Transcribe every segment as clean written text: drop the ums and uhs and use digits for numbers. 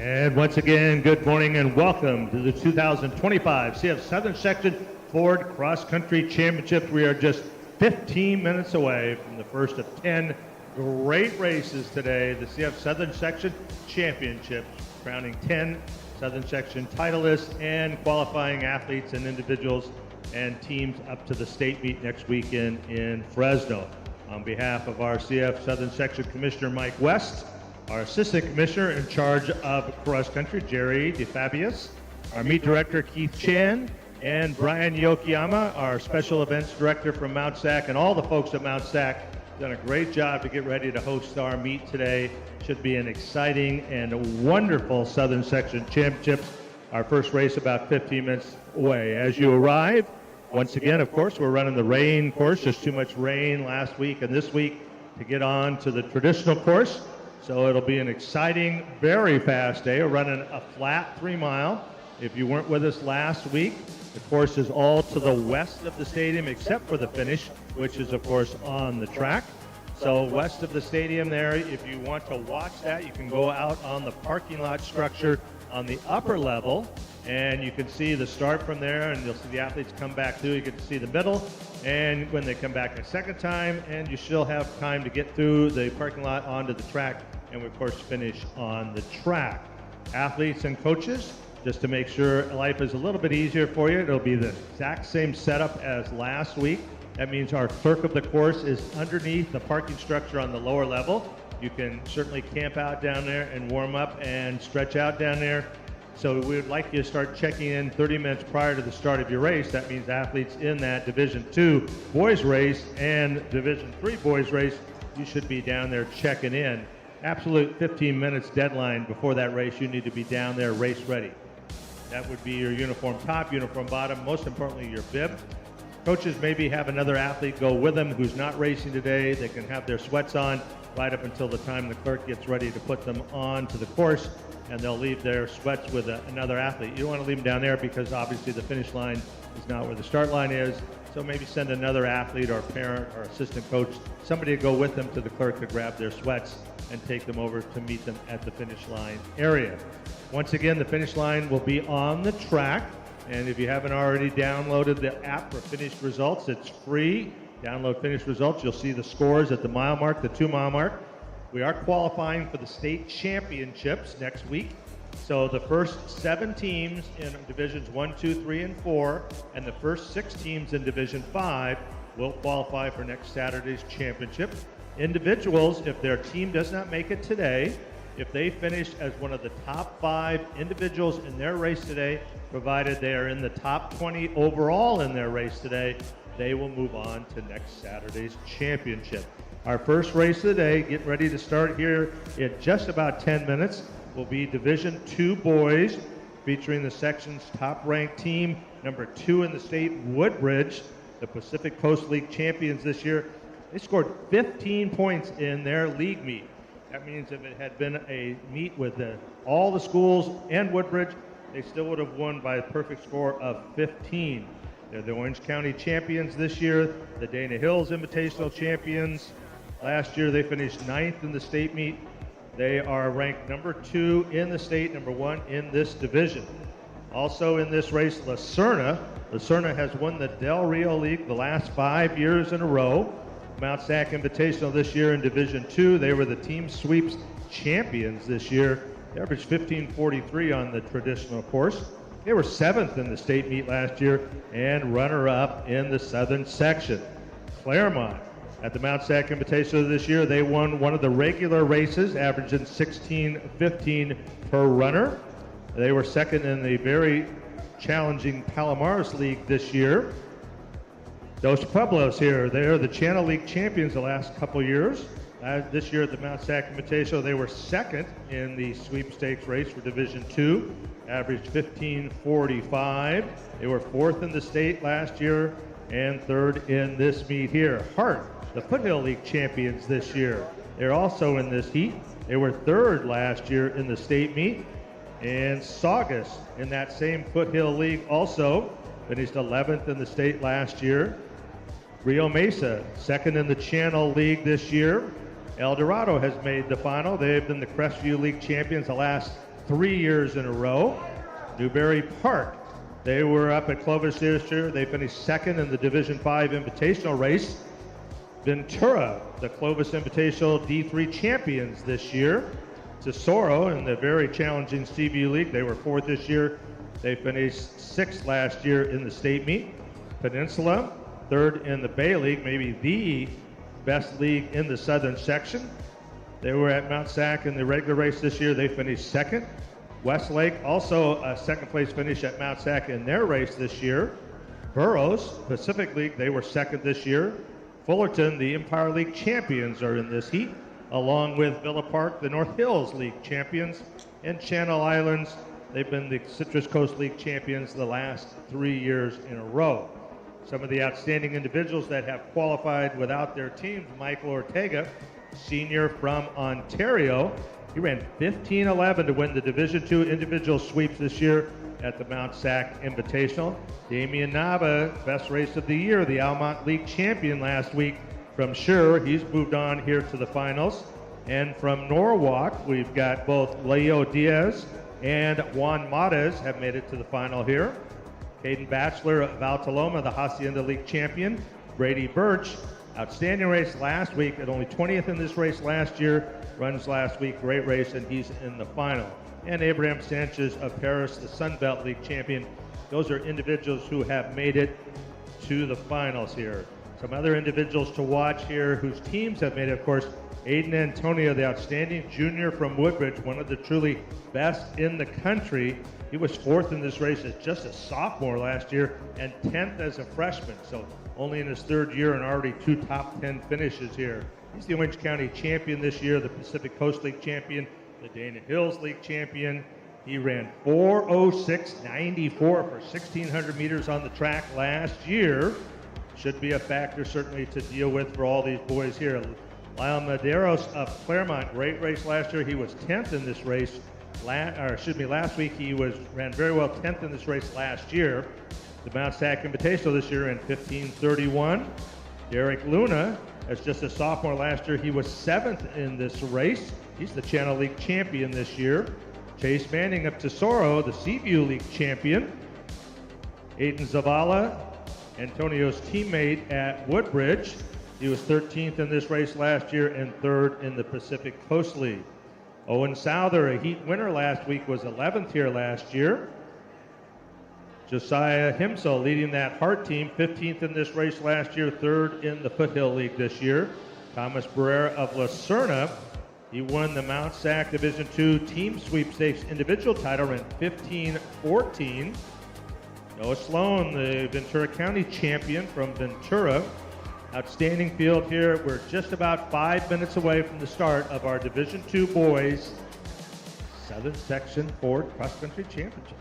And once again, good morning and welcome to the 2025 CIF Southern Section Ford Cross Country Championships. We are just 15 minutes away from the first of 10 great races today, the CIF Southern Section Championships, crowning 10 Southern Section titleists and qualifying athletes and individuals and teams up to the state meet next weekend in Fresno. On behalf of our CIF Southern Section Commissioner Mike West, our Assistant Commissioner in charge of cross country, Jerry DeFabius, our Meet Director, Keith Chan, and Brian Yokoyama, our Special Events Director from Mt SAC, and all the folks at Mt SAC done a great job to get ready to host our meet today. Should be an exciting and wonderful Southern Section Championships. Our first race about 15 minutes away. As you arrive, once again, of course, we're running the rain course. Just too much rain last week and this week to get on to the traditional course. So it'll be an exciting, very fast day. We're running a flat 3 mile. If you weren't with us last week, the course is all to the west of the stadium except for the finish, which is of course on the track. So west of the stadium there, if you want to watch that, you can go out on the parking lot structure on the upper level, and you can see the start from there, and you'll see the athletes come back through. You get to see the middle, and when they come back a second time, and you still have time to get through the parking lot onto the track, and we of course finish on the track. Athletes and coaches, just to make sure life is a little bit easier for you, it'll be the exact same setup as last week. That means our clerk of the course is underneath the parking structure on the lower level. You can certainly camp out down there and warm up and stretch out down there. So we would like you to start checking in 30 minutes prior to the start of your race. That means athletes in that Division II boys race and Division III boys race, you should be down there checking in. Absolute 15 minutes deadline before that race. You need to be down there race ready. That would be your uniform top, uniform bottom, most importantly your bib. Coaches maybe have another athlete go with them who's not racing today. They can have their sweats on right up until the time the clerk gets ready to put them on to the course, and they'll leave their sweats with another athlete. You don't want to leave them down there because obviously the finish line is not where the start line is. So maybe send another athlete or parent or assistant coach, somebody to go with them to the clerk to grab their sweats and take them over to meet them at the finish line area. Once again, the finish line will be on the track. And if you haven't already downloaded the app for finished results, it's free. Download finished results. You'll see the scores at the mile mark, the 2 mile mark. We are qualifying for the state championships next week. So the first 7 teams in Divisions 1, 2, 3, and 4, and the first 6 teams in Division 5 will qualify for next Saturday's championship. Individuals, if their team does not make it today, if they finish as one of the top 5 individuals in their race today, provided they are in the top 20 overall in their race today, they will move on to next Saturday's championship. Our first race of the day, getting ready to start here in just about 10 minutes, will be Division II boys, featuring the section's top-ranked team, number 2 in the state, Woodbridge, the Pacific Coast League champions this year. They scored 15 points in their league meet. That means if it had been a meet with all the schools and Woodbridge, they still would have won by a perfect score of 15. They're the Orange County champions this year, the Dana Hills Invitational champions. Last year they finished 9th in the state meet. They are ranked number 2 in the state, number 1 in this division. Also in this race, Lucerna has won the Del Rio League the last 5 years in a row. Mt SAC Invitational this year in Division II. They were the team sweeps champions this year. They averaged 15:43 on the traditional course. They were 7th in the state meet last year and runner-up in the Southern Section. Claremont at the Mt SAC Invitational this year, they won one of the regular races, averaging 16:15 per runner. They were 2nd in the very challenging Palomares League this year. Dos Pueblos here, they are the Channel League champions the last couple years. This year at the Mt SAC Invitational, they were 2nd in the sweepstakes race for Division II, averaged 15:45. They were 4th in the state last year and 3rd in this meet here. Hart, the Foothill League champions this year. They're also in this heat. They were 3rd last year in the state meet. And Saugus in that same Foothill League also finished 11th in the state last year. Rio Mesa, 2nd in the Channel League this year. El Dorado has made the final. They've been the Crestview League champions the last 3 years in a row. Newberry Park, they were up at Clovis this year. They finished second in the Division 5 Invitational race. Ventura, the Clovis Invitational D3 champions this year. Tesoro in the very challenging CVU League, they were fourth this year. They finished sixth last year in the state meet. Peninsula, third in the Bay League, maybe the best league in the southern section. They were at Mt SAC in the regular race this year. They finished second. Westlake, also a second place finish at Mt SAC in their race this year. Burroughs, Pacific League, they were second this year. Fullerton, the Empire League champions, are in this heat, along with Villa Park, the North Hills League champions. And Channel Islands, they've been the Citrus Coast League champions the last 3 years in a row. Some of the outstanding individuals that have qualified without their teams: Michael Ortega, senior from Ontario. He ran 15:11 to win the Division II individual sweeps this year at the Mt SAC Invitational. Damian Nava, best race of the year, the Almont League champion last week from Sure. He's moved on here to the finals. And from Norwalk, we've got both Leo Diaz and Juan Mares have made it to the final here. Caden Batchelor of Altaloma, the Hacienda League champion. Brady Birch, outstanding race last week at only 20th in this race last year, runs last week, great race, and he's in the final. And Abraham Sanchez of Paris, the Sun Belt League champion. Those are individuals who have made it to the finals here. Some other individuals to watch here whose teams have made it, of course, Aiden Antonio, the outstanding junior from Woodbridge, one of the truly best in the country. He was fourth in this race as just a sophomore last year and 10th as a freshman. So only in his third year and already 2 top 10 finishes here. He's the Orange County champion this year, the Pacific Coast League champion, the Dana Hills League champion. He ran 4:06.94 for 1,600 meters on the track last year. Should be a factor certainly to deal with for all these boys here. Lyle Medeiros of Claremont, great race last year. He was 10th in this race. Last week he ran very well 10th in this race last year. The Mt SAC Invitational this year in 15:31. Derek Luna, as just a sophomore last year, he was 7th in this race. He's the Channel League champion this year. Chase Manning of Tesoro, the Seaview League champion. Aiden Zavala, Antonio's teammate at Woodbridge. He was 13th in this race last year and 3rd in the Pacific Coast League. Owen Souther, a heat winner last week, was 11th here last year. Josiah Himsel leading that Hart team, 15th in this race last year, 3rd in the Foothill League this year. Thomas Barrera of Lucerna, he won the Mt SAC Division II Team Sweepstakes individual title, ran 15:14. Noah Sloan, the Ventura County champion from Ventura. Outstanding field here. We're just about 5 minutes away from the start of our Division II Boys Southern Section Ford Cross Country Championships.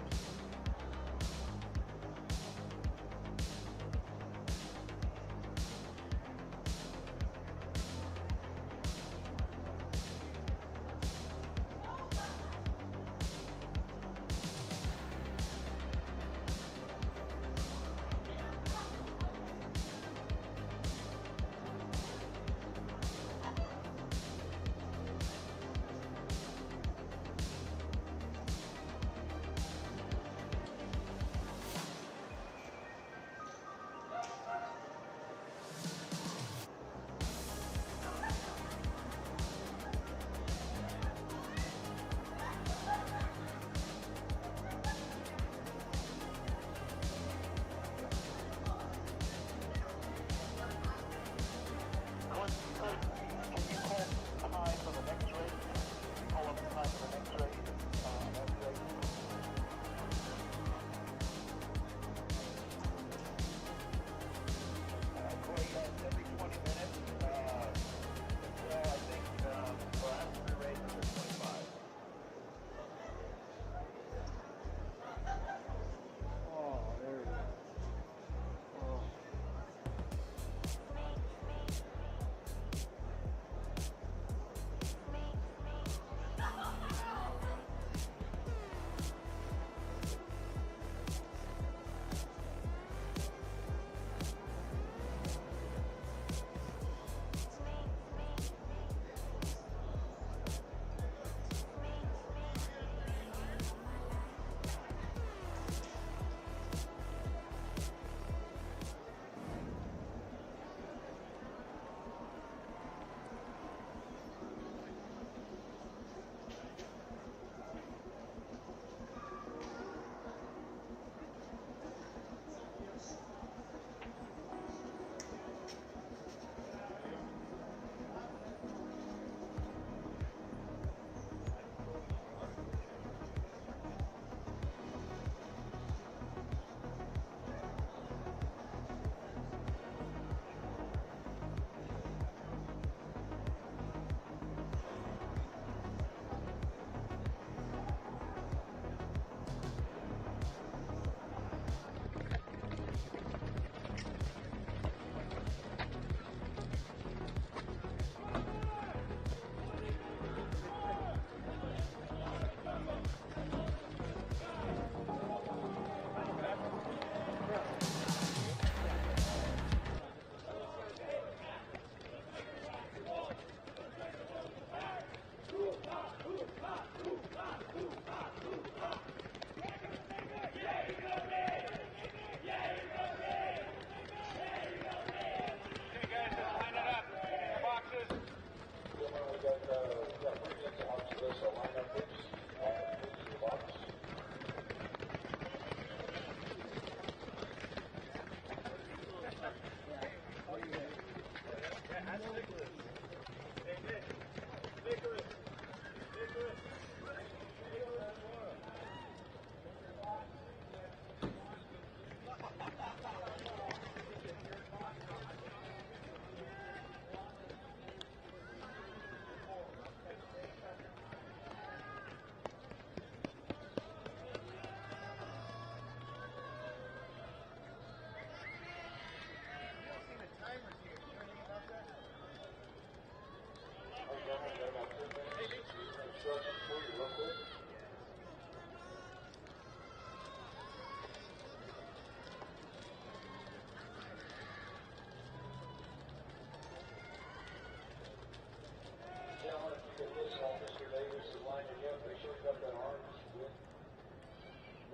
line again. Make sure you got that arm with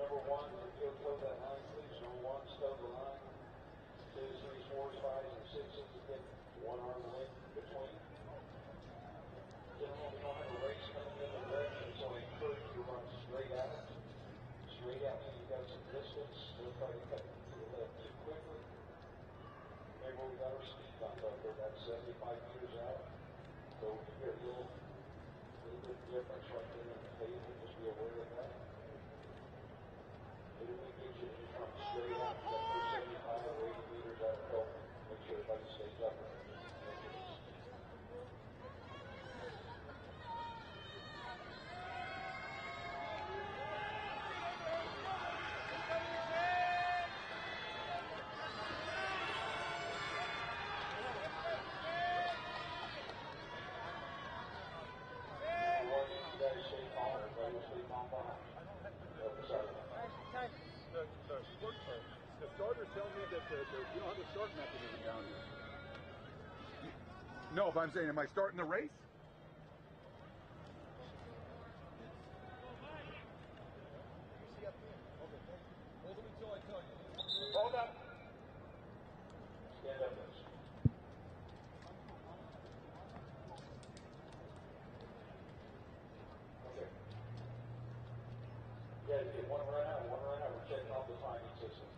number 1. If you toe that line, please. Number 1, stow the line. 2, 3, 4, 5, and 6. You get one arm length between. Gentlemen, we don't have a race coming in the direction, so I encourage you to run straight at it. Straight out till you got some distance. Don't try to cut to the left too quickly. Remember, we got our speed bump up there. That's 75 meters out. So you get a little bit difference right there in the table. Just be aware of that. But if we get you to come straight out, you got 75 or 80 meters out of help. Make sure everybody stays up there. The starters tell me that you don't have a start mechanism down here. No, but I'm saying, am I starting the race? Hold them until I tell you. Hold up. Stand up. Okay. Yeah, you get one run out. We're checking off the timing system.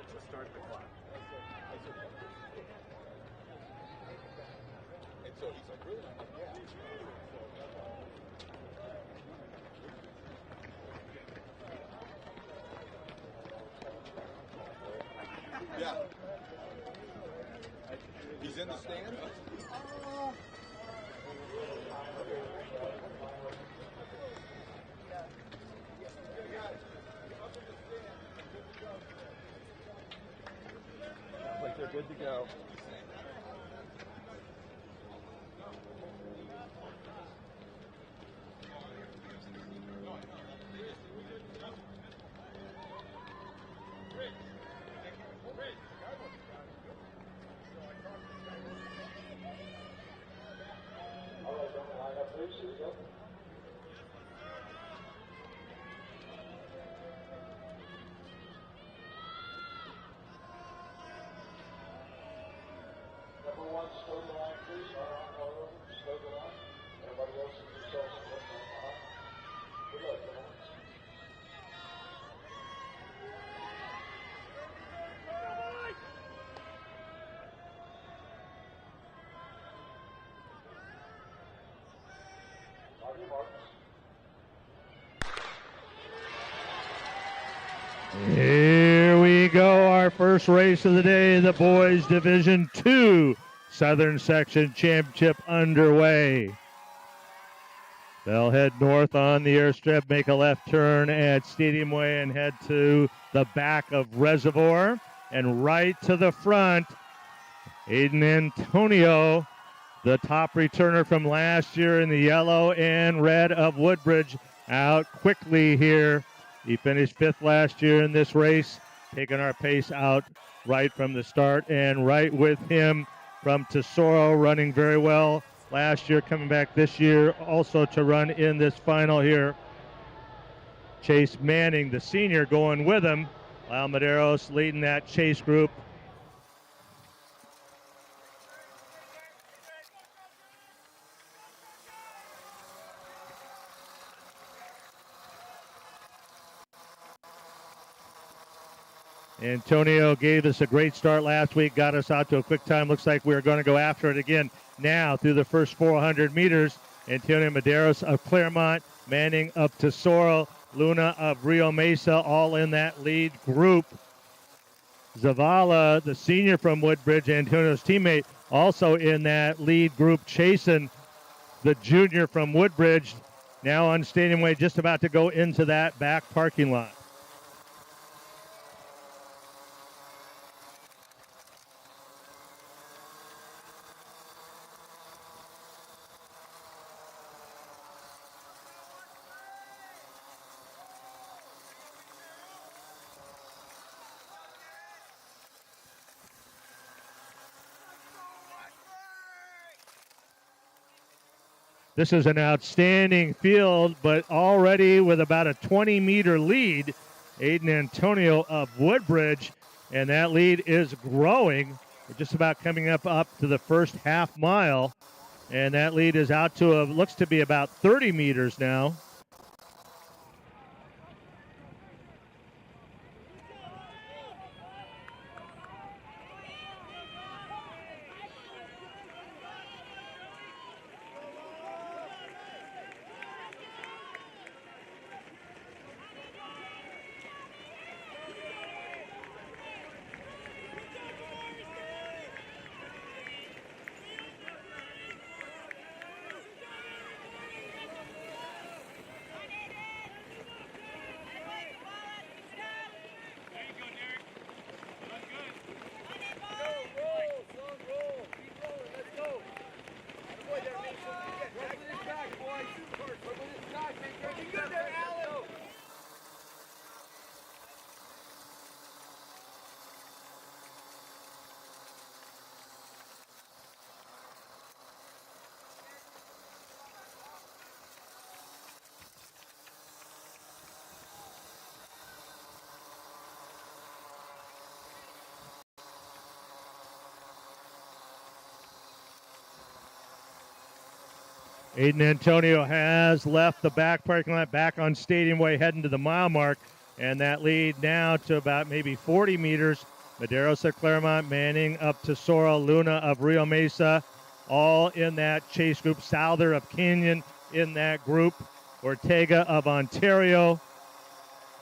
To start the clock. And so he's like, really? Yeah. He's in the stand? Like they're good to go. All right, gentlemen, line up, please. Here we go. Number 1, stow the line, please. Stow the line. Everybody else is yourselves and what's going on. Good luck, gentlemen. On your marks. Here we go, our first race of the day, the boys Division II Southern Section Championship underway. They'll head north on the airstrip, make a left turn at Stadium Way and head to the back of Reservoir. And right to the front, Aiden Antonio, the top returner from last year in the yellow and red of Woodbridge, out quickly here. He finished 5th last year in this race, taking our pace out right from the start. And right with him from Tesoro, running very well last year, coming back this year also to run in this final here. Chase Manning, the senior, going with him. Lyle Medeiros leading that chase group. Antonio gave us a great start last week, got us out to a quick time. Looks like we're going to go after it again now through the first 400 meters. Antonio Medeiros of Claremont, Manning of Tesoro, Luna of Rio Mesa, all in that lead group. Zavala, the senior from Woodbridge, Antonio's teammate, also in that lead group, chasing the junior from Woodbridge, now on Stadium Way, just about to go into that back parking lot. This is an outstanding field, but already with about a 20-meter lead, Aiden Antonio of Woodbridge, and that lead is growing. We're just about coming up to the first half mile, and that lead is out to looks to be about 30 meters now. Aiden Antonio has left the back parking lot, back on Stadium Way, heading to the mile mark, and that lead now to about maybe 40 meters. Medeiros of Claremont, Manning up to Sora, Luna of Rio Mesa, all in that chase group. Souther of Canyon in that group. Ortega of Ontario.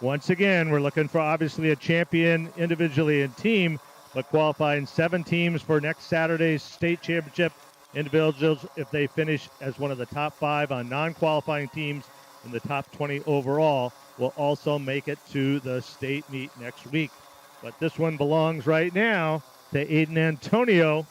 Once again, we're looking for obviously a champion individually and team, but qualifying 7 teams for next Saturday's state championship. Individuals, if they finish as one of the top 5 on non-qualifying teams in the top 20 overall, will also make it to the state meet next week. But this one belongs right now to Aiden Antonio.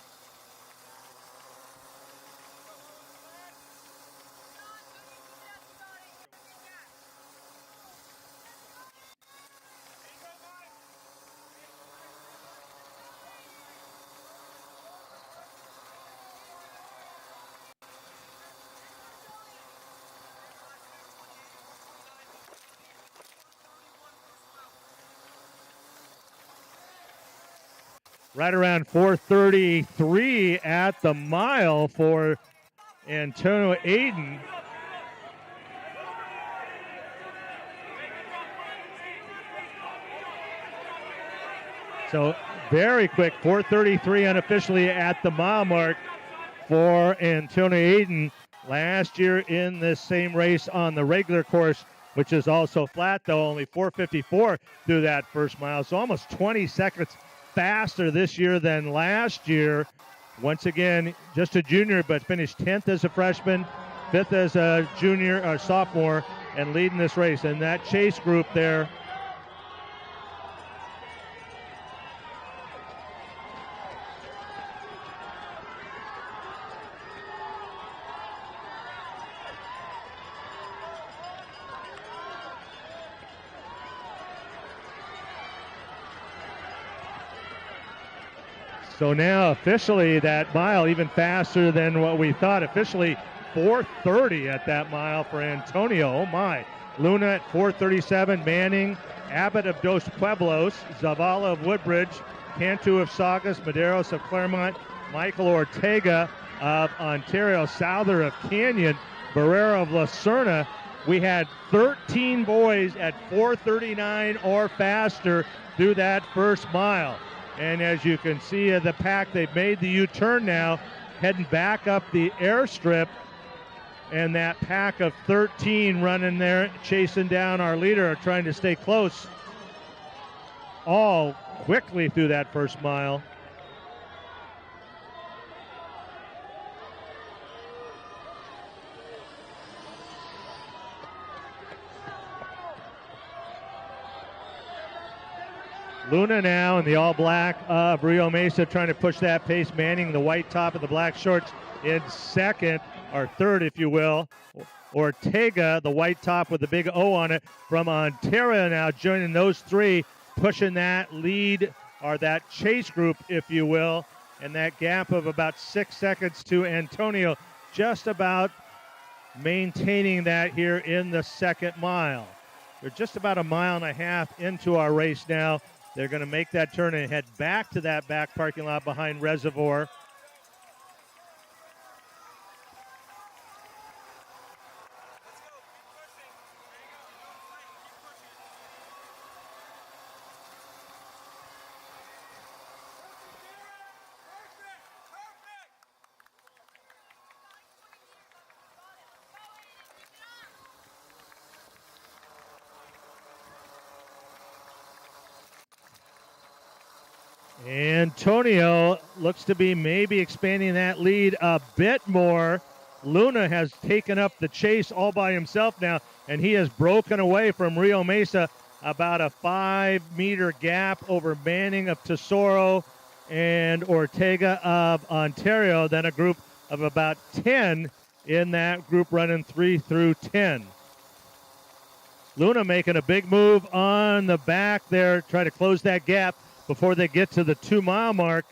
Right around 4:33 at the mile for Antonio Aiden. So very quick, 4:33 unofficially at the mile mark for Antonio Aiden. Last year in this same race on the regular course, which is also flat though, only 4:54 through that first mile. So almost 20 seconds faster this year than last year. Once again, just a junior, but finished 10th as a freshman, 5th as a junior or sophomore, and leading this race. And that chase group there, so now officially that mile even faster than what we thought. Officially 4:30 at that mile for Antonio. Oh my. Luna at 4:37. Manning, Abbott of Dos Pueblos, Zavala of Woodbridge, Cantu of Saugus, Medeiros of Claremont, Michael Ortega of Ontario, Souther of Canyon, Barrera of La Serna. We had 13 boys at 4:39 or faster through that first mile. And as you can see the pack, they've made the U-turn now, heading back up the airstrip. And that pack of 13 running there, chasing down our leader, are trying to stay close all quickly through that first mile. Luna now in the all-black of Rio Mesa trying to push that pace. Manning, the white top of the black shorts, in second, or third, if you will. Ortega, the white top with the big O on it, from Ontario now joining those three, pushing that lead, or that chase group, if you will. And that gap of about 6 seconds to Antonio, just about maintaining that here in the second mile. They're just about a mile and a half into our race now. They're going to make that turn and head back to that back parking lot behind Reservoir. Antonio looks to be maybe expanding that lead a bit more. Luna has taken up the chase all by himself now, and he has broken away from Rio Mesa, about a 5-meter gap over Manning of Tesoro and Ortega of Ontario, then a group of about 10 in that group running 3 through 10. Luna making a big move on the back there, try to close that gap before they get to the 2-mile mark.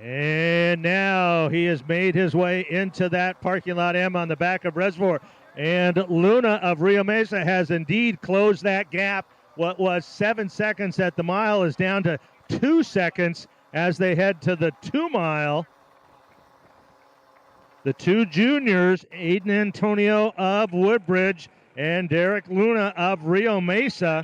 And now he has made his way into that parking lot M on the back of Reservoir. And Luna of Rio Mesa has indeed closed that gap. What was 7 seconds at the mile is down to 2 seconds as they head to the 2-mile. The two juniors, Aiden Antonio of Woodbridge and Derek Luna of Rio Mesa.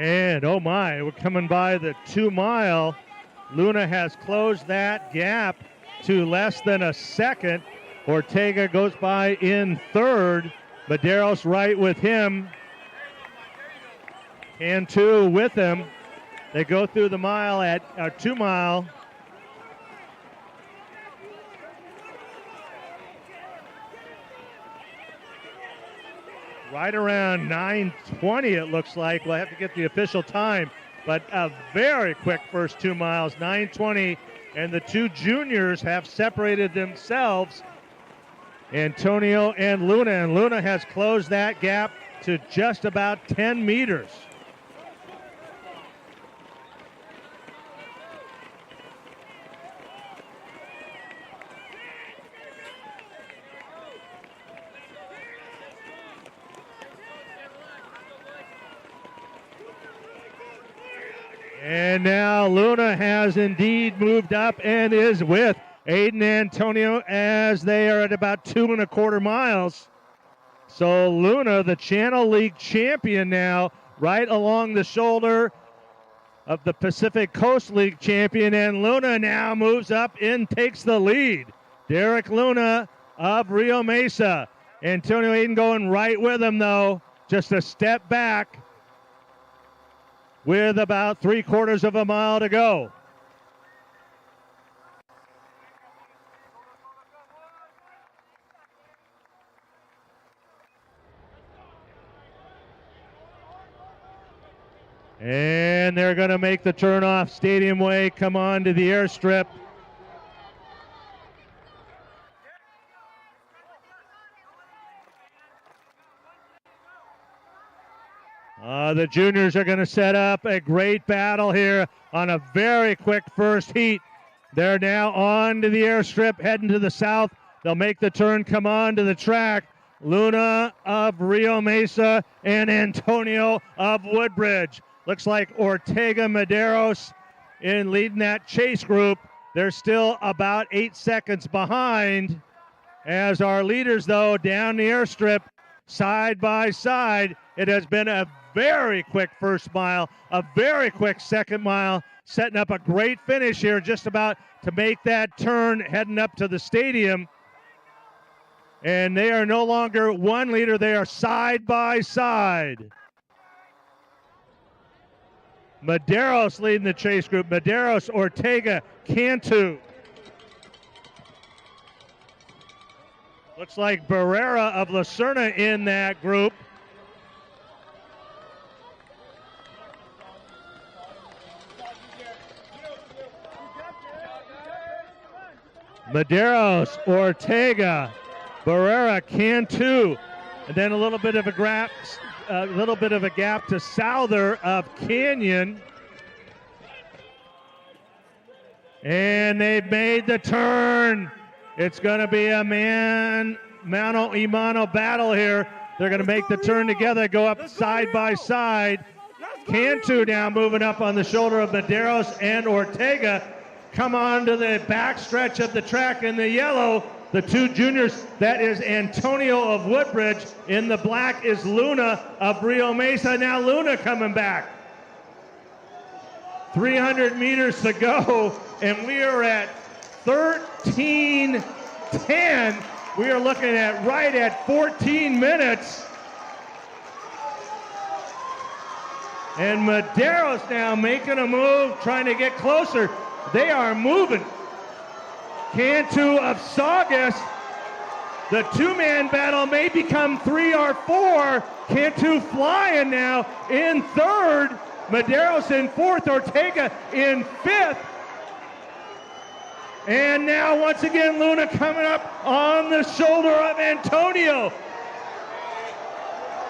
And oh my, we're coming by the 2-mile. Luna has closed that gap to less than a second. Ortega goes by in third. Maderos right with him. Cantu with him. They go through the mile at 2-mile. Right around 9:20 it looks like. We'll have to get the official time, but a very quick first 2 miles, 9:20, and the two juniors have separated themselves, Antonio and Luna has closed that gap to just about 10 meters. And now Luna has indeed moved up and is with Aiden Antonio as they are at about 2 1/4 miles. So Luna, the Channel League champion now, right along the shoulder of the Pacific Coast League champion, and Luna now moves up and takes the lead. Derek Luna of Rio Mesa. Antonio Aiden going right with him though, just a step back, with about 3/4 of a mile to go. And they're going to make the turn off Stadium Way, come on to the airstrip. The juniors are going to set up a great battle here on a very quick first heat. They're now on to the airstrip, heading to the south. They'll make the turn, come on to the track. Luna of Rio Mesa and Antonio of Woodbridge. Looks like Ortega Maderos in leading that chase group. They're still about 8 seconds behind as our leaders, though, down the airstrip, side by side. It has been a very quick first mile, a very quick second mile, setting up a great finish here, just about to make that turn, heading up to the stadium. And they are no longer one leader, they are side by side. Medeiros leading the chase group. Medeiros, Ortega, Cantu. Looks like Barrera of Lucerna in that group. Medeiros, Ortega, Barrera, Cantu, and then a little bit of a gap to Souther of Canyon. And they've made the turn. It's going to be a mano a mano battle here. They're going to make the turn together, go up side by side. Cantu now moving up on the shoulder of Medeiros and Ortega. Come on to the back stretch of the track in the yellow. The two juniors, that is Antonio of Woodbridge. In the black is Luna of Rio Mesa. Now Luna coming back. 300 meters to go, and we are at 13:10. We are looking at right at 14 minutes. And Medeiros now making a move, trying to get closer. They are moving. Cantu of Saugus. The two-man battle may become 3 or 4. Cantu flying now in third. Medeiros in fourth. Ortega in fifth. And now once again Luna coming up on the shoulder of Antonio.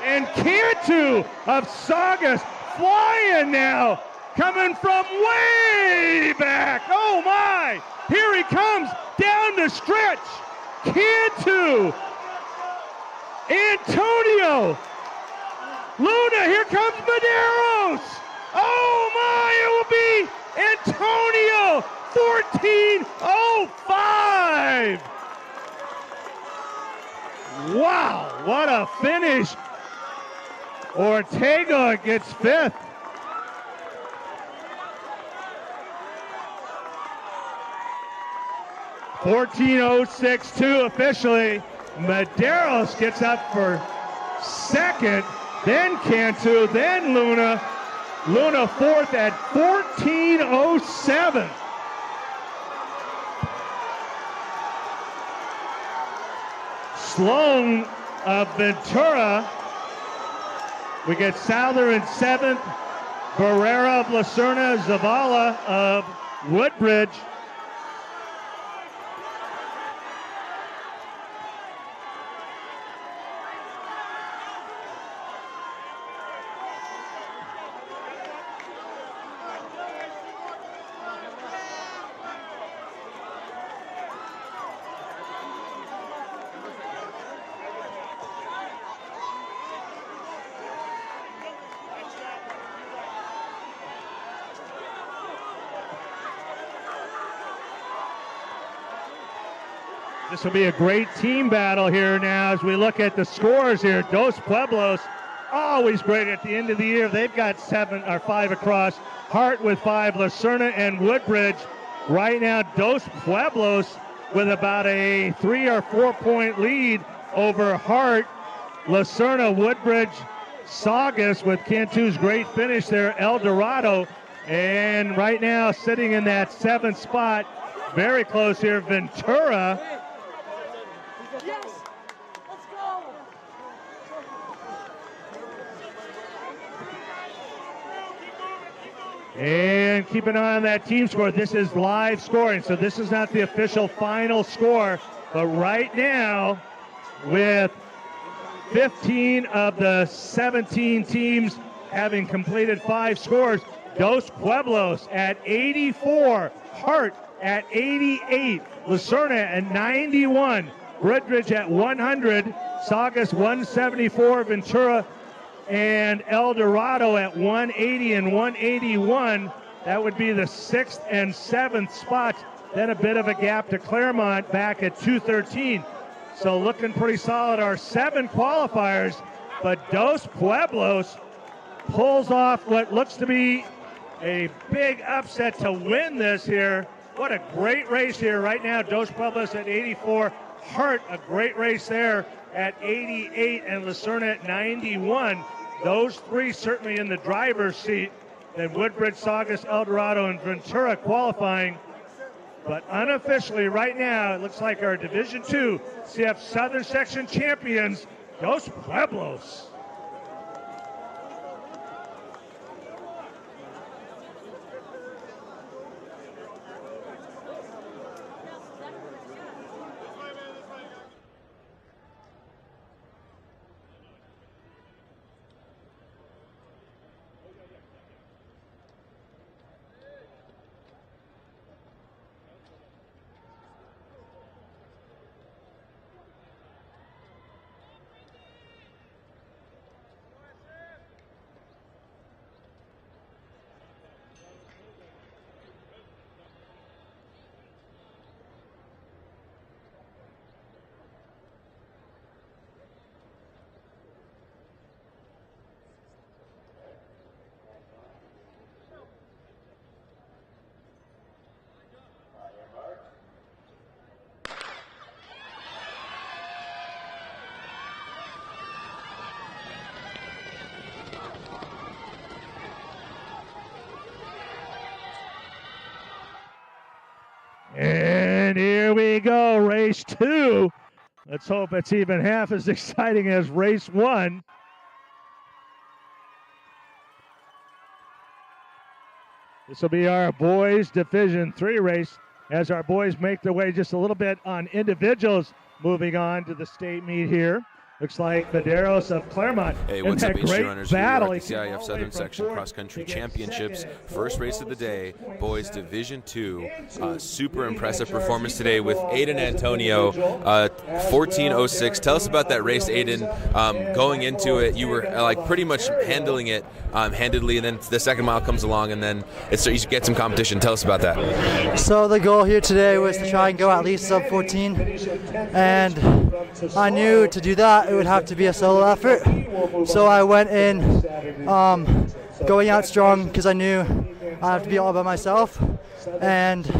And Cantu of Saugus flying now. Coming from way back. Oh my! Here he comes down the stretch. Cantu. Antonio. Luna, here comes Medeiros. Oh my, it will be Antonio. 14:05. Wow, what a finish. Ortega gets fifth. (14:06.2) officially. Medeiros gets up for second, then Cantu, then Luna. Luna fourth at 14:07. Sloan of Ventura. We get Souther in seventh. Barrera of Lucerna. Zavala of Woodbridge. This will be a great team battle here now as we look at the scores here. Dos Pueblos, always great at the end of the year. They've got 7 or 5 across. Hart with 5, Lucerna and Woodbridge. Right now, Dos Pueblos with about a 3 or 4 point lead over Hart, Lucerna, Woodbridge, Saugus with Cantu's great finish there, El Dorado. And right now, sitting in that 7th spot, very close here, Ventura. Yes! Let's go! And keep an eye on that team score. This is live scoring, so this is not the official final score. But right now, with 15 of the 17 teams having completed 5 scores, Dos Pueblos at 84, Hart at 88, Lucerna at 91, Woodbridge at 100, Saugus 174, Ventura and El Dorado at 180 and 181. That would be the 6th and 7th spots. Then a bit of a gap to Claremont back at 213. So looking pretty solid. Our 7 qualifiers, but Dos Pueblos pulls off what looks to be a big upset to win this here. What a great race here right now. Dos Pueblos at 84, Hart, a great race there at 88, and Lucerna at 91. Those three certainly in the driver's seat. Then Woodbridge, Saugus, El Dorado, and Ventura qualifying. But unofficially right now, it looks like our Division II CIF Southern Section champions, Dos Pueblos. And here we go, race 2. Let's hope it's even half as exciting as race 1. This will be our boys Division III race as our boys make their way just a little bit on individuals, moving on to the state meet here. Looks like Medeiros of Claremont. Hey, what's up, HT runners? We are Battle. at the CIF Southern Section Cross Country Championships. First race of the day, boys Division II. Super impressive performance today with Aiden Antonio, 14:06. Tell us about that race, Aiden. Going into it, you were like pretty much handling it handedly, and then the second mile comes along, and then you get some competition. Tell us about that. So the goal here today was to try and go at least sub 14, and I knew to do that it would have to be a solo effort. So I went in going out strong because I knew I have to be all by myself, and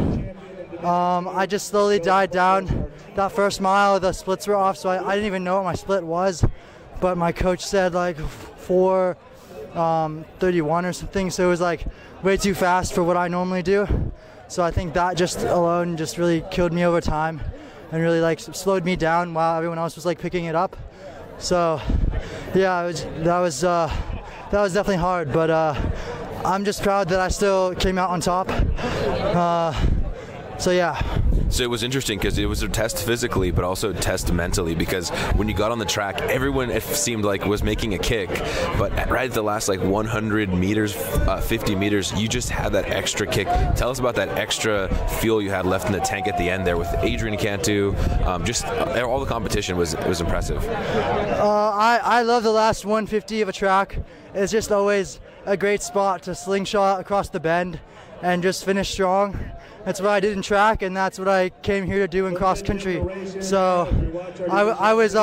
I just slowly died down. That first mile, the splits were off, so I didn't even know what my split was, but my coach said like 4:31 or something, so it was like way too fast for what I normally do. So I think that just alone just really killed me over time and really like slowed me down while everyone else was like picking it up. So yeah, that was definitely hard, but I'm just proud that I still came out on top. So yeah. So it was interesting because it was a test physically, but also a test mentally, because when you got on the track, everyone, it seemed like, was making a kick, but right at the last like 100 meters, 50 meters, you just had that extra kick. Tell us about that extra fuel you had left in the tank at the end there with Adrian Cantu. Just all the competition was impressive. I love the last 150 of a track. It's just always a great spot to slingshot across the bend and just finish strong. That's what I did in track, and that's what I came here to do in cross country. So I was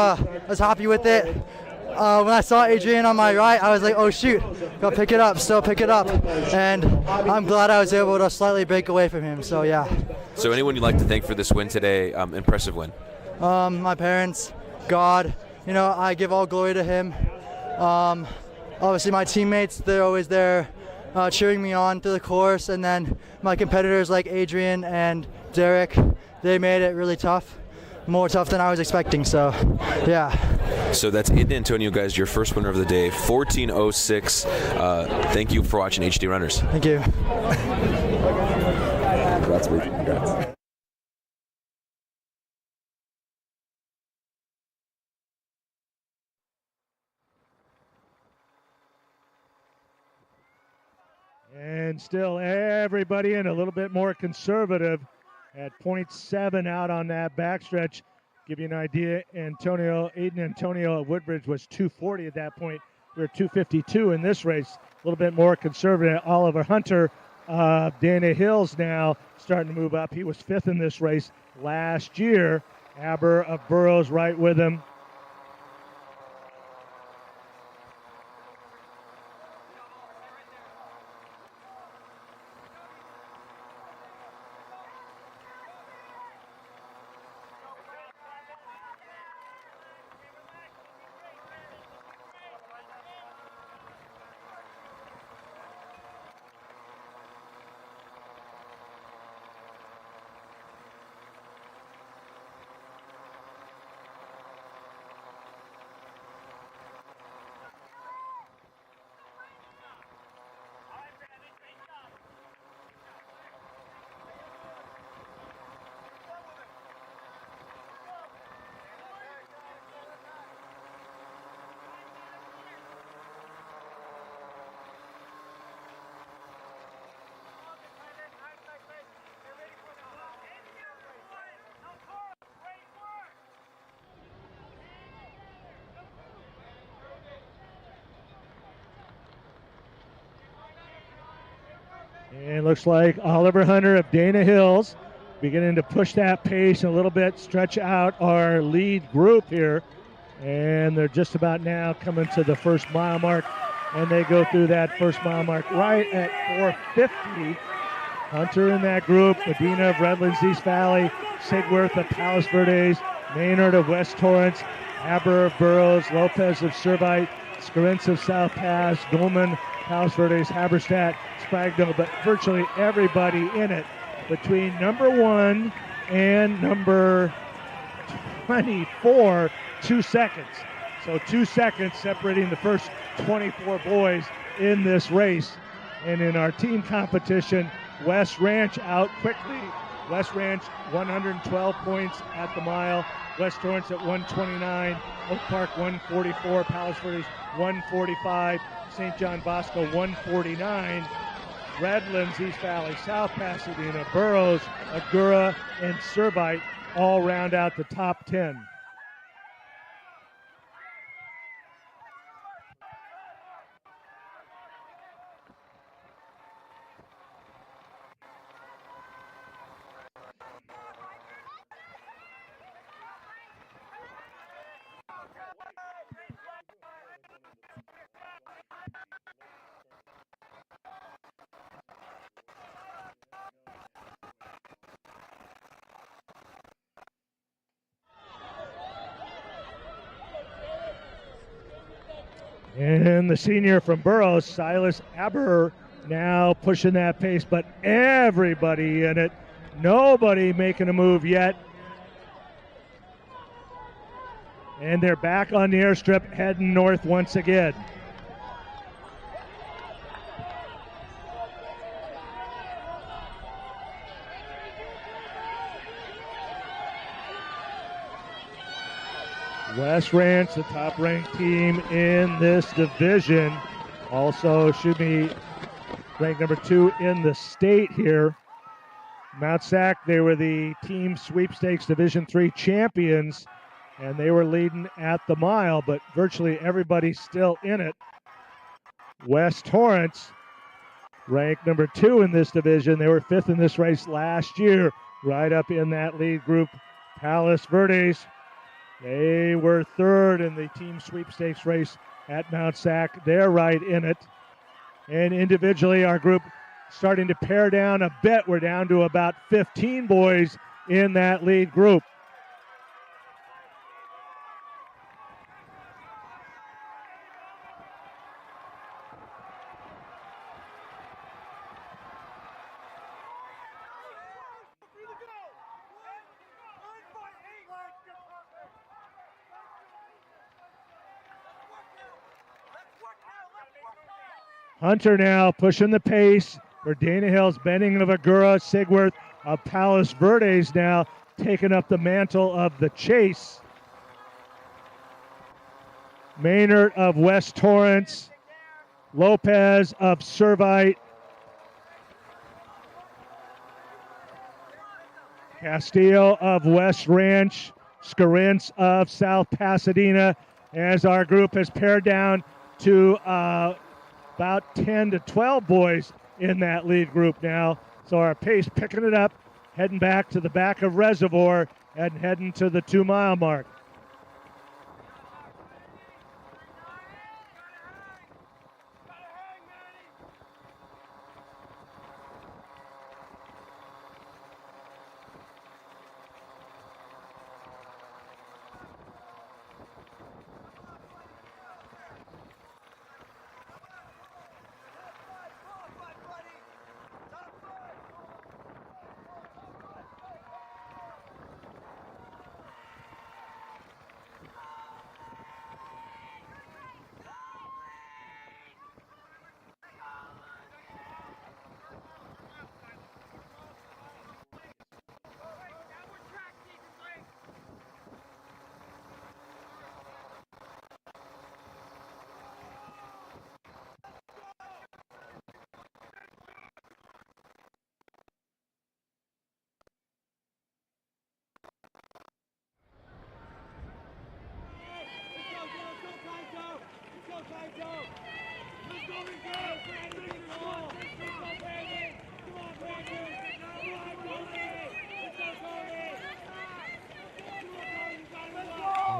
happy with it. When I saw Adrian on my right, I was like, oh shoot, gotta pick it up, still pick it up. And I'm glad I was able to slightly break away from him, so yeah. So anyone you'd like to thank for this win today? Impressive win. My parents, God, I give all glory to him. Obviously my teammates, they're always there cheering me on through the course, and then my competitors like Adrian and Derek, they made it really tough, more tough than I was expecting, so yeah. So that's Aiden Antonio, guys, your first winner of the day, 14:06. Thank you for watching HD Runners. Thank you. Congrats, mate. Congrats. And still everybody in a little bit more conservative at 0.7 out on that backstretch. Give you an idea, Aiden Antonio at Woodbridge was 240 at that point. We were 252 in this race. A little bit more conservative. Oliver Hunter, Dana Hills now starting to move up. He was 5th in this race last year. Aber of Burroughs right with him. And looks like Oliver Hunter of Dana Hills beginning to push that pace a little bit, stretch out our lead group here. And they're just about now coming to the first mile mark. And they go through that first mile mark right at 4:50. Hunter in that group, Medina of Redlands East Valley, Sigworth of Palos Verdes, Maynard of West Torrance, Aber of Burroughs, Lopez of Servite, Scarince of South Pass, Goldman, Palos Verdes, Haberstadt, Spragno, but virtually everybody in it between number 1 and number 24, 2 seconds. So 2 seconds separating the first 24 boys in this race. And in our team competition, West Ranch out quickly. West Ranch 112 points at the mile. West Torrance at 129. Oak Park 144. Palos Verdes 145. St. John Bosco 149. Redlands, East Valley, South Pasadena, Burroughs, Agoura, and Servite all round out the top 10. And the senior from Burroughs, Silas Aber, now pushing that pace, but everybody in it. Nobody making a move yet. And they're back on the airstrip, heading north once again. West Ranch, the top-ranked team in this division, also should be ranked number 2 in the state here. Mt SAC, they were the team sweepstakes Division III champions, and they were leading at the mile, but virtually everybody's still in it. West Torrance, ranked number 2 in this division. They were 5th in this race last year, right up in that lead group. Palos Verdes, they were 3rd in the team sweepstakes race at Mt SAC. They're right in it. And individually, our group starting to pare down a bit. We're down to about 15 boys in that lead group. Hunter now pushing the pace for Dana Hills, Benning of Agoura, Sigworth of Palos Verdes now taking up the mantle of the chase. Maynard of West Torrance, Lopez of Servite, Castillo of West Ranch, Scarince of South Pasadena, as our group has pared down to about 10 to 12 boys in that lead group now. So our pace picking it up, heading back to the back of Reservoir and heading to the 2 mile mark.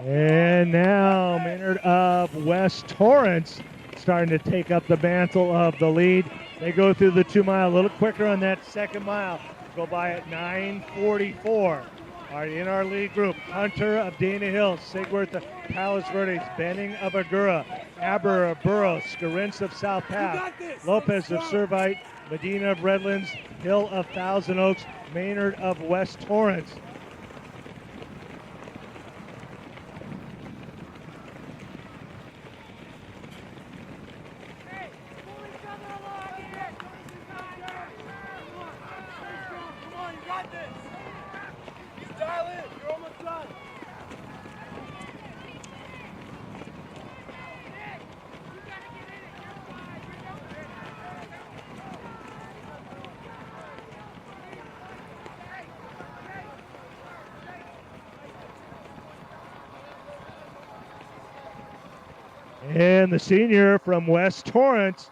And now Maynard of West Torrance starting to take up the mantle of the lead. They go through the 2 mile a little quicker on that second mile. Go by at 9:44. All right, in our lead group, Hunter of Dana Hills, Sigworth of Palos Verdes, Benning of Agura, Aber of Burros, Scarince of South Path, Lopez of Servite, Medina of Redlands, Hill of Thousand Oaks, Maynard of West Torrance. And the senior from West Torrance,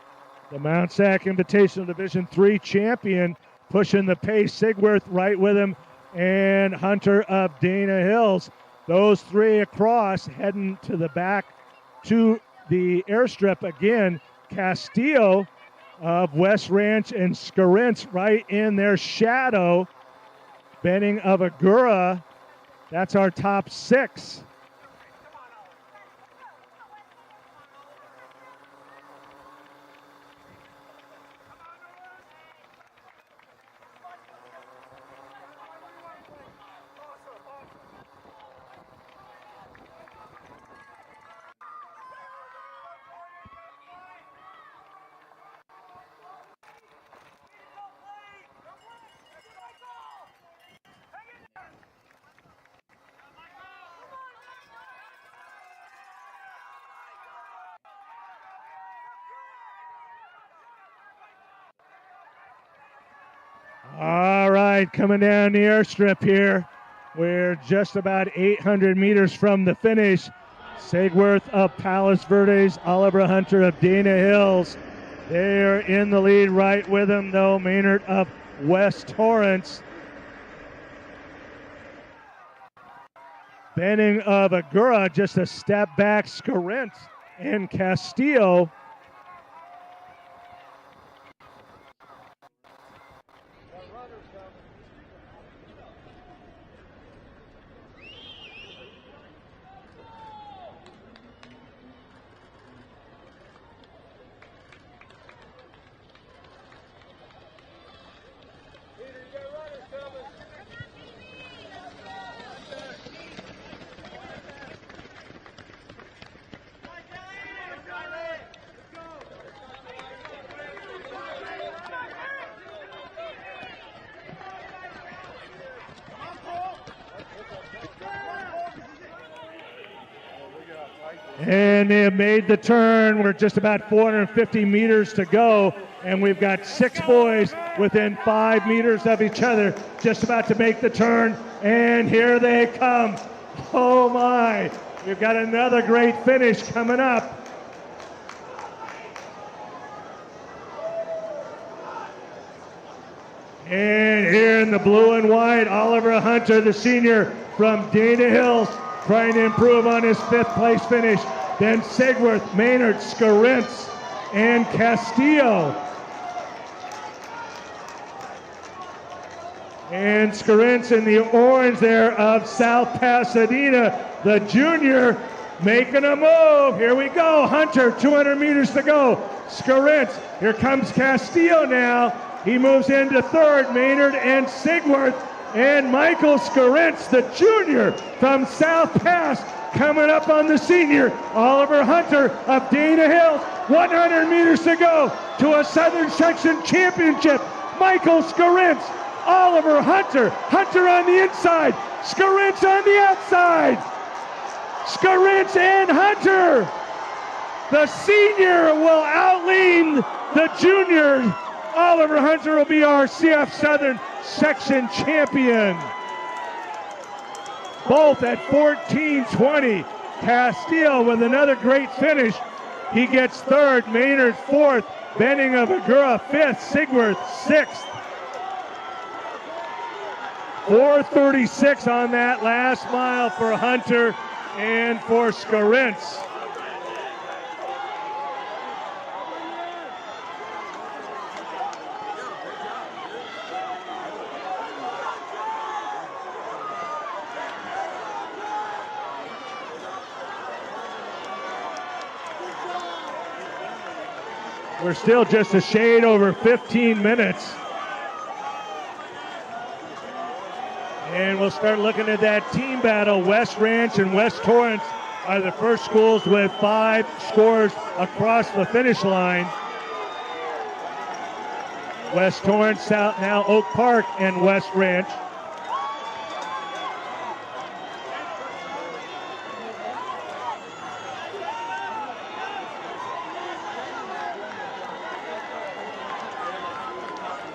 the Mt SAC Invitational Division III champion, pushing the pace. Sigworth right with him, and Hunter of Dana Hills. Those three across, heading to the back to the airstrip again. Castillo of West Ranch and Scarince right in their shadow. Benning of Agura, that's our top six. All right, coming down the airstrip here. We're just about 800 meters from the finish. Sigworth of Palos Verdes, Oliver Hunter of Dana Hills. They're in the lead right with him, though. Maynard of West Torrance. Benning of Agura just a step back. Scarince and Castillo. And they have made the turn. We're just about 450 meters to go, and we've got six boys within 5 meters of each other, just about to make the turn, and here they come. Oh my, we've got another great finish coming up. And here in the blue and white, Oliver Hunter, the senior from Dana Hills, trying to improve on his 5th place finish. Then Sigworth, Maynard, Scarince, and Castillo. And Scarince in the orange there of South Pasadena, the junior, making a move. Here we go. Hunter, 200 meters to go. Scarince, here comes Castillo now. He moves into 3rd, Maynard and Sigworth. And Michael Scarince, the junior from South Pass, coming up on the senior. Oliver Hunter of Dana Hills, 100 meters to go to a Southern Section Championship. Michael Scarince, Oliver Hunter, Hunter on the inside, Scarince on the outside. Scarince and Hunter. The senior will outlean the junior. Oliver Hunter will be our CIF-Southern Section champion. Both at 14:20. Castillo with another great finish. He gets 3rd, Maynard 4th, Benning of Agura 5th, Sigworth 6th. 4:36 on that last mile for Hunter and for Skarintz. We're still just a shade over 15 minutes. And we'll start looking at that team battle. West Ranch and West Torrance are the first schools with 5 scores across the finish line. West Torrance, now Oak Park and West Ranch.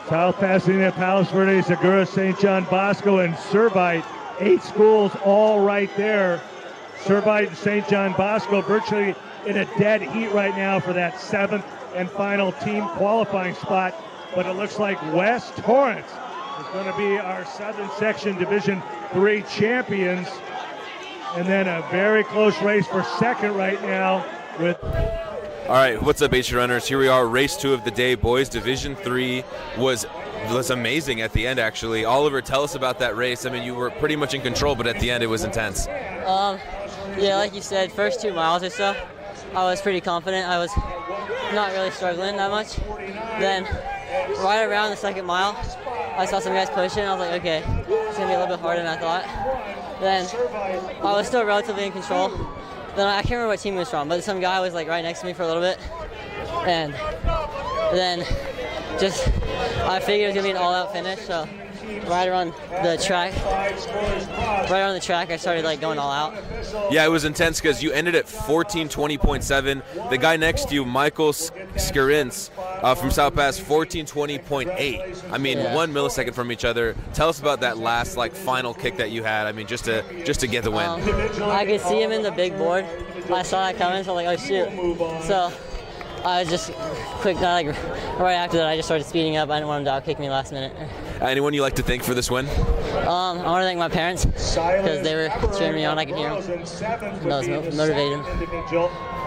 South Pasadena, Palos Verdes, Segura, St. John Bosco, and Servite. 8 schools all right there. Servite and St. John Bosco virtually in a dead heat right now for that 7th and final team qualifying spot. But it looks like West Torrance is going to be our Southern Section Division III champions. And then a very close race for second right now with... All right, what's up, HC Runners? Here we are, race 2 of the day. Boys Division 3 was amazing at the end, actually. Oliver, tell us about that race. I mean, you were pretty much in control, but at the end it was intense. Yeah, like you said, first 2 miles or so, I was pretty confident. I was not really struggling that much. Then, right around the 2nd mile, I saw some guys pushing. I was like, okay, it's gonna be a little bit harder than I thought. Then, I was still relatively in control. Then I can't remember what team it was from, but some guy was like right next to me for a little bit, and then I figured it was gonna be an all-out finish. So right around the track, I started like going all out. Yeah, it was intense because you ended at 14:20.7. The guy next to you, Michael Skarintz from South Pass, 14:20.8. I mean, yeah. 1 millisecond from each other. Tell us about that last final kick that you had. I mean, just to get the win. I could see him in the big board. I saw that coming, so I was like, oh shoot. So I was just quick, right after that, I just started speeding up. I didn't want him to out-kick me last minute. Anyone you like to thank for this win? I want to thank my parents because they were cheering me on. I could hear them. And I was motivating them.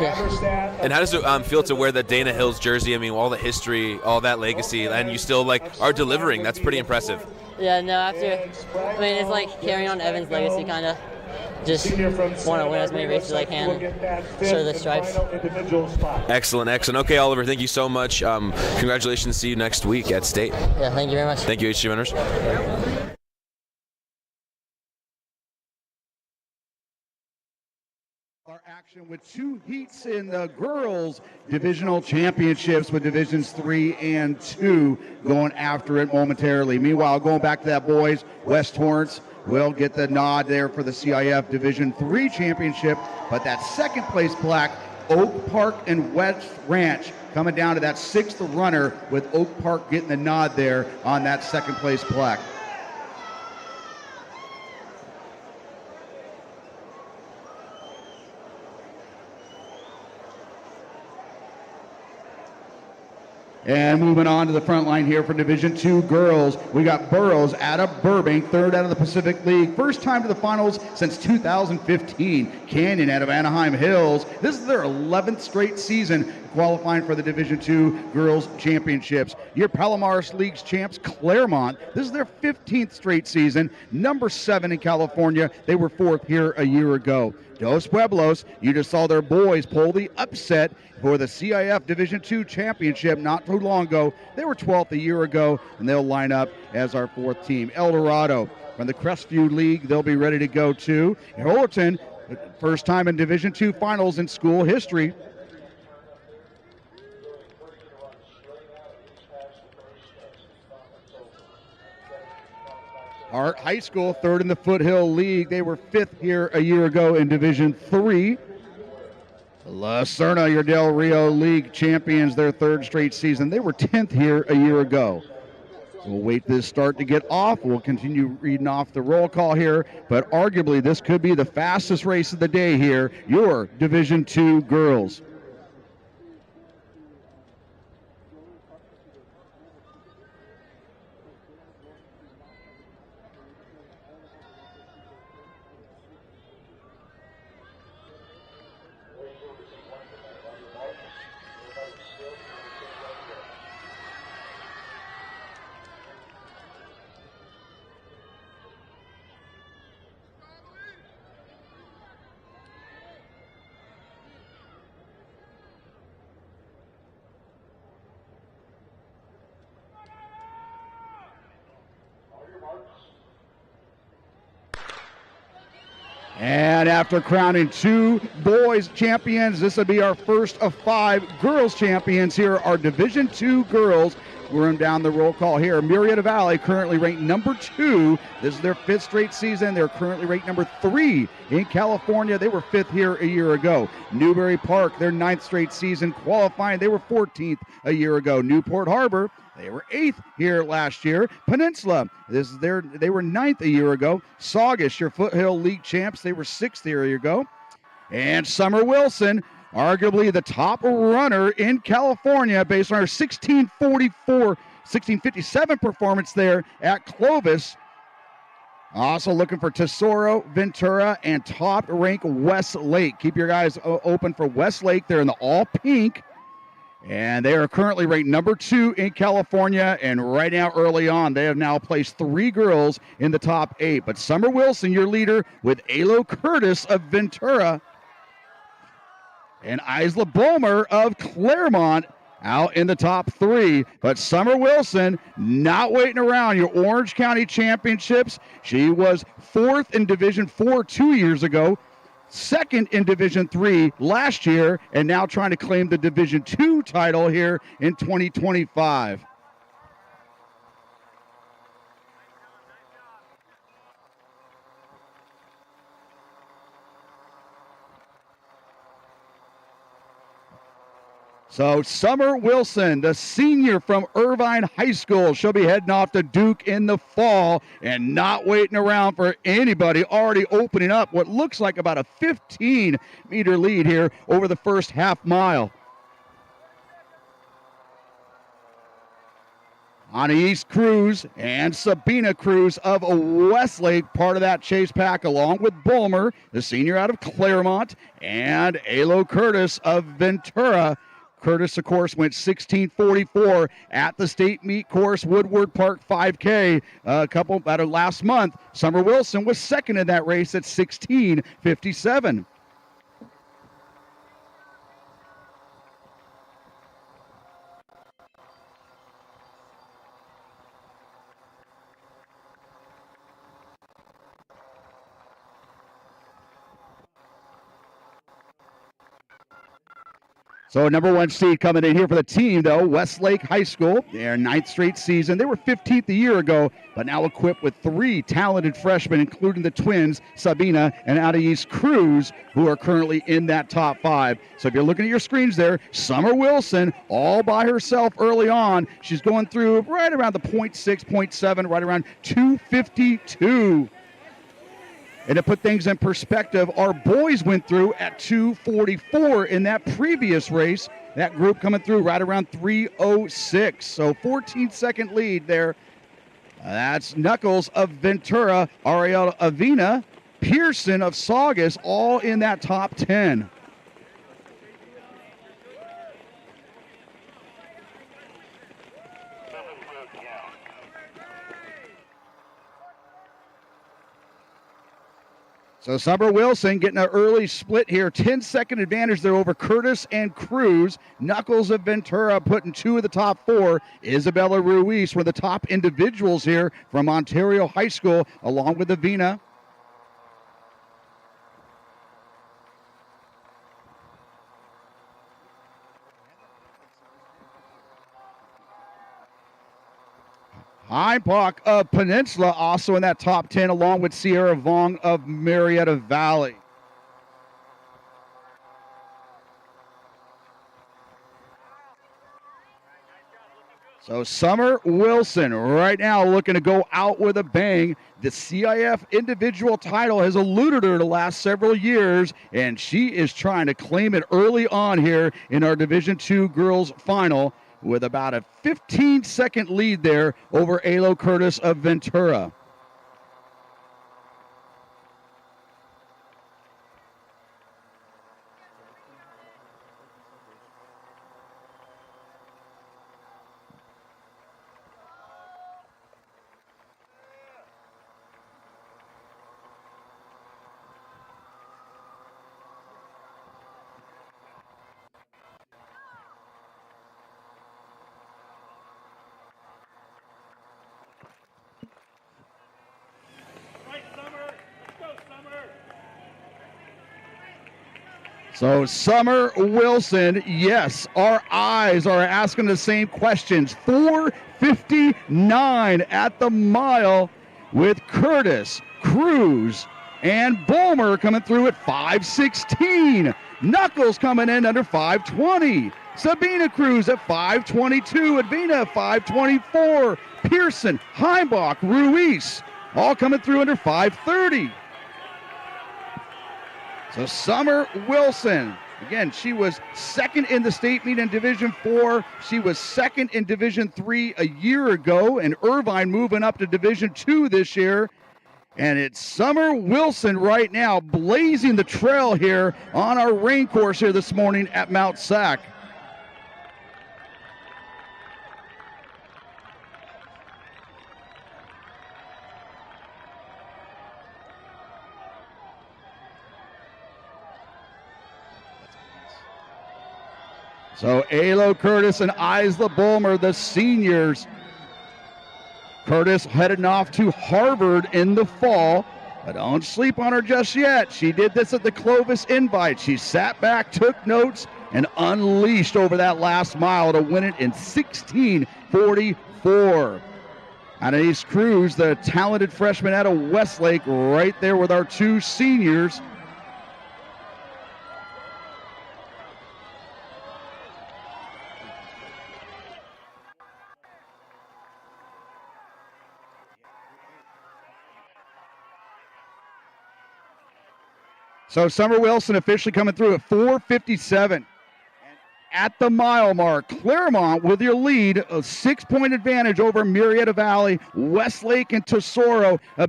Yeah. And how does it feel to wear the Dana Hills jersey? I mean, all the history, all that legacy, and you still are delivering. That's pretty impressive. Yeah, no, it's like carrying on Evan's legacy, kind of. Just want to win as many races as I can, show the stripes. Excellent. Okay, Oliver, thank you so much. Congratulations. See you next week at State. Yeah, thank you very much. Thank you, HC Runners. Our action with 2 heats in the girls divisional championships with divisions 3 and 2 going after it momentarily. Meanwhile, going back to that boys, West Torrance will get the nod there for the CIF Division 3 championship, but that 2nd place plaque, Oak Park and West Ranch coming down to that 6th runner, with Oak Park getting the nod there on that 2nd place plaque. And moving on to the front line here for Division II girls, we got Burroughs out of Burbank, 3rd out of the Pacific League, first time to the finals since 2015. Canyon out of Anaheim Hills. This is their 11th straight season qualifying for the Division II Girls Championships. Your Palomares League's champs, Claremont. This is their 15th straight season, number 7 in California. They were 4th here a year ago. Dos Pueblos, you just saw their boys pull the upset for the CIF Division II Championship not too long ago. They were 12th a year ago, and they'll line up as our 4th team. El Dorado from the Crestview League, they'll be ready to go too. Fullerton, first time in Division II Finals in school history. Hart High School, 3rd in the Foothill League. They were 5th here a year ago in Division 3. La Serna, your Del Rio League champions, their 3rd straight season. They were 10th here a year ago. We'll wait this start to get off. We'll continue reading off the roll call here, but arguably this could be the fastest race of the day here, your Division II girls. And after crowning 2 boys champions, this will be our first of 5 girls champions here. Our Division II girls. We're running down the roll call here. Marietta Valley currently ranked number 2. This is their 5th straight season. They're currently ranked number 3 in California. They were 5th here a year ago. Newberry Park, their 9th straight season qualifying. They were 14th a year ago. Newport Harbor, they were 8th here last year. Peninsula, they were 9th a year ago. Saugus, your Foothill League champs, they were 6th here a year ago. And Summer Wilson, arguably the top runner in California based on her 1657 performance there at Clovis. Also looking for Tesoro, Ventura, and top-ranked Westlake. Keep your guys open for Westlake. They're in the all pink. And they are currently ranked number 2 in California. And right now, early on, they have now placed 3 girls in the top 8. But Summer Wilson, your leader, with Alo Curtis of Ventura. And Isla Bomer of Claremont out in the top 3. But Summer Wilson not waiting around. Your Orange County Championships. She was 4th in Division 4 2 years ago, 2nd in Division 3 last year, and now trying to claim the Division 2 title here in 2025. So Summer Wilson, the senior from Irvine High School, she'll be heading off to Duke in the fall and not waiting around for anybody, already opening up what looks like about a 15-meter lead here over the first half mile. Anais Cruz and Sabina Cruz of Westlake, part of that chase pack, along with Bulmer, the senior out of Claremont, and Alo Curtis of Ventura. Curtis, of course, went 16:44 at the state meet course, Woodward Park 5K about last month. Summer Wilson was 2nd in that race at 16:57. So number 1 seed coming in here for the team, though, Westlake High School. Their 9th straight season. They were 15th a year ago, but now equipped with 3 talented freshmen, including the twins, Sabina and Anais Cruz, who are currently in that top 5. So if you're looking at your screens there, Summer Wilson all by herself early on. She's going through right around the 0.6, 0.7, right around 252. And to put things in perspective, our boys went through at 2:44 in that previous race. That group coming through right around 3:06. So 14-second lead there. That's Knuckles of Ventura, Ariel Avina, Pearson of Saugus, all in that top 10. So Summer Wilson getting an early split here. 10-second advantage there over Curtis and Cruz. Knuckles of Ventura putting 2 of the top 4. Isabella Ruiz were the top individuals here from Ontario High School, along with Avina. Heimbach of Peninsula also in that top 10, along with Sierra Vong of Marietta Valley. So Summer Wilson right now looking to go out with a bang. The CIF individual title has eluded her the last several years, and she is trying to claim it early on here in our Division II girls final, with about a 15-second lead there over Alo Curtis of Ventura. So Summer Wilson, yes, our eyes are asking the same questions. 4:59 at the mile with Curtis, Cruz, and Bulmer coming through at 5:16. Knuckles coming in under 5:20. Sabina Cruz at 5:22. Advina at 5:24. Pearson, Heimbach, Ruiz, all coming through under 5:30. So Summer Wilson, again, she was second in the state meet in Division 4. She was second in Division 3 a year ago, and Irvine moving up to Division 2 this year. And it's Summer Wilson right now blazing the trail here on our rain course here this morning at Mt SAC. So Alo Curtis and Isla Bulmer, the seniors. Curtis heading off to Harvard in the fall, but don't sleep on her just yet. She did this at the Clovis Invite. She sat back, took notes, and unleashed over that last mile to win it in 16:44. Anais Cruz, the talented freshman out of Westlake, right there with our two seniors. So Summer Wilson officially coming through at 4:57. At the mile mark, Claremont with your lead, a 6-point advantage over Murrieta Valley, Westlake and Tesoro, a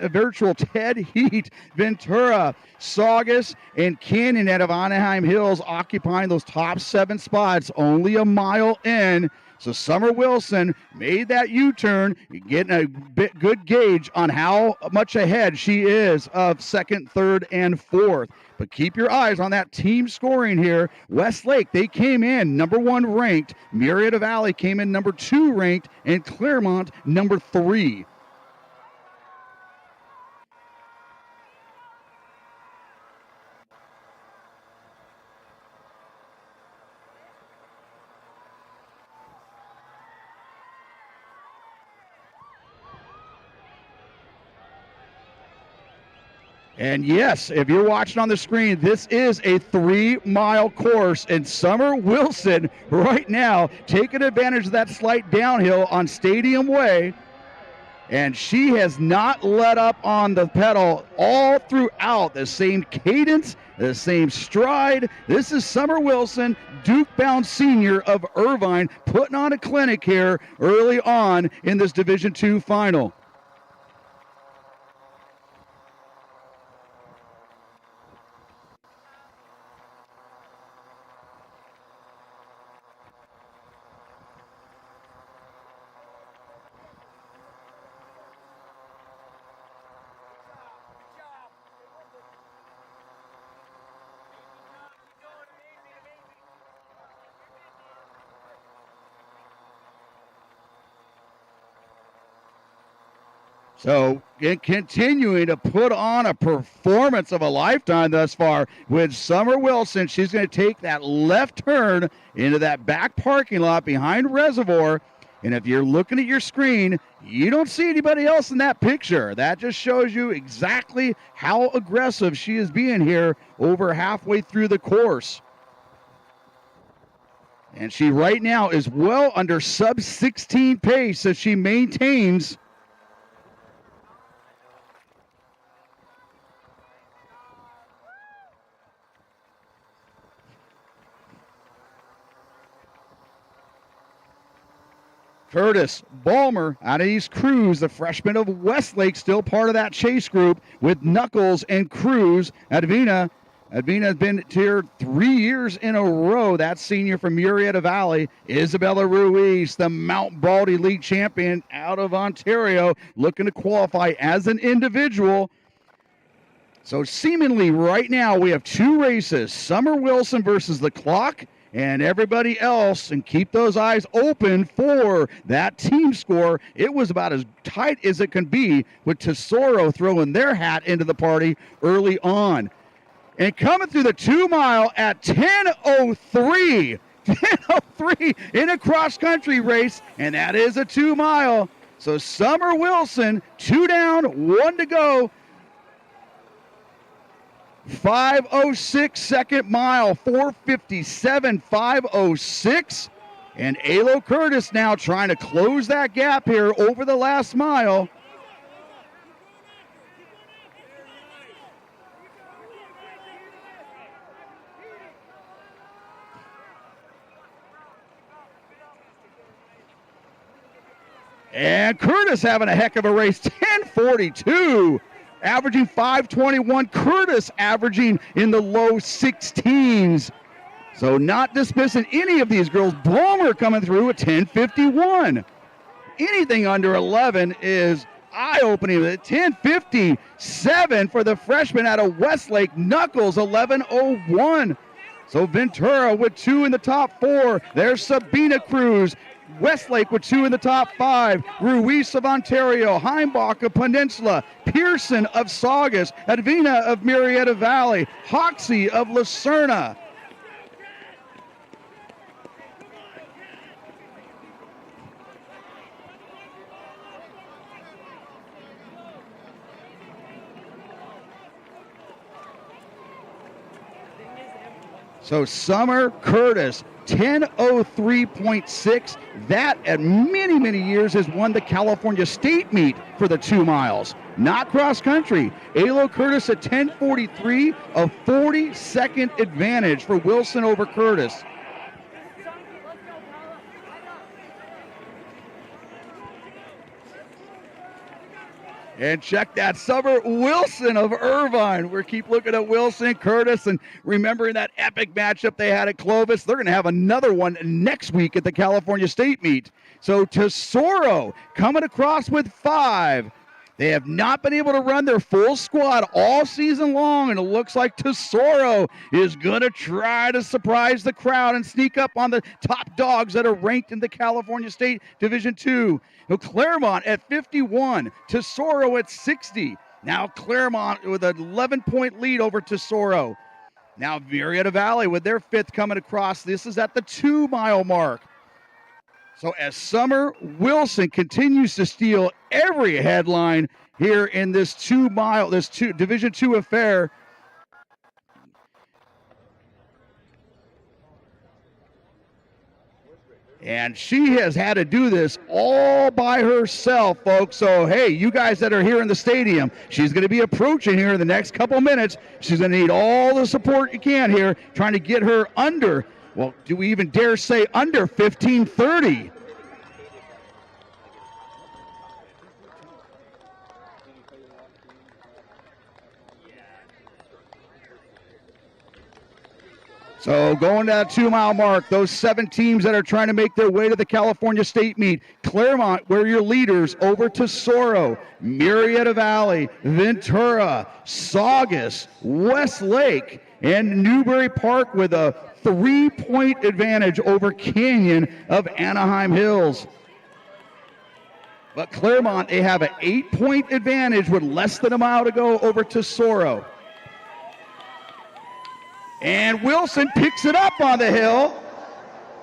virtual Ted Heat, Ventura, Saugus, and Canyon out of Anaheim Hills occupying those top 7 spots, only a mile in. So Summer Wilson made that U-turn, getting a good gauge on how much ahead she is of second, third, and fourth. But keep your eyes on that team scoring here. Westlake, they came in number 1 ranked. Murrieta Valley came in number 2 ranked, and Claremont number 3. And yes, if you're watching on the screen, this is a 3-mile course, and Summer Wilson right now taking advantage of that slight downhill on Stadium Way, and she has not let up on the pedal all throughout. The same cadence, the same stride. This is Summer Wilson, Duke-bound senior of Irvine, putting on a clinic here early on in this Division II final. So continuing to put on a performance of a lifetime thus far with Summer Wilson. She's going to take that left turn into that back parking lot behind Reservoir. And if you're looking at your screen, you don't see anybody else in that picture. That just shows you exactly how aggressive she is being here over halfway through the course. And she right now is well under sub-16 pace as she maintains. Curtis, Bulmer, Anais Cruz, the freshman of Westlake, still part of that chase group with Knuckles and Cruz. Advina has been here 3 years in a row. That senior from Murrieta Valley. Isabella Ruiz, the Mount Baldy League champion out of Ontario, looking to qualify as an individual. So seemingly right now we have 2 races, Summer Wilson versus the clock, and everybody else, and keep those eyes open for that team score. It was about as tight as it can be with Tesoro throwing their hat into the party early on. And coming through the 2 mile at 10:03. 10:03 in a cross-country race, and that is a 2 mile. So Summer Wilson, 2 down, 1 to go. 5:06 second mile, 4:57, 5:06. And Alo Curtis now trying to close that gap here over the last mile. And Curtis having a heck of a race, 10:42, averaging 5:21. Curtis averaging in the low 16s. So not dismissing any of these girls. Blomer coming through at 10:51. Anything under 11 is eye-opening. 10:57 for the freshman out of Westlake. Knuckles, 11:01. So Ventura with 2 in the top 4. There's Sabina Cruz. Westlake with 2 in the top 5. Ruiz of Ontario, Heimbach of Peninsula, Pearson of Saugus, Advina of Marietta Valley, Hoxie of Lucerna. So Summer Curtis, 10:03.6. That at many, many years has won the California State meet for the 2 miles. Not cross country. Alo Curtis at 10:43, a 40-second advantage for Wilson over Curtis. And check that, Summer Wilson of Irvine. We keep looking at Wilson, Curtis, and remembering that epic matchup they had at Clovis. They're going to have another one next week at the California State meet. So Tesoro coming across with 5. They have not been able to run their full squad all season long, and it looks like Tesoro is going to try to surprise the crowd and sneak up on the top dogs that are ranked in the California State Division II. Now Claremont at 51, Tesoro at 60. Now Claremont with an 11-point lead over Tesoro. Now Marietta Valley with their 5th coming across. This is at the 2 mile mark. So as Summer Wilson continues to steal every headline here in this 2 mile, Division II affair. And she has had to do this all by herself, folks. So, hey, you guys that are here in the stadium, she's going to be approaching here in the next couple minutes. She's going to need all the support you can here, trying to get her under, well, do we even dare say under 15:30? So going to that 2 mile mark, those 7 teams that are trying to make their way to the California State meet. Claremont, where your leaders, over Tesoro, Marietta Valley, Ventura, Saugus, Westlake, and Newbury Park with a 3-point advantage over Canyon of Anaheim Hills. But Claremont, they have an 8-point advantage with less than a mile to go over Tesoro. And Wilson picks it up on the hill.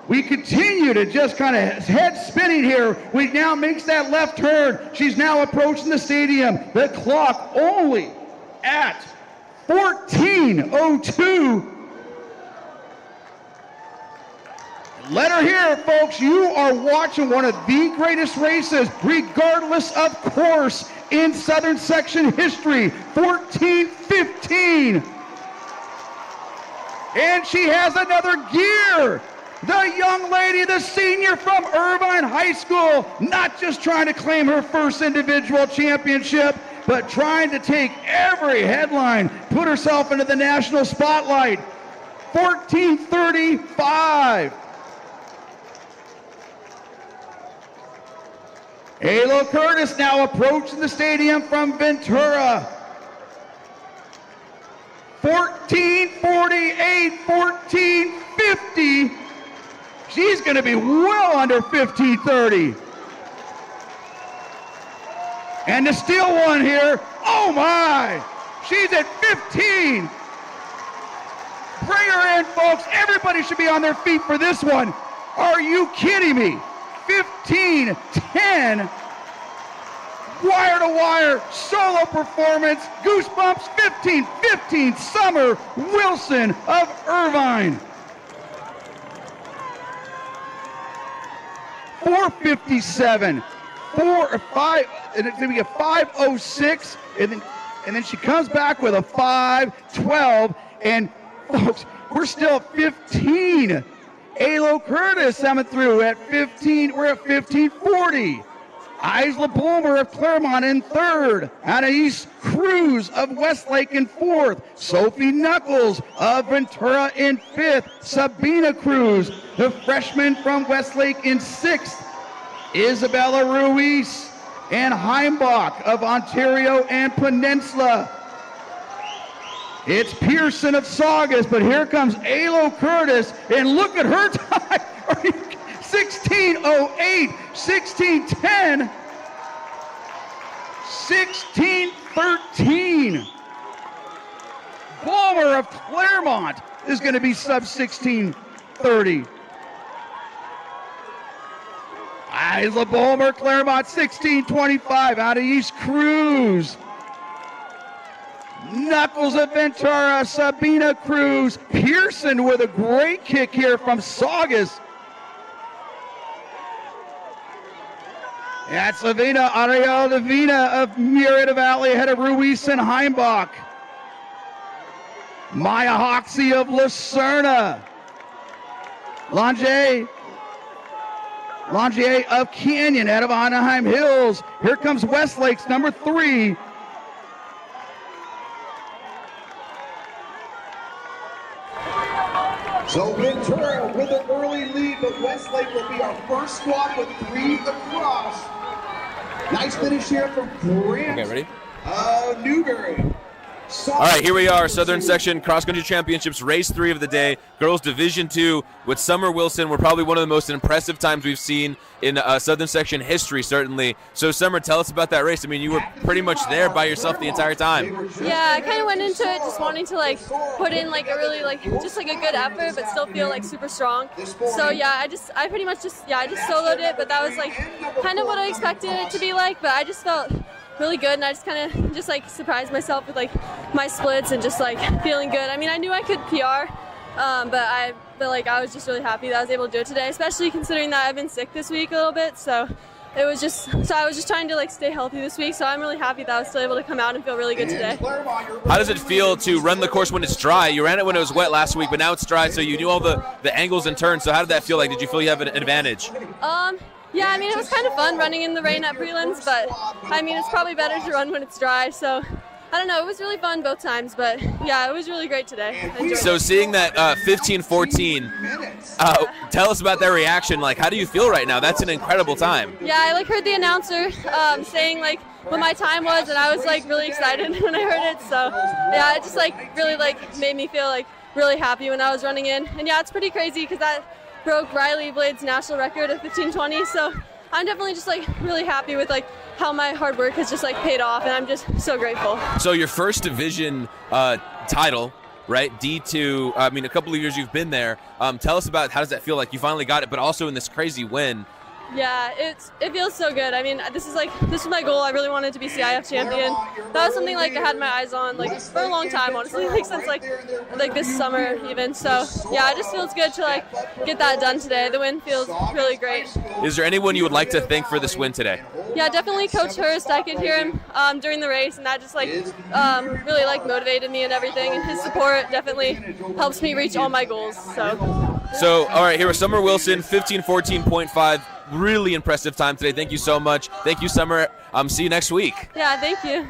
We continue to just kind of head spinning here. We now makes that left turn. She's now approaching the stadium. The clock only at 14:02. Let her hear it, folks. You are watching one of the greatest races, regardless of course, in Southern Section history. 14:15. And she has another gear. The young lady, the senior from Irvine High School, not just trying to claim her first individual championship, but trying to take every headline, put herself into the national spotlight. 14:35. Alo Curtis now approaching the stadium from Ventura. 14:48, 14:50. She's going to be well under 15:30. And to steal one here, oh my, she's at 15. Bring her in, folks. Everybody should be on their feet for this one. Are you kidding me? 15-10. Wire-to-wire solo performance. Goosebumps. 15-15. Summer Wilson of Irvine. 4:57. 4 or 5. And it's going to be a 5:06. And then she comes back with a 5:12. And folks, we're still at 15. Alo Curtis coming through at 15. We're at 15:40. Isla Bulmer of Claremont in third. Anais Cruz of Westlake in fourth. Sophie Knuckles of Ventura in fifth. Sabina Cruz, the freshman from Westlake, in sixth. Isabella Ruiz and Heimbach of Ontario and Peninsula. It's Pearson of Saugus, but here comes Alo Curtis, and look at her time. 16:08, 16:10, 16:13. Bulmer of Claremont is going to be sub 16:30. Isla Bulmer, Claremont, 16:25. Out of East Cruz. Knuckles of Ventura, Sabina Cruz. Pearson with a great kick here from Saugus. That's Savina, Ariel Davina of Murrieta Valley ahead of Ruiz and Heimbach. Maya Hoxie of Lucerna. Langier of Canyon out of Anaheim Hills. Here comes Westlake's number 3. So Ventura with an early lead, but Westlake will be our first squad with 3 across. Nice finish here from Grant. Okay, ready? Newberry. All right, here we are, Southern Section Cross Country Championships, race 3 of the day, girls Division II with Summer Wilson. We're probably one of the most impressive times we've seen in Southern Section history, certainly. So, Summer, tell us about that race. I mean, you were pretty much there by yourself the entire time. Yeah, I kind of went into it just wanting to put in a really just a good effort, but still feel super strong. So yeah, I pretty much just soloed it, but that was kind of what I expected it to be like. But I just felt really good, and I just kind of surprised myself with my splits and just feeling good. I mean, I knew I could PR, but I was just really happy that I was able to do it today, especially considering that I've been sick this week a little bit. So I was just trying to stay healthy this week. So I'm really happy that I was still able to come out and feel really good today. How does it feel to run the course when it's dry? You ran it when it was wet last week, but now it's dry, so you knew all the angles and turns. So how did that feel like? Did you feel you have an advantage? Yeah, I mean, it was kind of fun running in the rain at prelims, but I mean, it's probably better to run when it's dry. So I don't know, it was really fun both times, but yeah, it was really great today. So seeing that 15:14, tell us about that reaction. How do you feel right now? That's an incredible time. Yeah, I heard the announcer saying what my time was, and I was really excited when I heard it. So yeah, it just really made me feel really happy when I was running in. And yeah, it's pretty crazy because that broke Riley Blade's national record of 15:20. So I'm definitely just really happy with how my hard work has just paid off, and I'm just so grateful. So your first division title, right? D2. I mean, a couple of years you've been there. Tell us about how does that feel like you finally got it, but also in this crazy win. Yeah, it feels so good. I mean, this was my goal. I really wanted to be CIF champion. That was something I had my eyes on for a long time, honestly, since this summer even. So yeah, it just feels good to get that done today. The win feels really great. Is there anyone you would like to thank for this win today? Yeah, definitely Coach Hurst. I could hear him during the race, and that just really motivated me and everything. And his support definitely helps me reach all my goals. So all right, here was Summer Wilson, 15:14.5. Really impressive time today. Thank you so much. Thank you, Summer. See you next week. Yeah, thank you.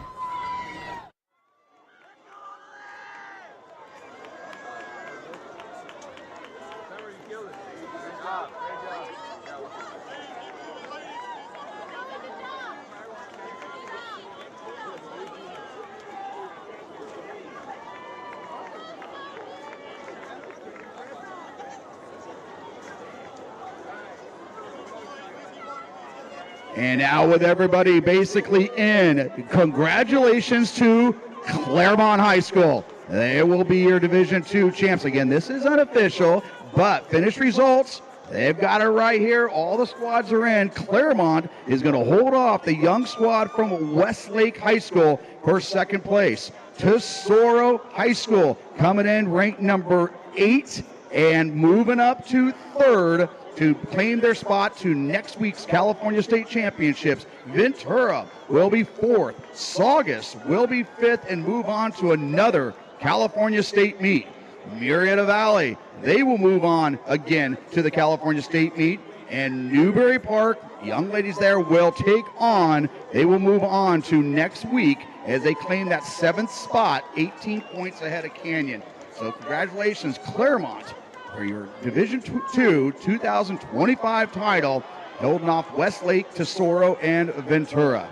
And now with everybody basically in, congratulations to Claremont High School. they will be your Division II champs. Again, this is unofficial, but finished results, they've got it right here. All the squads are in. Claremont is going to hold off the young squad from Westlake High School for second place. Tesoro High School coming in ranked number 8 and moving up to third to claim their spot to next week's California State Championships. Ventura will be 4th. Saugus will be 5th and move on to another California State meet. Murrieta Valley, they will move on again to the California State meet. And Newberry Park, young ladies there will take on, they will move on to next week as they claim that 7th spot, 18 points ahead of Canyon. So congratulations, Claremont, for your Division II 2025 title, holding off Westlake, Tesoro, and Ventura.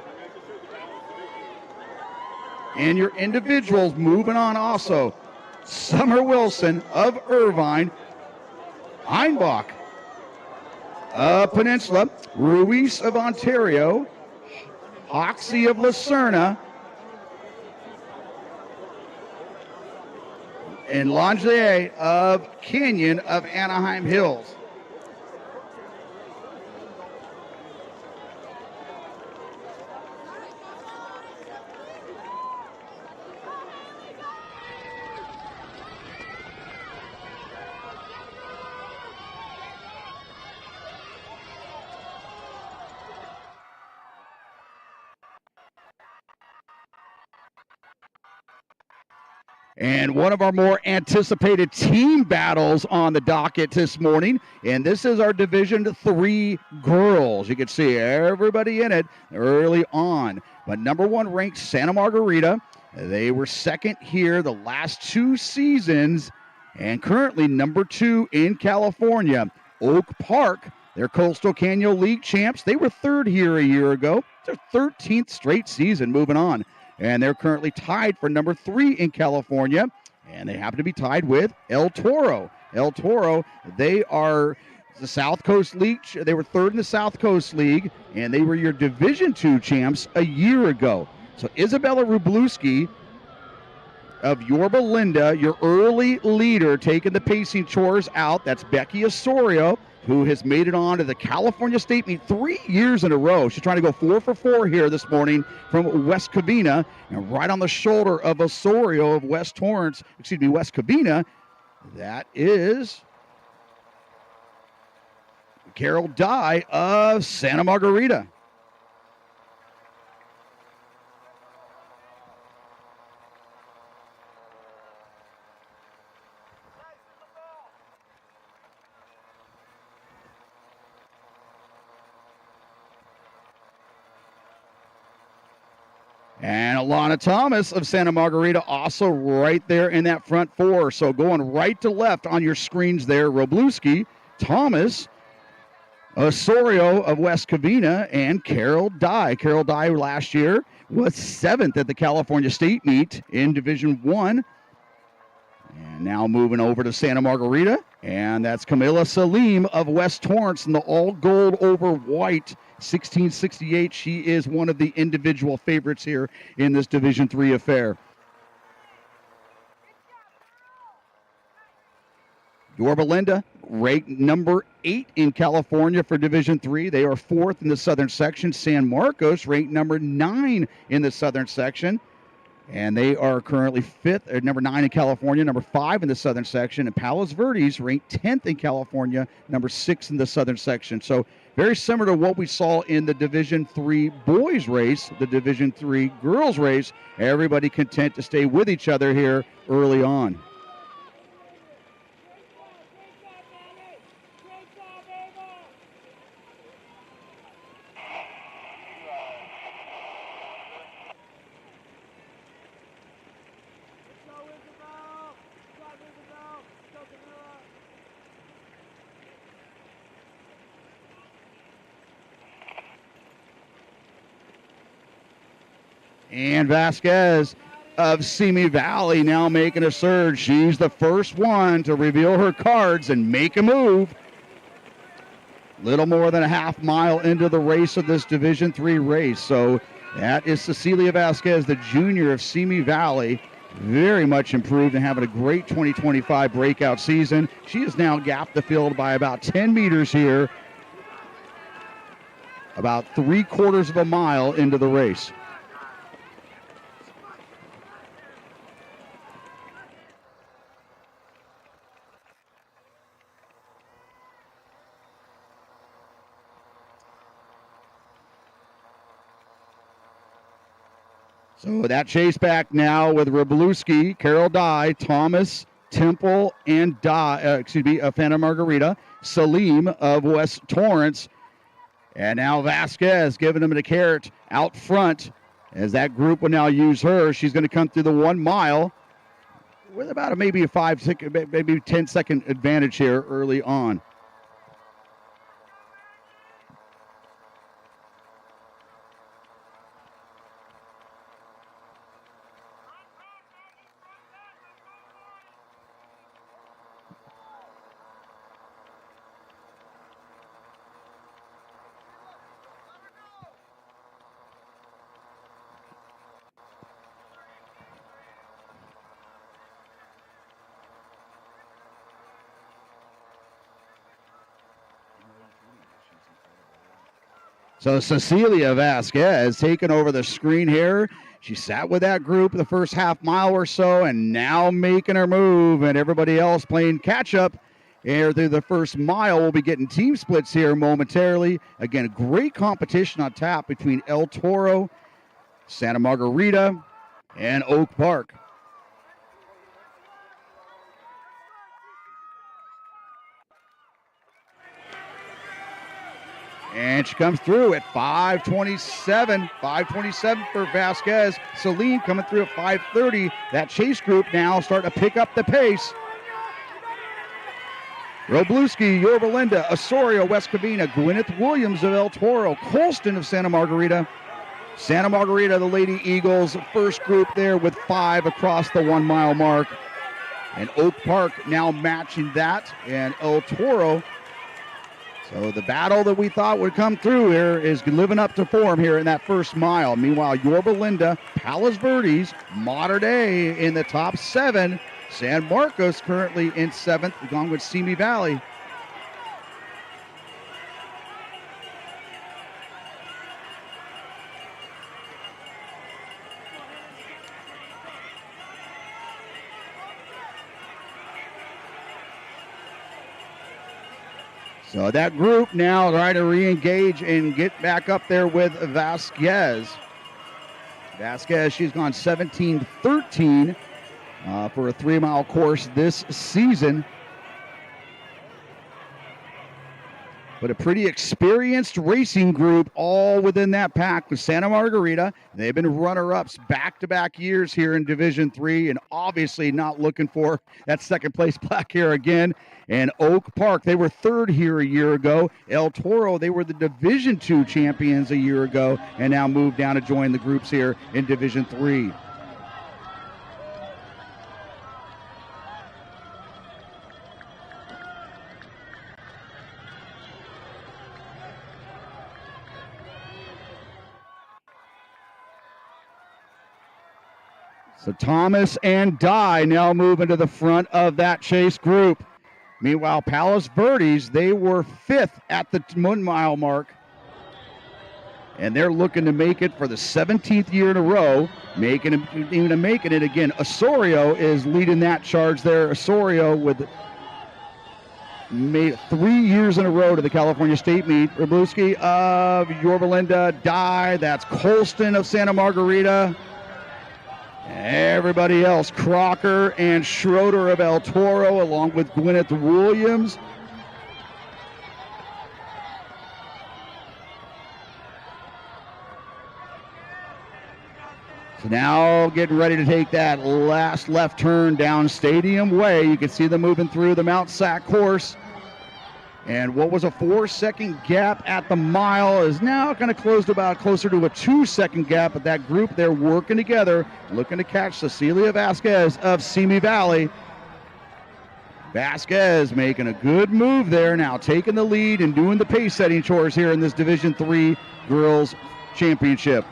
And your individuals moving on also. Summer Wilson of Irvine, Einbach of Peninsula, Ruiz of Ontario, Hoxie of Lucerna, and Langier of Canyon of Anaheim Hills. And one of our more anticipated team battles on the docket this morning. And this is our Division III girls. You can see everybody in it early on. But number 1 ranked Santa Margarita. They were second here the last 2 seasons. And currently number 2 in California. Oak Park, they're Coastal Canyon League champs. They were 3rd here a year ago. It's their 13th straight season moving on. And they're currently tied for number 3 in California. And they happen to be tied with El Toro. El Toro, they are the South Coast League. They were 3rd in the South Coast League, and they were your Division II champs a year ago. So Isabella Rubluski of Yorba Linda, your early leader, taking the pacing chores out. That's Becky Osorio, who has made it on to the California State meet 3 years in a row. She's trying to go 4 for 4 here this morning from West Covina, and right on the shoulder of Osorio of West Covina, that is Carol Dye of Santa Margarita. And Alana Thomas of Santa Margarita also right there in that front 4. So going right to left on your screens there, Robluski, Thomas, Osorio of West Covina, and Carol Dye. Carol Dye last year was 7th at the California State meet in Division I. And now moving over to Santa Margarita, and that's Camila Salim of West Torrance in the all gold over white 1668. She is one of the individual favorites here in this Division III affair. Yorba Linda, ranked number 8 in California for Division III. They are 4th in the Southern section. San Marcos, ranked number 9 in the Southern section. And they are currently 5th, or number 9 in California, number 5 in the Southern section. And Palos Verdes ranked 10th in California, number 6 in the Southern section. So very similar to what we saw in the Division III boys race, the Division III girls race. Everybody content to stay with each other here early on. And Vasquez of Simi Valley now making a surge. She's the first one to reveal her cards and make a move. Little more than a half mile into the race of this Division III race. So that is Cecilia Vasquez, the junior of Simi Valley. very much improved and having a great 2025 breakout season. She has now gapped the field by about 10 meters here, about 3/4 of a mile into the race. So that chase back now with Wroblewski, Carol Dye, Thomas, Temple, and Santa Margarita, Salim of West Torrance, and now Vasquez giving them the carrot out front as that group will now use her. She's going to come through the 1 mile with about maybe a 10-second advantage here early on. So Cecilia Vasquez taking over the screen here. She sat with that group the first half mile or so and now making her move, and everybody else playing catch up here through the first mile. We'll be getting team splits here momentarily. Again, great competition on tap between El Toro, Santa Margarita, and Oak Park. And she comes through at 5:27. 5:27 for Vasquez. Salim coming through at 5:30. That chase group now starting to pick up the pace. Wroblewski, Yorba Linda, Osorio, West Covina, Gwyneth Williams of El Toro, Colston of Santa Margarita. Santa Margarita, the Lady Eagles, first group there with 5 across the 1 mile mark. And Oak Park now matching that, and El Toro. So the battle that we thought would come through here is living up to form here in that first mile. Meanwhile, Yorba Linda, Palos Verdes, Mater Dei in the top 7. San Marcos currently in 7th, along with Simi Valley. So that group now trying to re-engage and get back up there with Vasquez. Vasquez, she's gone 17-13 for a 3 mile course this season. But a pretty experienced racing group all within that pack with Santa Margarita. They've been runner-ups back-to-back years here in Division III and obviously not looking for that second place plaque here again. And Oak Park, they were 3rd here a year ago. El Toro, they were the Division II champions a year ago and now moved down to join the groups here in Division III. So Thomas and Dye now moving to the front of that chase group. Meanwhile, Palos Verdes, they were 5th at the 1 mile mark. And they're looking to make it for the 17th year in a row, making it again. Osorio is leading that charge there. Osorio with made 3 years in a row to the California State meet. Wroblewski of Yorba Linda, Dye, that's Colston of Santa Margarita. Everybody else, Crocker and Schroeder of El Toro, along with Gwyneth Williams. So now getting ready to take that last left turn down Stadium Way. You can see them moving through the Mt SAC course. And what was a 4-second gap at the mile is now going to close to about closer to a 2-second gap. But that group, they're working together, looking to catch Cecilia Vasquez of Simi Valley. Vasquez making a good move there now, taking the lead and doing the pace-setting chores here in this Division III Girls Championship.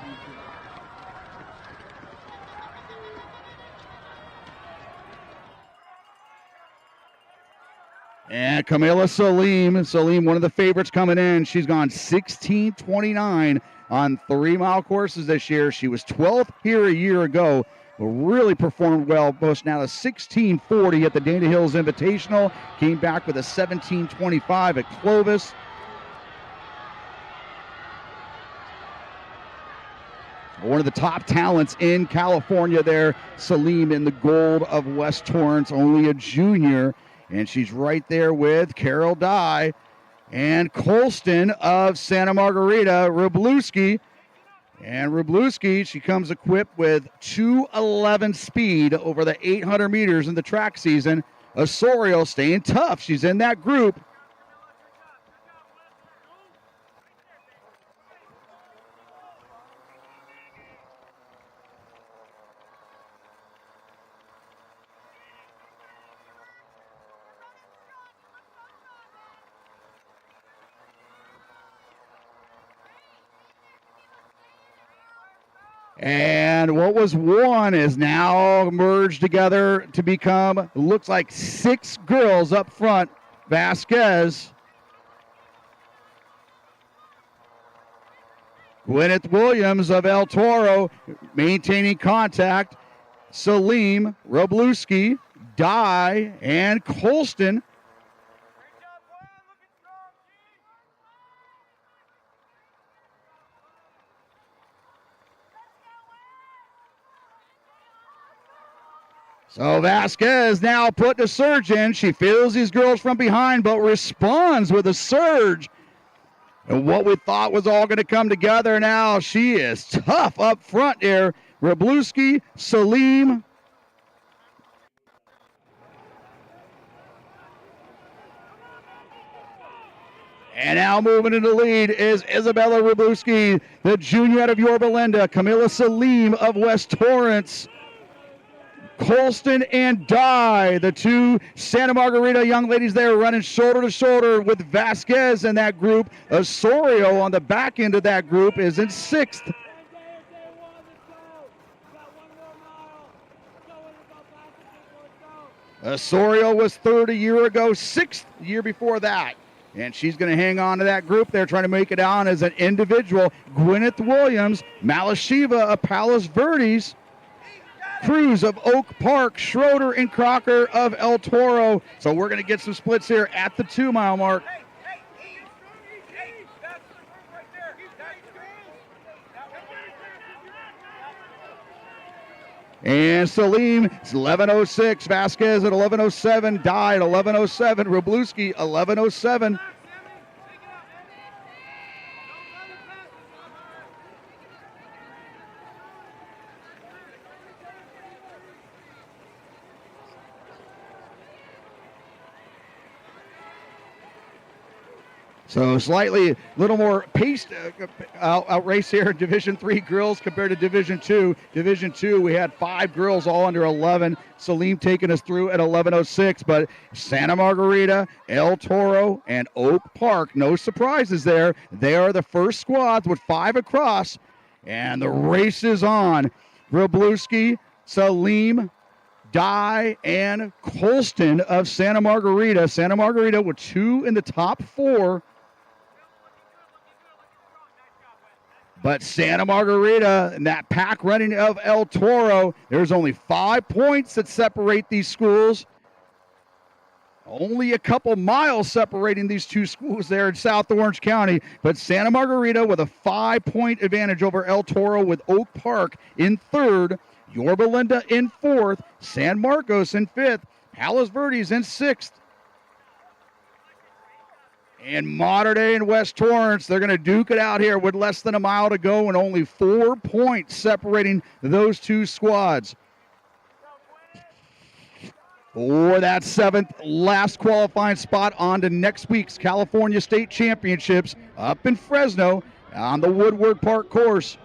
And Camila Salim, one of the favorites coming in. She's gone 16:29 on 3-mile courses this year. She was 12th here a year ago. Really performed well, boasting out a 16:40 at the Dana Hills Invitational. Came back with a 17:25 at Clovis. One of the top talents in California there, Salim in the gold of West Torrance, only a junior. And she's right there with Carol Dye and Colston of Santa Margarita, Wroblewski. And Wroblewski, she comes equipped with 2:11 speed over the 800 meters in the track season. Osorio staying tough. She's in that group. And what was one is now merged together to become, looks like 6 girls up front. Vasquez, Gwyneth Williams of El Toro maintaining contact. Salim, Wroblewski, Dye, and Colston. So Vasquez now putting a surge in. She feels these girls from behind, but responds with a surge. And what we thought was all going to come together now, she is tough up front here. Wroblewski, Salim. And now moving into the lead is Isabella Wroblewski, the junior out of Yorba Linda. Camila Salim of West Torrance. Colston and Dye, the 2 Santa Margarita young ladies there, running shoulder to shoulder with Vasquez in that group. Osorio on the back end of that group is in 6th. Osorio was 3rd a year ago, 6th the year before that. And she's going to hang on to that group there, trying to make it on as an individual. Gwyneth Williams, Malashiva of Palos Verdes, Cruz of Oak Park, Schroeder and Crocker of El Toro. So we're going to get some splits here at the 2-mile mark. And Salim is 11:06, Vasquez at 11:07, Dye at 11:07, Wroblewski 11:07. So slightly a little more paced out race here in Division III girls compared to Division II. Division II, we had 5 girls all under 11. Salim taking us through at 11:06, but Santa Margarita, El Toro, and Oak Park, no surprises there. They are the first squads with 5 across, and the race is on. Wroblewski, Salim, Dye, and Colston of Santa Margarita. Santa Margarita with 2 in the top 4. But Santa Margarita and that pack running of El Toro, there's only 5 points that separate these schools. Only a couple miles separating these 2 schools there in South Orange County. But Santa Margarita with a 5-point advantage over El Toro, with Oak Park in 3rd, Yorba Linda in 4th, San Marcos in 5th, Palos Verdes in 6th. And Mater Dei and West Torrance, they're going to duke it out here with less than a mile to go and only 4 points separating those 2 squads. For that 7th last qualifying spot on to next week's California State Championships up in Fresno on the Woodward Park course.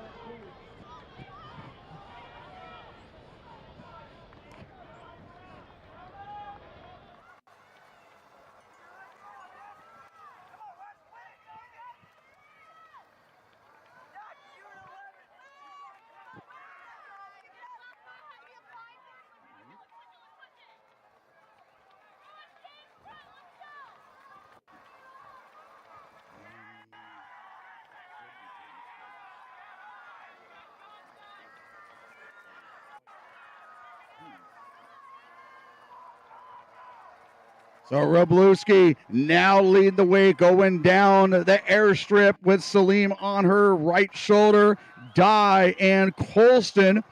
So Wroblewski now leading the way, going down the airstrip with Salim on her right shoulder. Dye and Colston.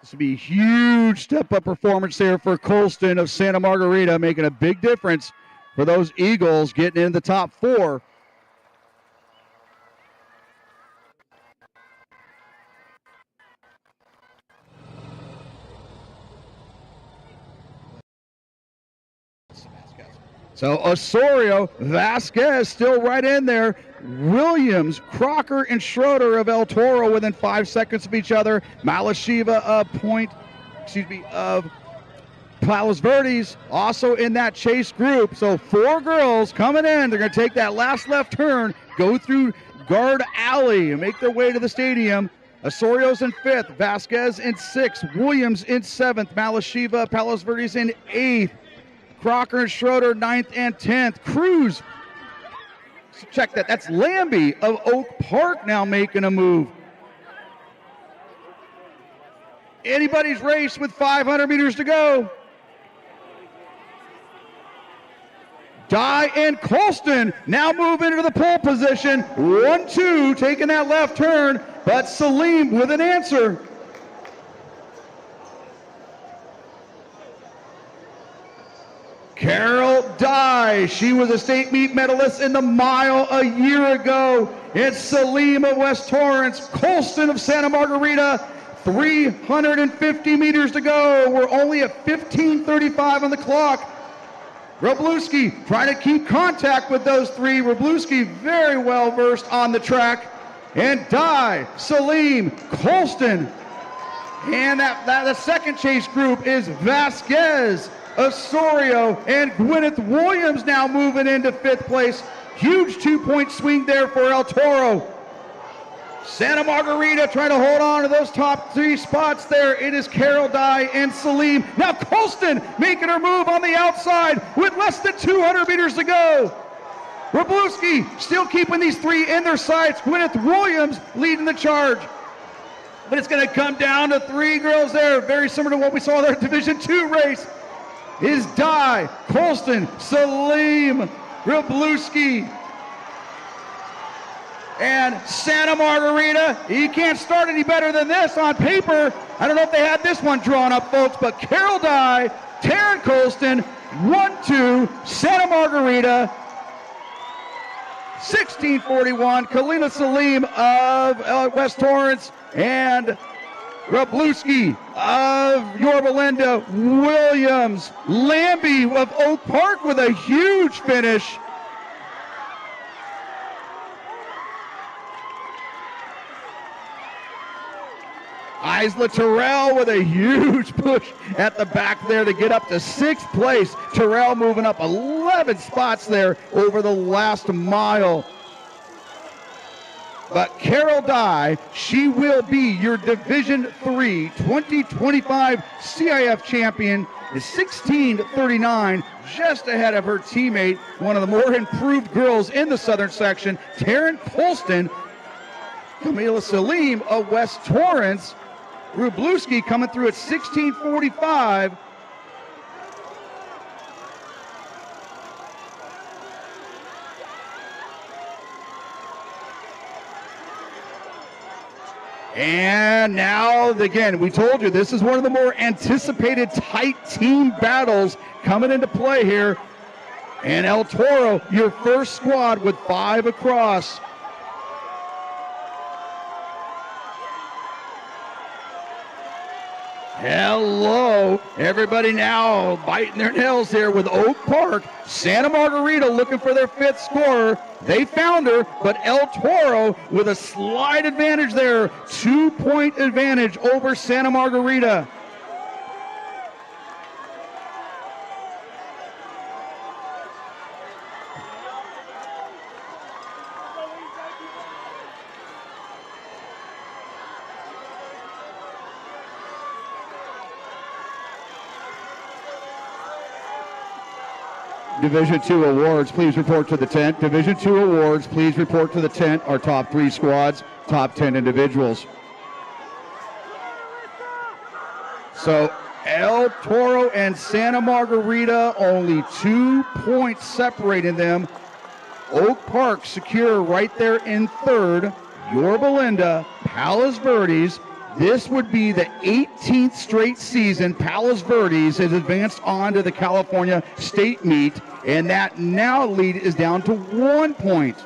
This will be a huge step-up performance there for Colston of Santa Margarita, making a big difference for those Eagles getting in the top 4. So Osorio, Vasquez still right in there. Williams, Crocker, and Schroeder of El Toro within 5 seconds of each other. Malashiva of Palos Verdes also in that chase group. So 4 girls coming in. They're going to take that last left turn, go through Guard Alley, and make their way to the stadium. Osorio's in 5th, Vasquez in 6th, Williams in 7th, Malashiva, Palos Verdes in 8th. Crocker and Schroeder 9th and 10th. Cruz, check that. That's Lambie of Oak Park now making a move. Anybody's race with 500 meters to go. Dye and Colston now move into the pole position. 1-2, taking that left turn, but Salim with an answer. Carol Dye, she was a state meet medalist in the mile a year ago. It's Salim of West Torrance, Colston of Santa Margarita, 350 meters to go. We're only at 15:35 on the clock. Wroblewski trying to keep contact with those 3. Wroblewski very well versed on the track. And Dye, Salim, Colston. And the second chase group is Vasquez, Osorio, and Gwyneth Williams now moving into 5th place. Huge 2-point swing there for El Toro. Santa Margarita trying to hold on to those top 3 spots there. It is Carol Dye and Salim. Now Colston making her move on the outside with less than 200 meters to go. Wroblewski still keeping these 3 in their sights. Gwyneth Williams leading the charge. But it's going to come down to 3 girls there, very similar to what we saw in their Division II race. Is Dye, Colston, Salim, Wroblewski, and Santa Margarita. You can't start any better than this on paper. I don't know if they had this one drawn up, folks, but Carol Dye, Taryn Colston, 1-2, Santa Margarita, 16:41, Kalina Salim of West Torrance, and Wroblewski of Yorba Linda, Williams, Lambie of Oak Park with a huge finish. Isla Terrell with a huge push at the back there to get up to 6th place. Terrell moving up 11 spots there over the last mile. But Carol Dye, she will be your Division III 2025 CIF champion, is 16:39, just ahead of her teammate, one of the more improved girls in the Southern section, Taryn Colston. Camila Salim of West Torrance. Wroblewski coming through at 16:45. And now, again, we told you this is one of the more anticipated tight team battles coming into play here. And El Toro, your first squad with 5 across. Hello, everybody now biting their nails here with Oak Park. Santa Margarita looking for their 5th scorer. They found her, but El Toro with a slight advantage there. 2-point advantage over Santa Margarita. Division II awards, please report to the tent. Division II awards, please report to the tent. Our top 3 squads, top 10 individuals. So El Toro and Santa Margarita, only 2 points separating them. Oak Park secure right there in third. Yorba Linda, Palos Verdes. This would be the 18th straight season Palos Verdes has advanced on to the California State meet, and that now lead is down to 1 point.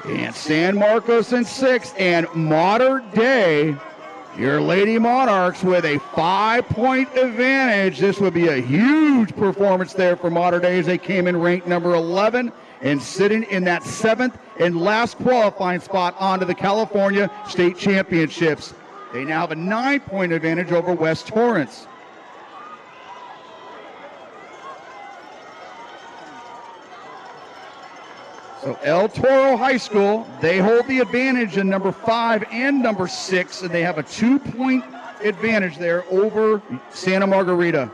And San Marcos in sixth, and Mater Dei, your Lady Monarchs, with a 5-point advantage. This would be a huge performance there for Mater Dei as they came in ranked number 11 and sitting in that 7th and last qualifying spot onto the California State Championships. They now have a 9-point advantage over West Torrance. So El Toro High School, they hold the advantage in number 5 and number 6, and they have a 2-point advantage there over Santa Margarita.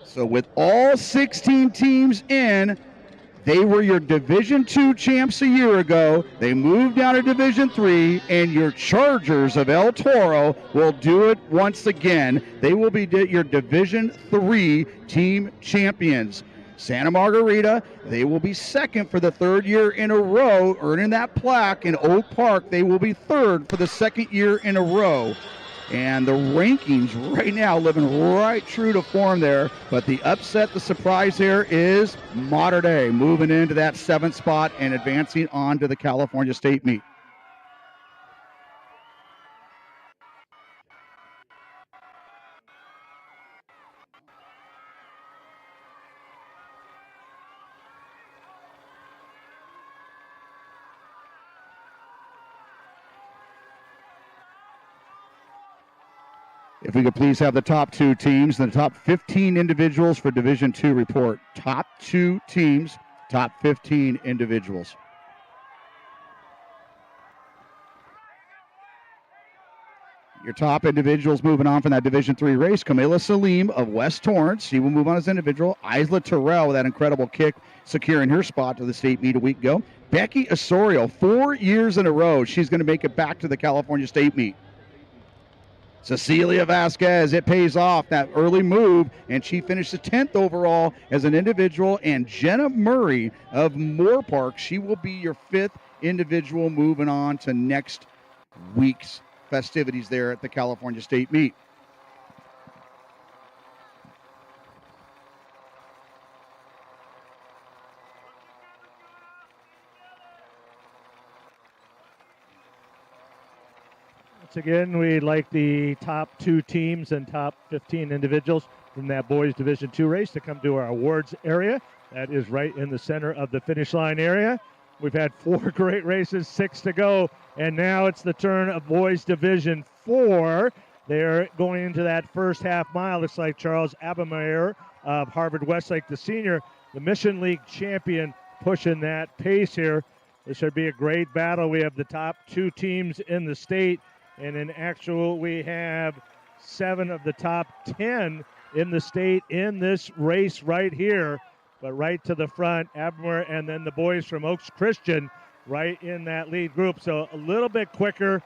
So with all 16 teams in, they were your Division II champs a year ago. They moved down to Division III, and your Chargers of El Toro will do it once again. They will be your Division III team champions. Santa Margarita, they will be second for the 3rd year in a row, earning that plaque. In Oak Park, they will be 3rd for the 2nd year in a row. And the rankings right now living right true to form there. But the upset, the surprise here is Mater Dei moving into that 7th spot and advancing on to the California State meet. If we could please have the top 2 teams and the top 15 individuals for Division II report. Top 2 teams, top 15 individuals. Your top individuals moving on from that Division III race. Camila Salim of West Torrance. She will move on as individual. Isla Terrell with that incredible kick, securing her spot to the state meet a week ago. Becky Osorio, 4 years in a row. She's going to make it back to the California State meet. Cecilia Vasquez, it pays off, that early move, and she finishes 10th overall as an individual. And Jenna Murray of Moore Park, she will be your 5th individual moving on to next week's festivities there at the California State meet. Again, we'd like the top 2 teams and top 15 individuals from that boys Division II race to come to our awards area. That is right in the center of the finish line area. We've had 4 great races, 6 to go, and now it's the turn of boys Division IV. They're going into that first half mile. Looks like Charles Abemeyer of Harvard Westlake, the senior, the Mission League champion, pushing that pace here. This should be a great battle. We have the top 2 teams in the state. And in actual, we have 7 of the top 10 in the state in this race right here. But right to the front, Abner and then the boys from Oaks Christian right in that lead group. So a little bit quicker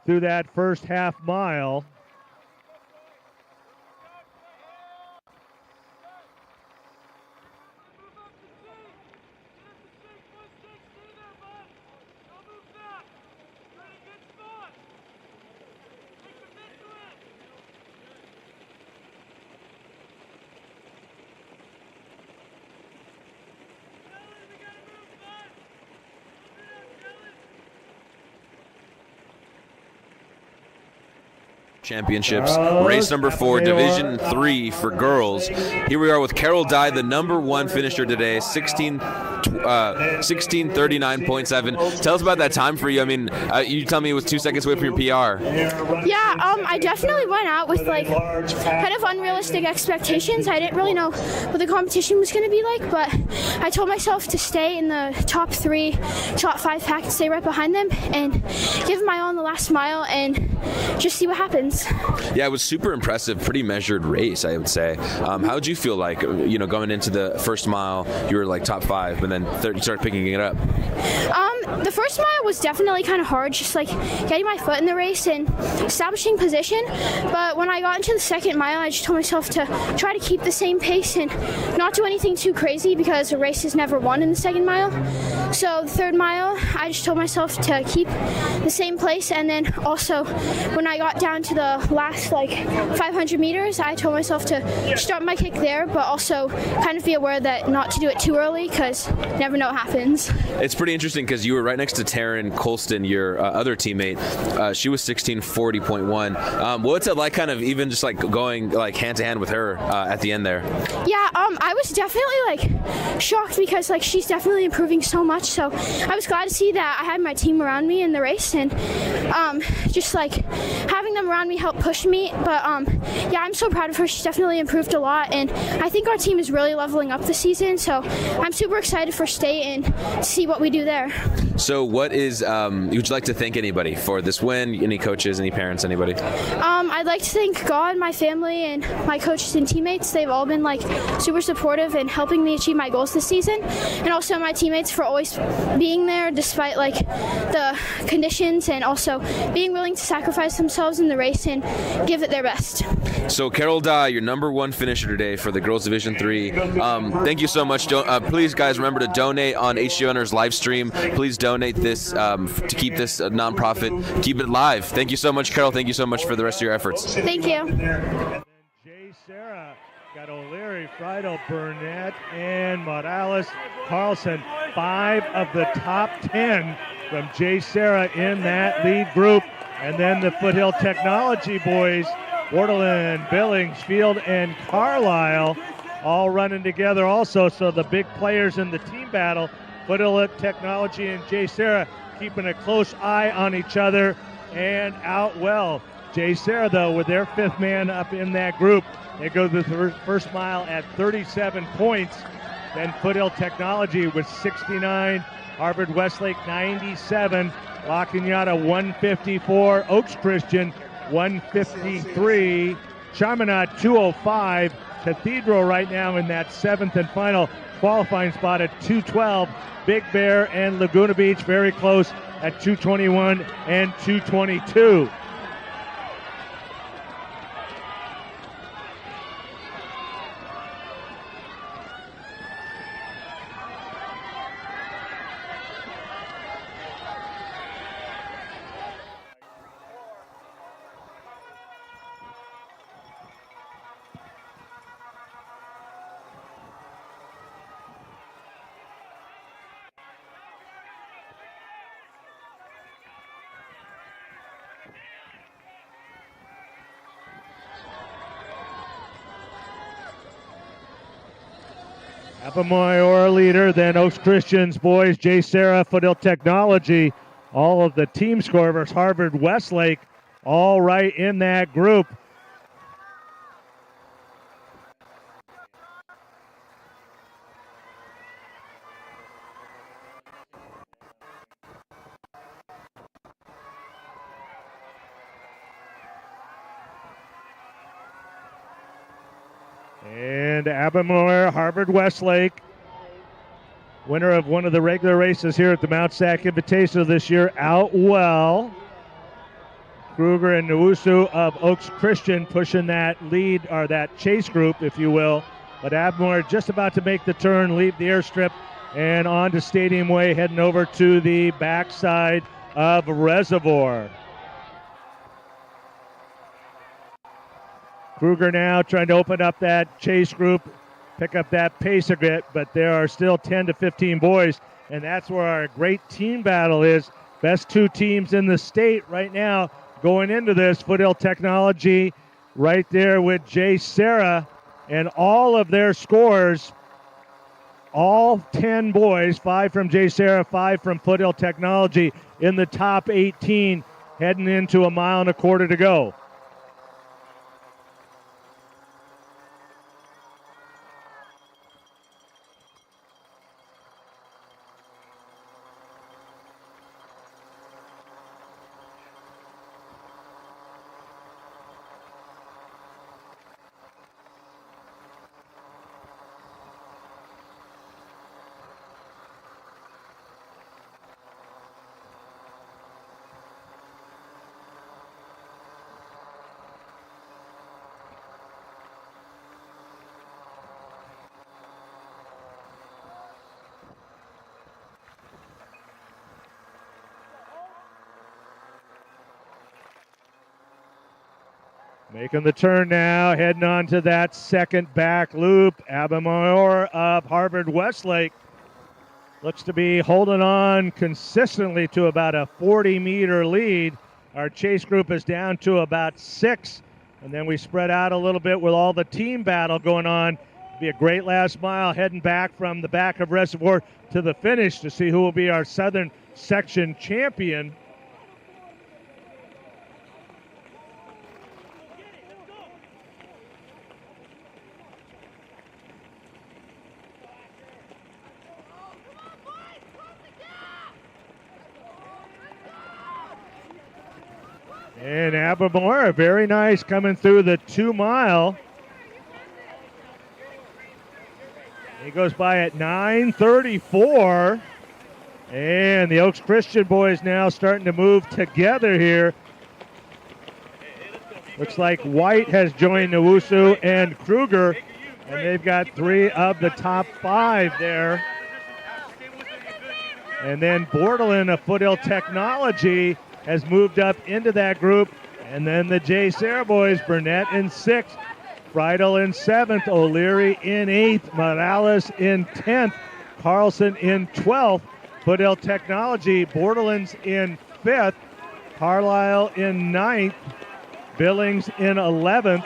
through that first half mile. Championships, race number 4, Division III for girls. Here we are with Carol Dye, the number 1 finisher today, 16 16:39.7. Tell us about that time for you. I mean, you tell me it was 2 seconds away from your PR. Yeah, I definitely went out with like kind of unrealistic expectations. I didn't really know what the competition was going to be like, but I told myself to stay in the top 3, top 5 pack and stay right behind them and give my all in the last mile and just see what happens. Yeah, it was super impressive, pretty measured race, I would say. How did you feel like, going into the first mile, you were like top 5, but then you started picking it up? The first mile was definitely kind of hard, just like getting my foot in the race and establishing position. But when I got into the second mile, I just told myself to try to keep the same pace and not do anything too crazy because a race is never won in the second mile. So the third mile, I just told myself to keep the same place. And then also when I got down to the last 500 meters, I told myself to start my kick there, but also kind of be aware that not to do it too early because you never know what happens. It's pretty interesting because you were right next to Taryn Colston, your other teammate. She was 16:40.1. What's it like kind of even just going hand to hand with her at the end there? Yeah, I was definitely shocked because she's definitely improving so much. So I was glad to see that I had my team around me in the race and just having them around me helped push me. But yeah, I'm so proud of her. She's definitely improved a lot, and I think our team is really leveling up this season. So I'm super excited for state and see what we do there. So what is, would you like to thank anybody for this win? Any coaches, any parents, anybody? I'd like to thank God, my family, and my coaches and teammates. They've all been super supportive and helping me achieve my goals this season. And also my teammates for always being there despite the conditions and also being willing to sacrifice themselves in the race and give it their best. So Carol Dye, your #1 finisher today for the Girls Division 3. Thank you so much. Please, guys, remember to donate on HG Runner's live stream. Please donate this to keep this nonprofit, keep it live. Thank you so much, Carol. Thank you so much for the rest of your efforts. Thank you. And then Jay Sarah got O'Leary, Friedel, Burnett, and Morales. Carlson, 5 of the top 10 from Jay Sarah in that lead group. And then the Foothill Technology boys, Bordelin, Billings, Field, and Carlisle all running together also. So the big players in the team battle, Foothill Technology and Jay Sarah, keeping a close eye on each other and out well. Jay Sarah, though, with their 5th man up in that group, they go to the first mile at 37 points. Then Foothill Technology with 69, Harvard Westlake 97, La Cañada 154, Oaks Christian 153, Chaminade 205, Cathedral right now in that 7th and final qualifying spot at 212. Big Bear and Laguna Beach very close at 221 and 222. Appamoy leader, then Oaks Christian's boys, Jay Sarah, Foothill Technology, all of the team scorers, Harvard Westlake, all right in that group. And Abermore, Harvard Westlake, winner of one of the regular races here at the Mt SAC Invitational this year, out well. Kruger and Nowusu of Oaks Christian pushing that lead, or that chase group, if you will. But Abermore just about to make the turn, leave the airstrip, and on to Stadium Way, heading over to the backside of Reservoir. Kruger now trying to open up that chase group, pick up that pace a bit, but there are still 10 to 15 boys, and that's where our great team battle is. Best 2 teams in the state right now going into this. Foothill Technology right there with Jay Sarah, and all of their scores all 10 boys, 5 from JSerra, 5 from Foothill Technology, in the top 18 heading into a mile and a quarter to go. Making the turn now, heading on to that second back loop. Abermore of Harvard Westlake looks to be holding on consistently to about a 40-meter lead. Our chase group is down to about 6, and then we spread out a little bit with all the team battle going on. It'll be a great last mile heading back from the back of Reservoir to the finish to see who will be our Southern Section champion. And Abermore, very nice coming through the 2 mile. He goes by at 9:34. And the Oaks Christian boys now starting to move together here. Looks like White has joined Nowusu and Kruger. And they've got 3 of the top 5 there. And then Bordelin of Foothill Technology has moved up into that group. And then the JSerra boys, Burnett in 6th, Friedel in 7th, O'Leary in 8th, Morales in 10th, Carlson in 12th, Foothill Technology, Bordelin's in 5th, Carlisle in 9th, Billings in 11th.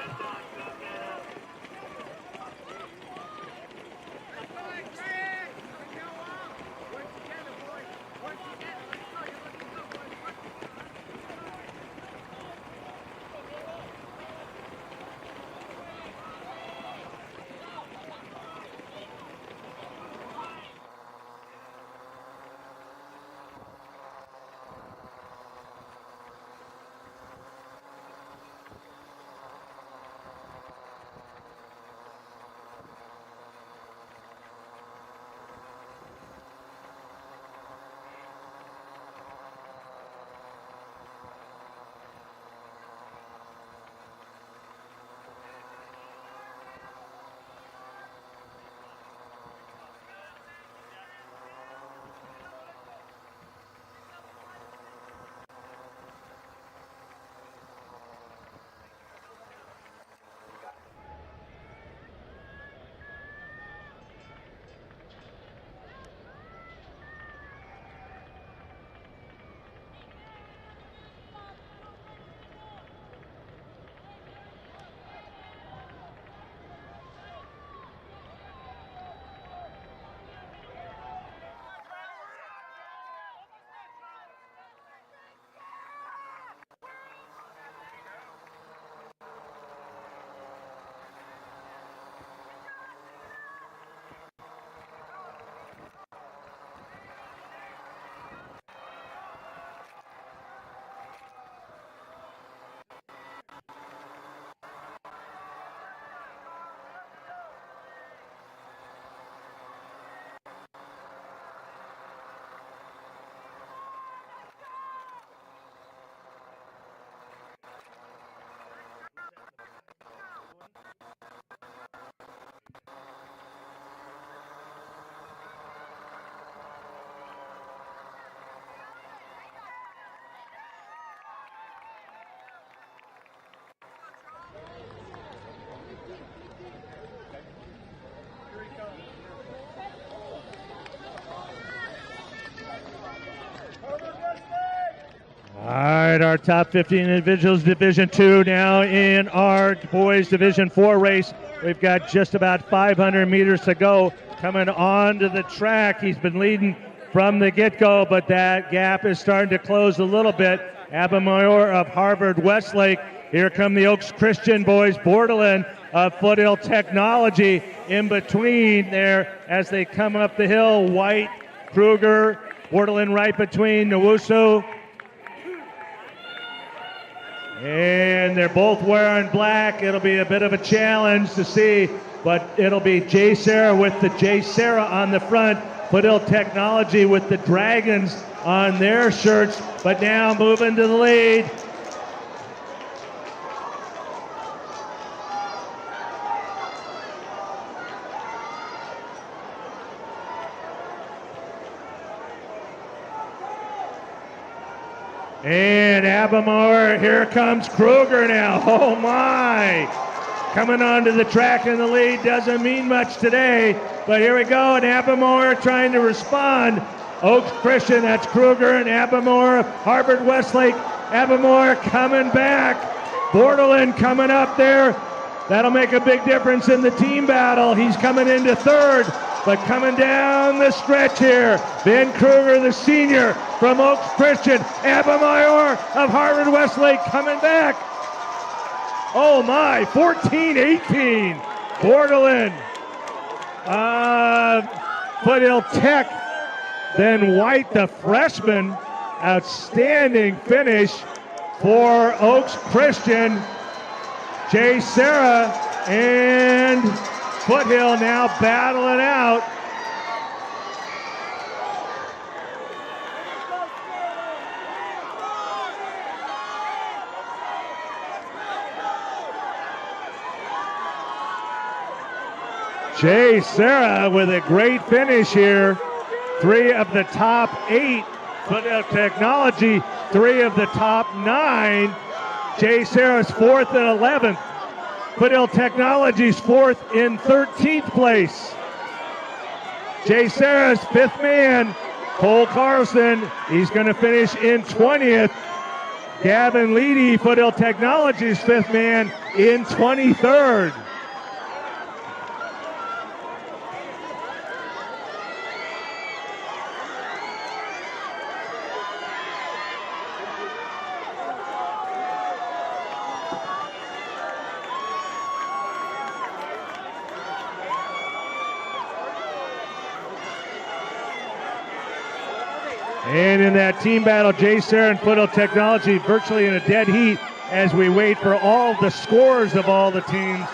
All right, our top 15 individuals, Division II now in our boys Division IV race. We've got just about 500 meters to go. coming onto the track. He's been leading from the get-go, but that gap is starting to close a little bit. Abamoyer of Harvard Westlake. Here come the Oaks Christian boys. Bordelin of Foothill Technology in between there as they come up the hill. White, Kruger, Bordelin right between Nowusu. And they're both wearing black. It'll be a bit of a challenge to see, but it'll be Jay Sarah with the Jay Sarah on the front. Foothill Technology with the Dragons on their shirts, but now moving to the lead. And Abamoyer, here comes Kruger now. Oh my! Coming onto the track in the lead doesn't mean much today, but here we go, and Abamoyer trying to respond. Oaks Christian, that's Kruger and Abamoyer, Harvard Westlake. Abamoyer coming back. Bordelin coming up there. That'll make a big difference in the team battle. He's coming into third, but coming down the stretch here, Ben Kruger, the senior from Oaks Christian. Abamoyer of Harvard Westlake coming back. Oh my, 14-18. Bordelin, Foothill Tech, then White, the freshman. Outstanding finish for Oaks Christian. Jay Sarah and Foothill now battling out. Jay Sarah with a great finish here. 3 of the top 8. Foothill Technology, 3 of the top 9. Jay Sarah's 4th and 11th. Foothill Technology's 4th in 13th place. Jay Sarah's 5th man, Cole Carlson, he's going to finish in 20th. Gavin Leedy, Foothill Technology's 5th man, in 23rd. And in that team battle, Jay Sarah and Foothill Technology virtually in a dead heat as we wait for all the scores of all the teams.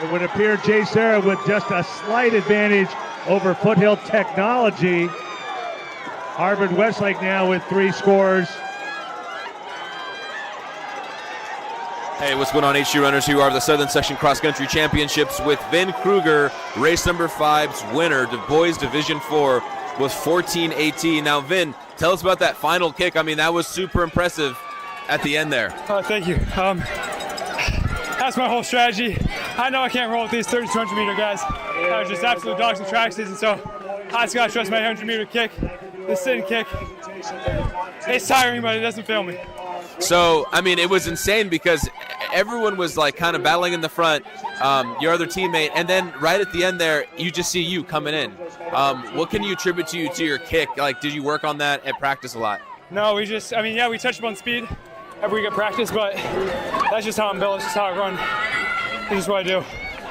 It would appear Jay Sarah with just a slight advantage over Foothill Technology. Harvard Westlake now with 3 scores. Hey, what's going on, HG runners? Who are the Southern Section Cross Country Championships with Vin Kruger, race number 5's winner, the boys Division 4 with 14-18. Now, Vin, tell us about that final kick. I mean, that was super impressive at the end there. Thank you. That's my whole strategy. I know I can't roll with these 3,200 meter guys. I was just absolute dogs in track season, so I just gotta trust my 100 meter kick. This sitting kick, it's tiring, but it doesn't fail me. So, I mean, it was insane because everyone was like kind of battling in the front, your other teammate, and then right at the end there, you just see you coming in. What can you attribute to your kick? Like, did you work on that at practice a lot? No, we touched upon speed every week at practice, but that's just how I'm built. It's just how I run. It's just what I do.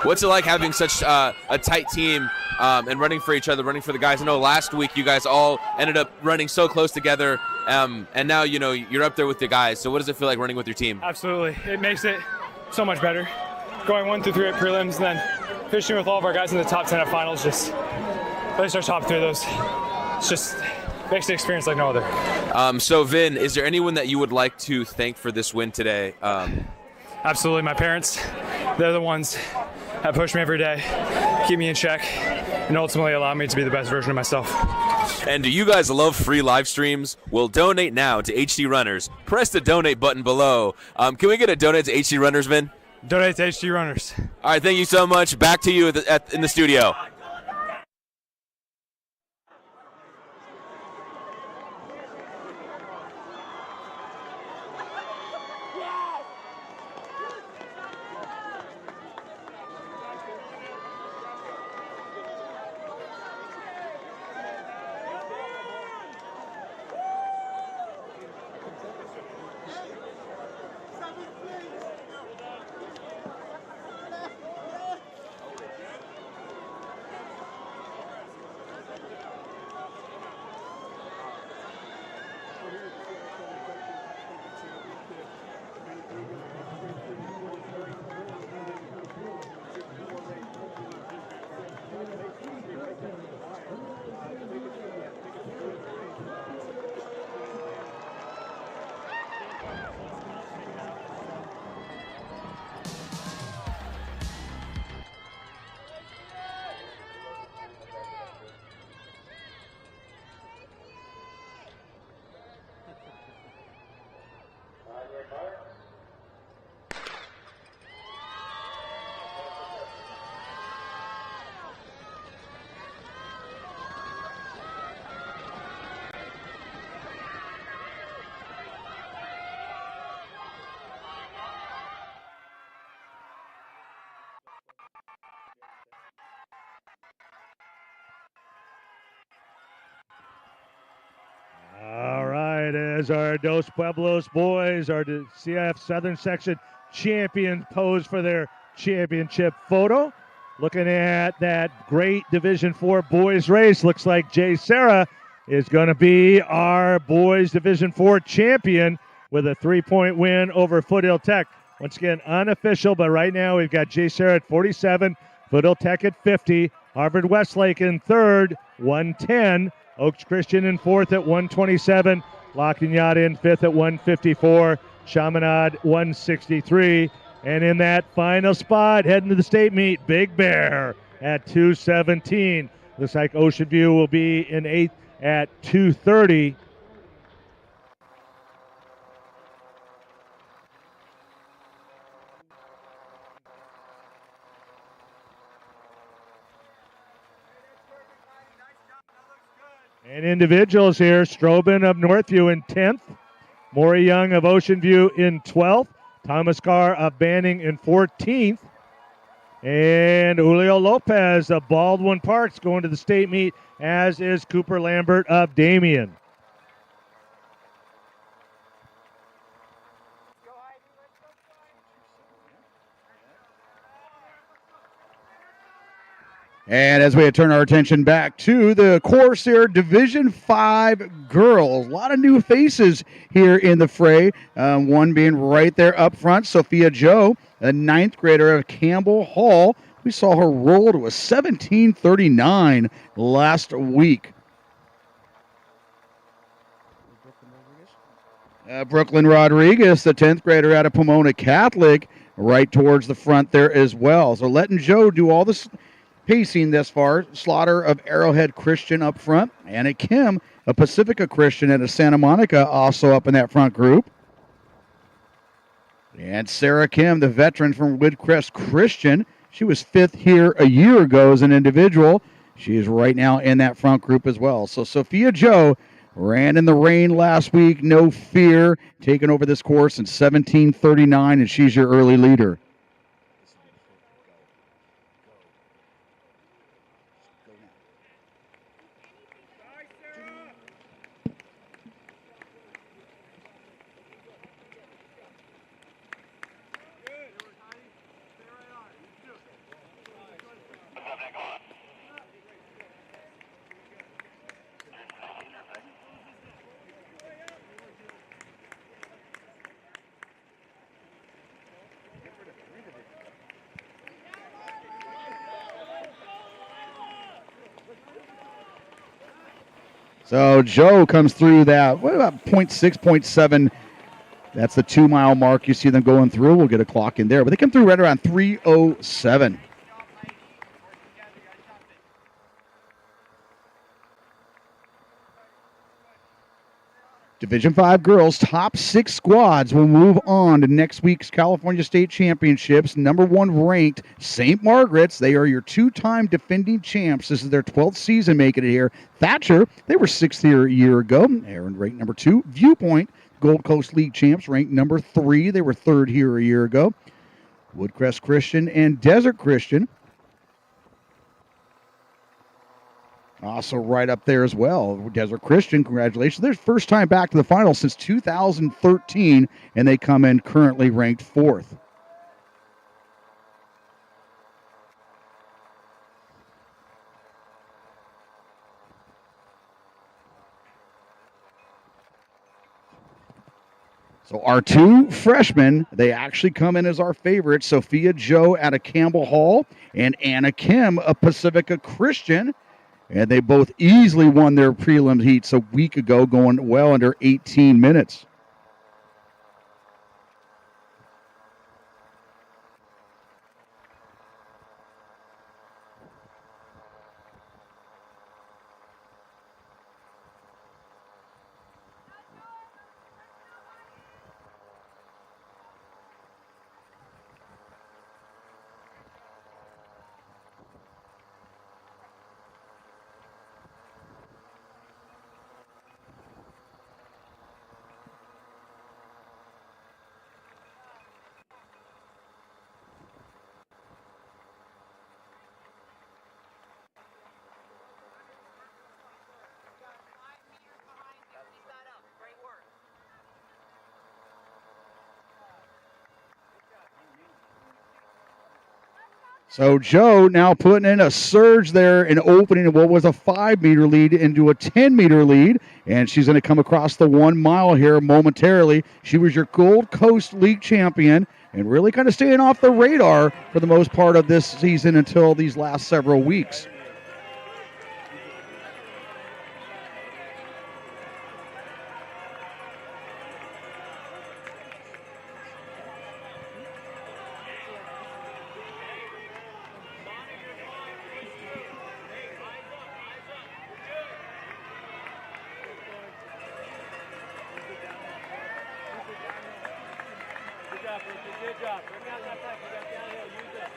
What's it like having such a tight team and running for each other, running for the guys? I know last week you guys all ended up running so close together, and now you're up there with the guys. So what does it feel like running with your team? Absolutely. It makes it so much better. Going 1 through 3 at prelims, and then finishing with all of our guys in the top 10 at finals, just at least our top 3 of those. It's just makes the experience like no other. So Vin, is there anyone that you would like to thank for this win today? Absolutely, my parents. They're the ones that push me every day, keep me in check, and ultimately allow me to be the best version of myself. And do you guys love free live streams? Well, donate now to HT Runners. Press the donate button below. Can we get a donate to HT Runners, Vin? Donate to HT Runners. All right, thank you so much. Back to you in the studio. as our Dos Pueblos boys, our CIF Southern section champions, pose for their championship photo. Looking at that great Division IV boys race, looks like Jay Serra is going to be our boys Division IV champion with a 3-point win over Foothill Tech. Once again, unofficial, but right now we've got Jay Serra at 47, Foothill Tech at 50, Harvard Westlake in third, 110, Oaks Christian in fourth at 127, La Cañada in fifth at 154, Chaminade 163, and in that final spot, heading to the state meet, Big Bear at 217. Looks like Ocean View will be in eighth at 230. And individuals here, Strobin of Northview in 10th, Maury Young of Ocean View in 12th, Thomas Carr of Banning in 14th, and Julio Lopez of Baldwin Parks going to the state meet, as is Cooper Lambert of Damien. And as we turn our attention back to the course here, Division V girls. A lot of new faces here in the fray. One being right there up front, Sophia Joe, a 9th grader of Campbell Hall. We saw her roll to a 17:39 last week. Brooklyn Rodriguez, the 10th grader out of Pomona Catholic, right towards the front there as well. So letting Joe do all this pacing thus far. Slaughter of Arrowhead Christian up front. Anna Kim, a Pacifica Christian out of Santa Monica, also up in that front group. And Sarah Kim, the veteran from Woodcrest Christian. She was 5th here a year ago as an individual. She is right now in that front group as well. So Sophia Joe ran in the rain last week, no fear, taking over this course in 17:39, and she's your early leader. So Joe comes through that, what about 0.6, 0.7? That's the 2-mile mark. You see them going through. We'll get a clock in there. But they come through right around 3:07. Division V girls, top 6 squads will move on to next week's California State Championships. Number 1 ranked St. Margaret's. They are your 2-time defending champs. This is their 12th season making it here. Thatcher, they were 6th here a year ago. Aaron ranked number 2. Viewpoint, Gold Coast League champs, ranked number 3. They were 3rd here a year ago. Woodcrest Christian and Desert Christian also right up there as well. Desert Christian, congratulations. Their first time back to the finals since 2013, and they come in currently ranked 4th. So our 2 freshmen, they actually come in as our favorites. Sophia Joe out of Campbell Hall and Anna Kim of Pacifica Christian. And they both easily won their prelim heats a week ago, going well under 18 minutes. So Joe now putting in a surge there and opening what was a 5-meter lead into a 10-meter lead. And she's going to come across the 1 mile here momentarily. She was your Gold Coast League champion and really kind of staying off the radar for the most part of this season until these last several weeks. Good job. Bring out that back. You got downhill. Use it.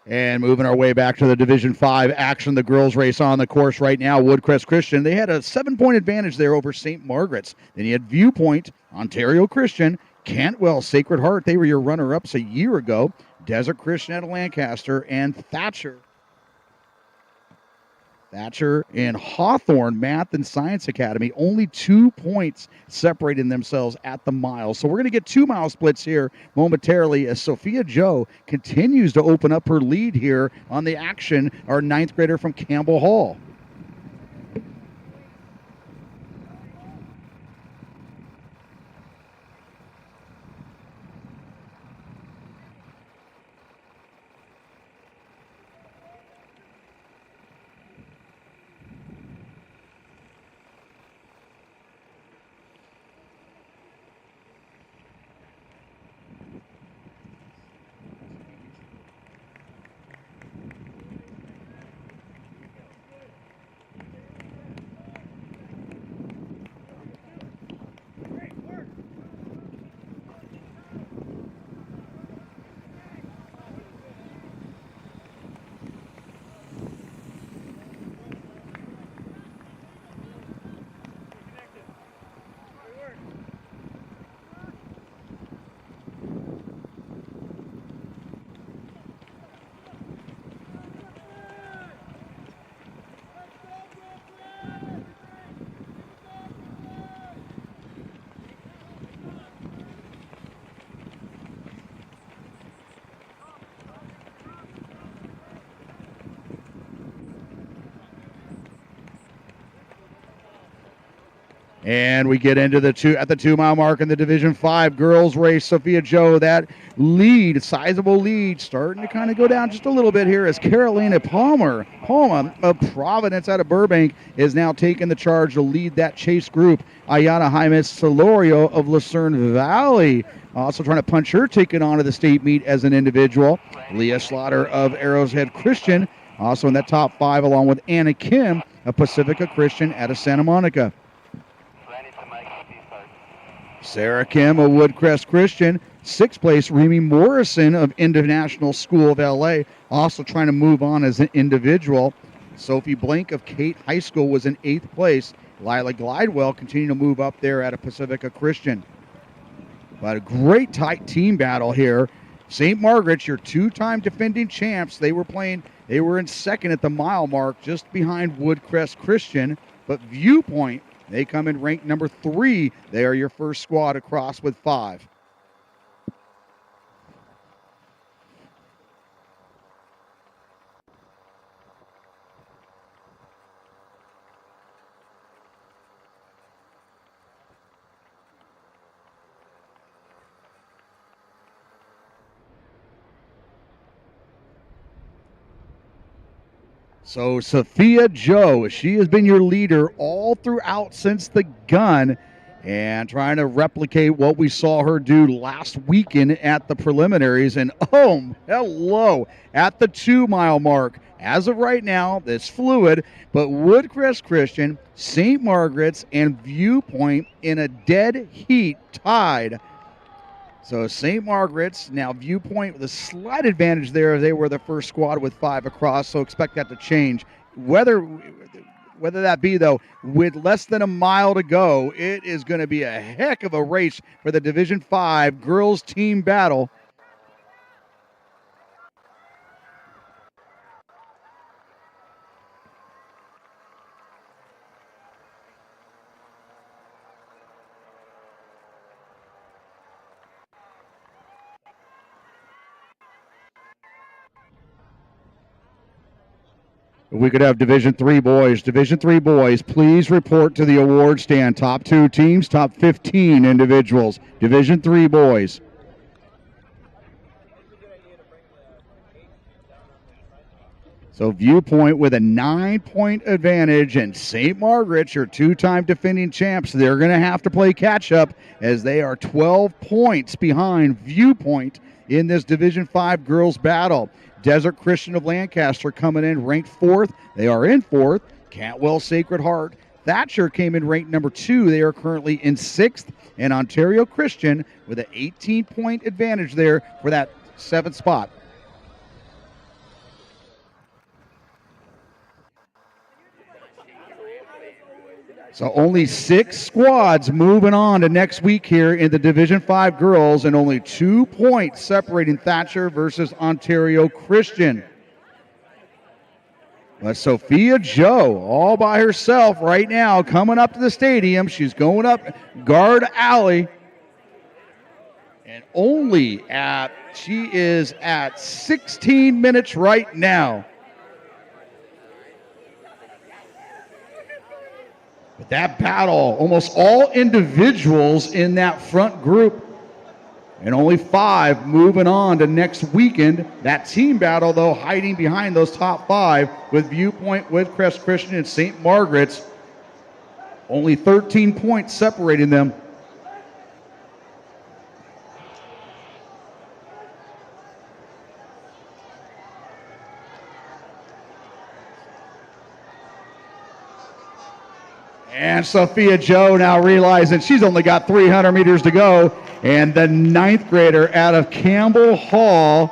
And moving our way back to the Division 5 action, the girls race on the course right now. Woodcrest Christian, they had a 7-point advantage there over St. Margaret's. Then you had Viewpoint, Ontario Christian, Cantwell, Sacred Heart. They were your runner-ups a year ago. Desert Christian out of Lancaster, and Thatcher and Hawthorne Math and Science Academy, only 2 points separating themselves at the mile. So we're going to get 2-mile splits here momentarily as Sophia Joe continues to open up her lead here on the action, our 9th grader from Campbell Hall. And we get into the 2-mile mark in the Division 5 girls race. Sophia Joe, that lead, sizable lead, starting to kind of go down just a little bit here as Carolina Palma of Providence out of Burbank is now taking the charge to lead that chase group. Ayana Jaimes Solorio of Lucerne Valley also trying to punch her ticket onto the state meet as an individual. Leah Slaughter of Arrowshead Christian also in that top 5, along with Anna Kim of Pacifica Christian out of Santa Monica. Sarah Kim of Woodcrest Christian, 6th place. Remy Morrison of International School of LA, also trying to move on as an individual. Sophie Blank of Kate High School was in 8th place. Lila Glidewell continuing to move up there at a Pacifica Christian. But a great tight team battle here. St. Margaret's, your 2-time defending champs, they were in 2nd at the mile mark, just behind Woodcrest Christian. But Viewpoint, they come in ranked number 3. They are your first squad across with 5. So Sophia Joe, she has been your leader all throughout since the gun and trying to replicate what we saw her do last weekend at the preliminaries. And oh, hello, at the 2-mile mark. As of right now, it's fluid, but Woodcrest Christian, St. Margaret's, and Viewpoint in a dead heat tied. So St. Margaret's, now Viewpoint with a slight advantage there. They were the first squad with 5 across, so expect that to change. Whether that be, though, with less than a mile to go, it is going to be a heck of a race for the Division 5 girls team battle. We could have Division 3 boys. Division 3 boys, please report to the award stand. Top 2 teams, top 15 individuals. Division 3 boys. So Viewpoint with a 9-point advantage, and St. Margaret's, your 2-time defending champs, they're going to have to play catch-up as they are 12 points behind Viewpoint in this Division 5 girls battle. Desert Christian of Lancaster coming in ranked 4th. They are in 4th. Cantwell Sacred Heart. Thatcher came in ranked number 2. They are currently in 6th. And Ontario Christian with an 18-point advantage there for that 7th spot. So only 6 squads moving on to next week here in the Division 5 girls, and only 2 points separating Thatcher versus Ontario Christian. But Sophia Joe all by herself right now coming up to the stadium. She's going up guard alley. And she is at 16 minutes right now. But that battle, almost all individuals in that front group, and only 5 moving on to next weekend. That team battle, though, hiding behind those top 5 with Viewpoint, Woodcrest Christian, and St. Margaret's. Only 13 points separating them. And Sophia Joe now realizing she's only got 300 meters to go. And the 9th grader out of Campbell Hall.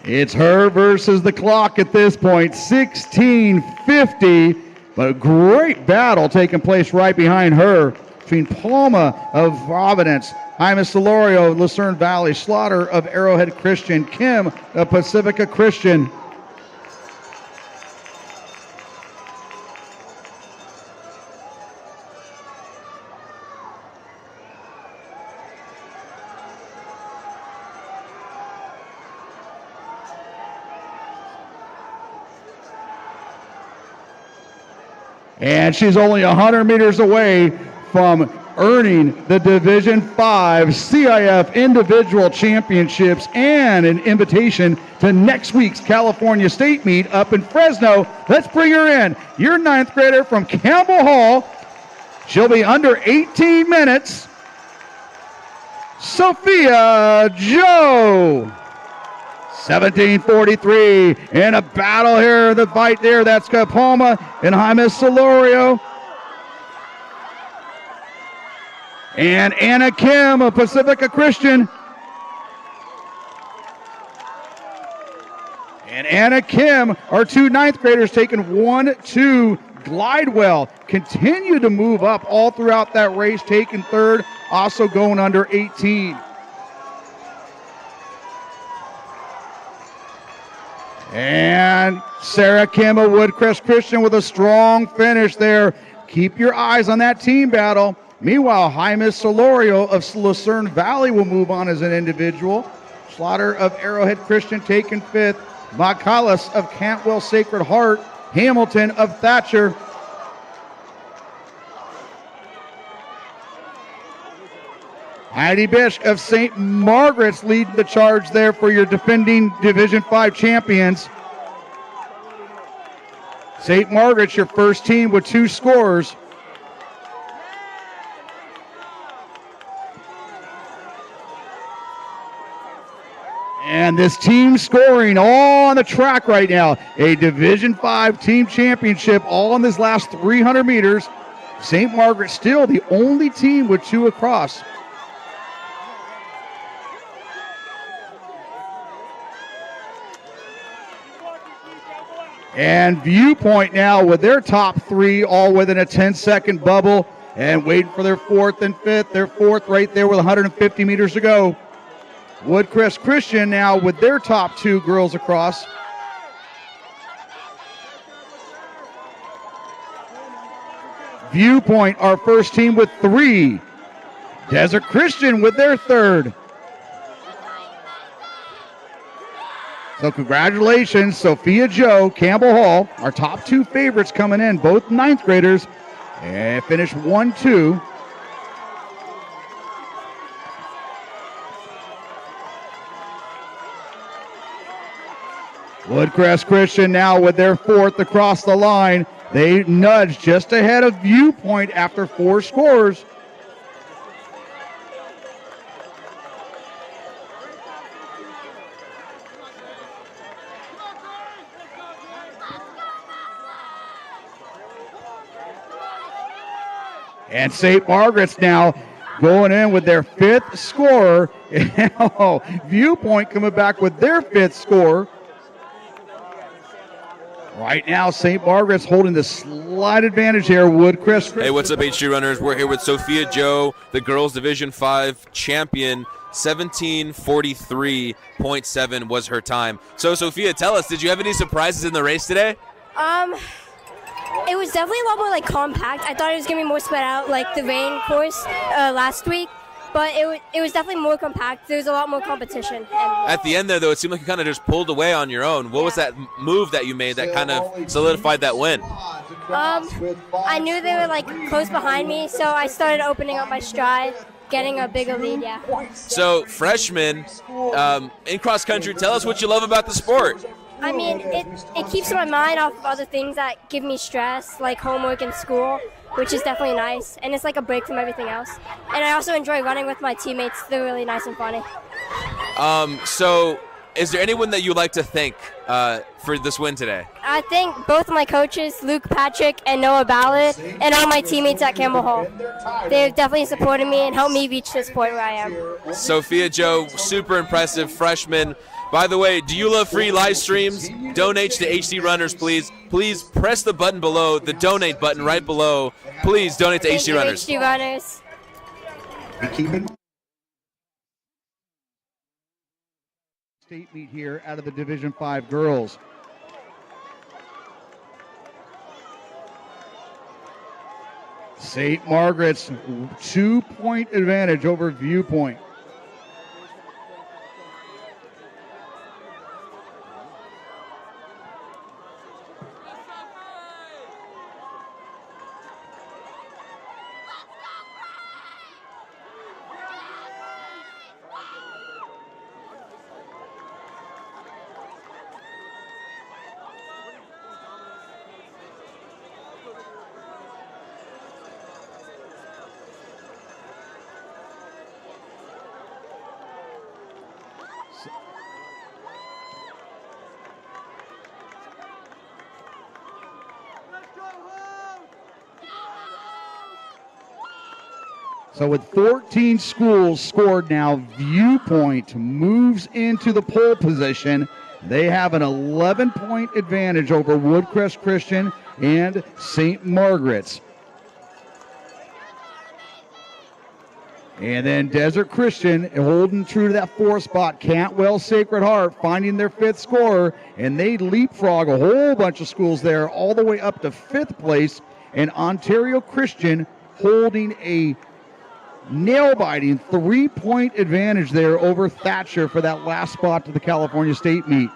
It's her versus the clock at this point, 16:50. But a great battle taking place right behind her between Palma of Providence, Jaime Solorio of Lucerne Valley, Slaughter of Arrowhead Christian, Kim of Pacifica Christian. And she's only 100 meters away from earning the Division 5 CIF Individual Championships and an invitation to next week's California State meet up in Fresno. Let's bring her in. Your 9th grader from Campbell Hall. She'll be under 18 minutes. Sophia Joe. 17:43 in a battle here, the fight there. That's Palma and Jaime Solorio. And Anna Kim of Pacifica Christian. And Anna Kim, our 2 9th graders, taking 1-2. Glidewell continue to move up all throughout that race, taking 3rd, also going under 18. And Sarah Kim of Woodcrest Christian with a strong finish there. Keep your eyes on that team battle. Meanwhile, Jaime Solorio of Lucerne Valley will move on as an individual. Slaughter of Arrowhead Christian taking 5th. Macalis of Cantwell Sacred Heart. Hamilton of Thatcher. Heidi Bish of St. Margaret's leading the charge there for your defending Division 5 champions. St. Margaret's your first team with 2 scores. And this team scoring all on the track right now. A Division 5 team championship all in this last 300 meters. St. Margaret's still the only team with 2 across. And Viewpoint now with their top 3 all within a 10-second bubble and waiting for their 4th and 5th. Their 4th right there with 150 meters to go. Woodcrest Christian now with their top 2 girls across. Viewpoint, our first team with 3. Desert Christian with their 3rd. So congratulations, Sophia Joe, Campbell Hall, our top 2 favorites coming in, both 9th graders, and finished 1-2. Woodcrest Christian now with their 4th across the line. They nudged just ahead of Viewpoint after 4 scores. And St. Margaret's now going in with their 5th scorer. Viewpoint coming back with their 5th score. Right now, St. Margaret's holding the slight advantage here. Woodcrest. Hey, what's up, HD runners? We're here with Sophia Joe, the girls Division 5 champion. 17:43.7 was her time. So, Sophia, tell us, did you have any surprises in the race today? It was definitely a lot more like compact. I thought it was gonna be more spread out, like the rain course last week. But it was definitely more compact. There was a lot more competition. At the end there, though, it seemed like you kind of just pulled away on your own. What was that move that you made that kind of solidified that win? I knew they were like close behind me, so I started opening up my stride, getting a bigger lead, yeah. So, freshmen, in cross country, tell us what you love about the sport. I mean, it keeps my mind off of other things that give me stress, like homework and school, which is definitely nice. And it's like a break from everything else. And I also enjoy running with my teammates. They're really nice and funny. So, is there anyone that you'd like to thank for this win today? I think both of my coaches, Luke Patrick and Noah Ballard, and all my teammates at Campbell Hall. They've definitely supported me and helped me reach this point where I am. Sophia Joe, super impressive freshman. By the way, do you love free live streams? Donate to HD Runners, please. Please press the button below, the donate button right below. Please donate to HD Runners. HD Runners. State meet here out of the Division 5 girls. St. Margaret's 2-point advantage over Viewpoint. So with 14 schools scored now, Viewpoint moves into the pole position. They have an 11-point advantage over Woodcrest Christian and St. Margaret's. And then Desert Christian holding true to that 4th spot. Cantwell Sacred Heart finding their 5th scorer, and they leapfrog a whole bunch of schools there all the way up to 5th place. And Ontario Christian holding a nail-biting 3-point advantage there over Thatcher for that last spot to the California State meet.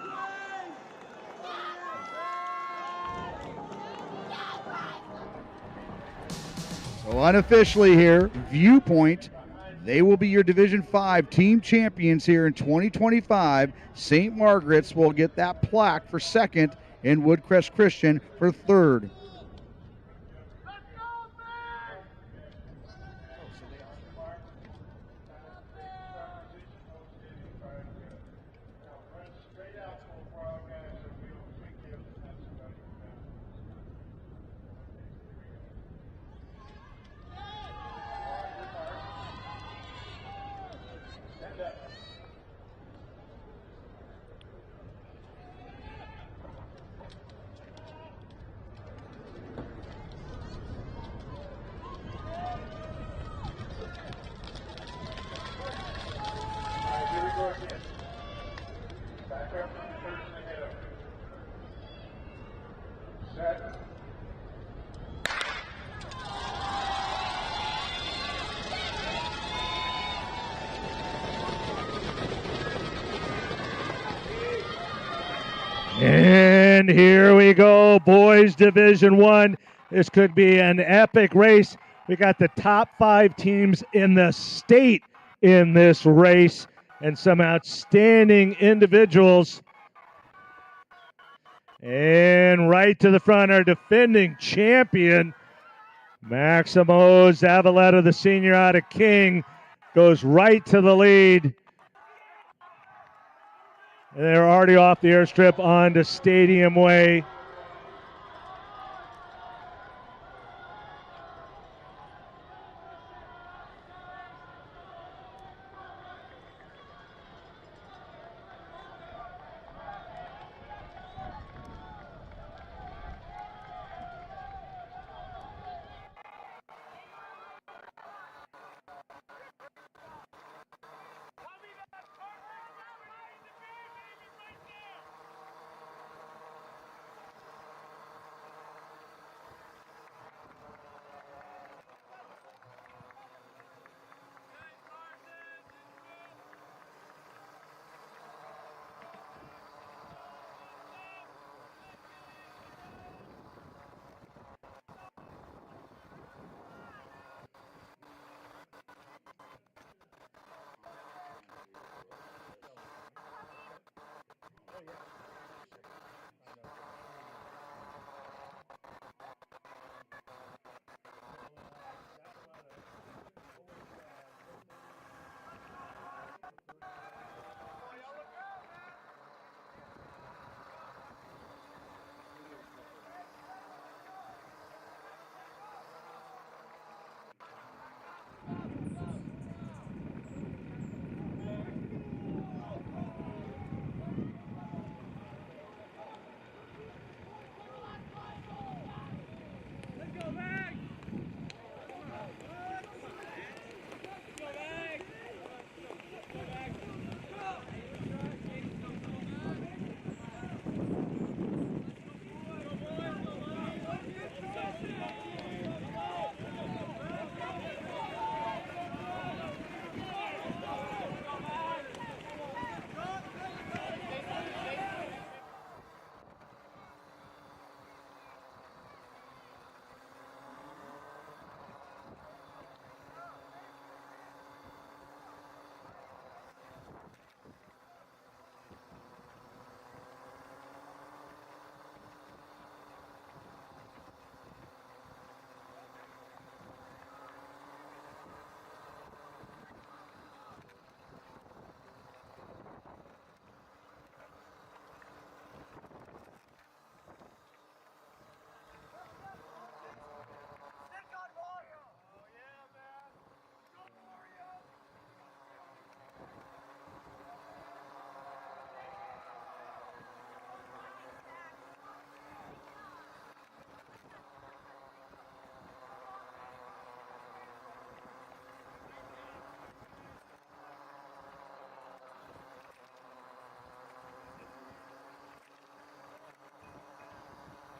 So unofficially here, Viewpoint, they will be your Division 5 team champions here in 2025. St. Margaret's will get that plaque for 2nd, and Woodcrest Christian for 3rd. And here we go, boys Division 1. This could be an epic race. We got the top 5 teams in the state in this race and some outstanding individuals. And right to the front, our defending champion, Maximo Zavaleta, the senior out of King, goes right to the lead. And they're already off the airstrip onto Stadium Way.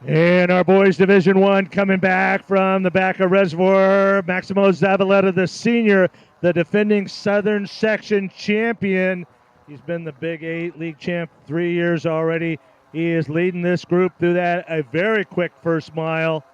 And our boys Division I coming back from the back of Reservoir, Maximo Zavaleta, the senior, the defending Southern Section champion. He's been the Big 8 league champ 3 years already. He is leading this group through that, a very quick first mile.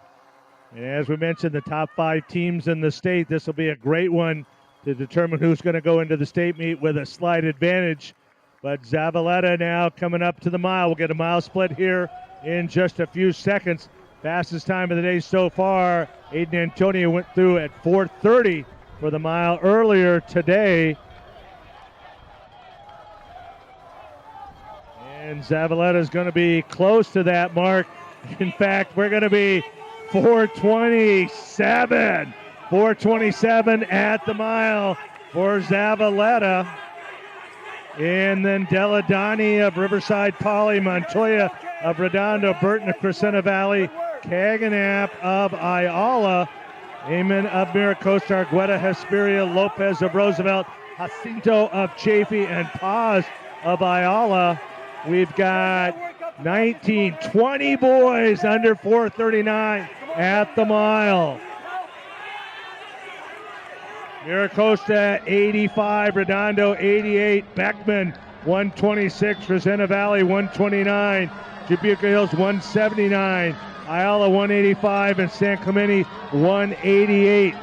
And as we mentioned, the top 5 teams in the state, this will be a great one to determine who's going to go into the state meet with a slight advantage. But Zavaleta now coming up to the mile. We'll get a mile split here in just a few seconds. Fastest time of the day so far. Aiden Antonio went through at 4:30 for the mile earlier today. And Zavaleta is going to be close to that mark. In fact, we're going to be 4:27. 4:27 at the mile for Zavaleta. And then Deladani of Riverside Poly, Montoya of Redondo, Burton of Crescenta Valley, Kaganap of Ayala, Amon of Miracosta, Argueta, Hesperia, Lopez of Roosevelt, Jacinto of Chaffee, and Paz of Ayala. We've got 19, 20 boys under 4:39 at the mile. Miracosta 85, Redondo 88, Beckman 126, Crescenta Valley 129, Dubuque Hills 179, Ayala 185, and San Clemente 188.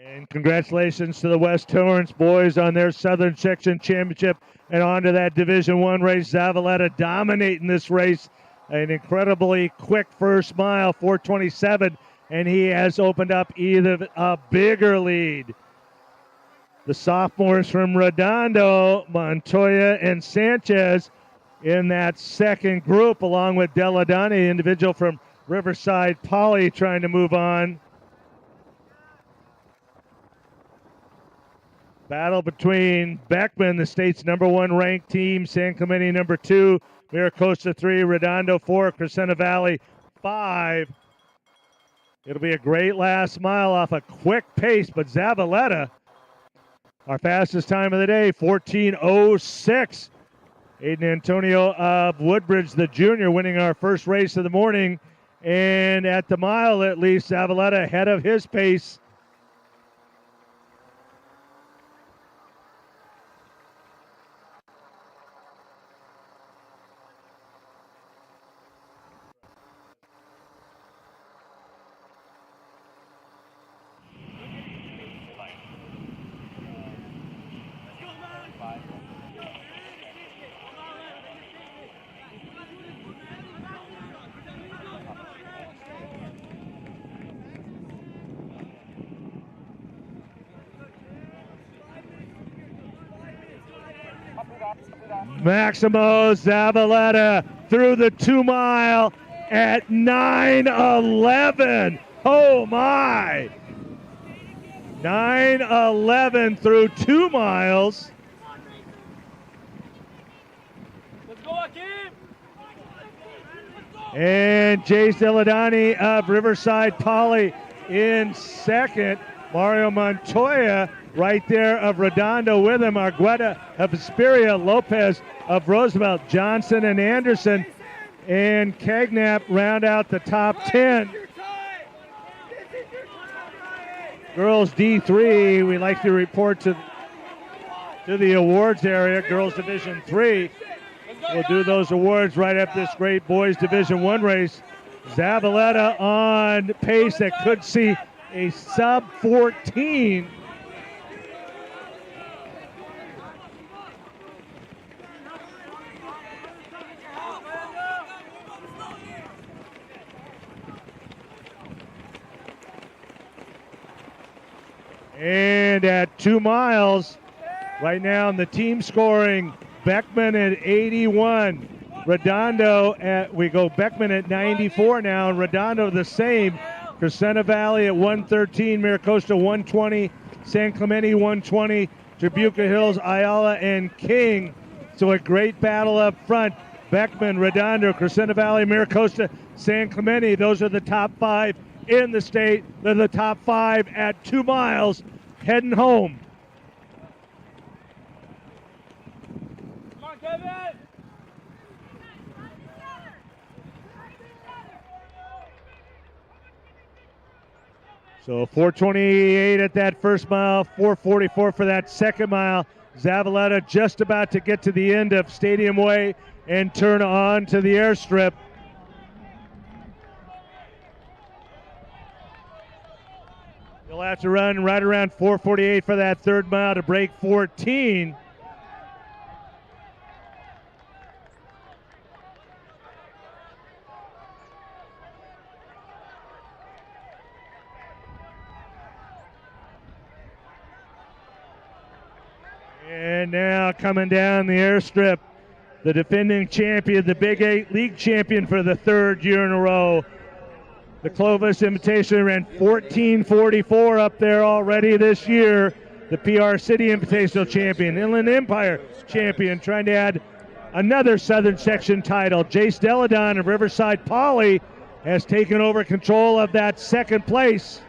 And congratulations to the West Torrance boys on their Southern Section Championship and on to that Division I race. Zavaleta dominating this race. An incredibly quick first mile, 4:27, and he has opened up either a bigger lead. The sophomores from Redondo, Montoya and Sanchez in that second group, along with Deladani, individual from Riverside Poly, trying to move on. Battle between Beckman, the state's #1 ranked team, San Clemente #2, Miracosta 3, Redondo 4, Crescenta Valley 5. It'll be a great last mile off a quick pace, but Zavaleta, our fastest time of the day, 14:06. Aiden Antonio of Woodbridge, the junior, winning our first race of the morning. And at the mile, at least, Zavaleta ahead of his pace. Maximo Zavaleta through the 2 mile at 9:11. Oh my! 9:11 through 2 miles. And Jace Deladani of Riverside Poly in second. Mario Montoya right there of Redondo with him. Argueta of Hesperia, Lopez of Roosevelt, Johnson and Anderson and Cagnap round out the top 10. Girls D3, we like to report to the awards area. Girls Division 3. We'll do those awards right after this great boys Division 1 race. Zavaleta on pace that could see a sub 14. And at 2 miles, right now in the team scoring, Beckman at 81. Redondo Beckman at 94 now, and Redondo the same. Crescenta Valley at 113, Miracosta 120, San Clemente 120, Tribuca Hills, Ayala, and King. So a great battle up front. Beckman, Redondo, Crescenta Valley, Miracosta, San Clemente. Those are the top 5 in the state. They're the top 5 at 2 miles, heading home. Come on, Kevin! So 4:28 at that first mile, 4:44 for that second mile. Zavaleta just about to get to the end of Stadium Way and turn on to the airstrip. You'll have to run right around 4:48 for that third mile to break 14. And now coming down the airstrip, the defending champion, the Big 8 league champion for the 3rd year in a row. The Clovis Invitational ran 14:44 up there already this year. The PR City Invitational champion, Inland Empire champion, trying to add another Southern Section title. Jace Deladon of Riverside Poly has taken over control of that second place.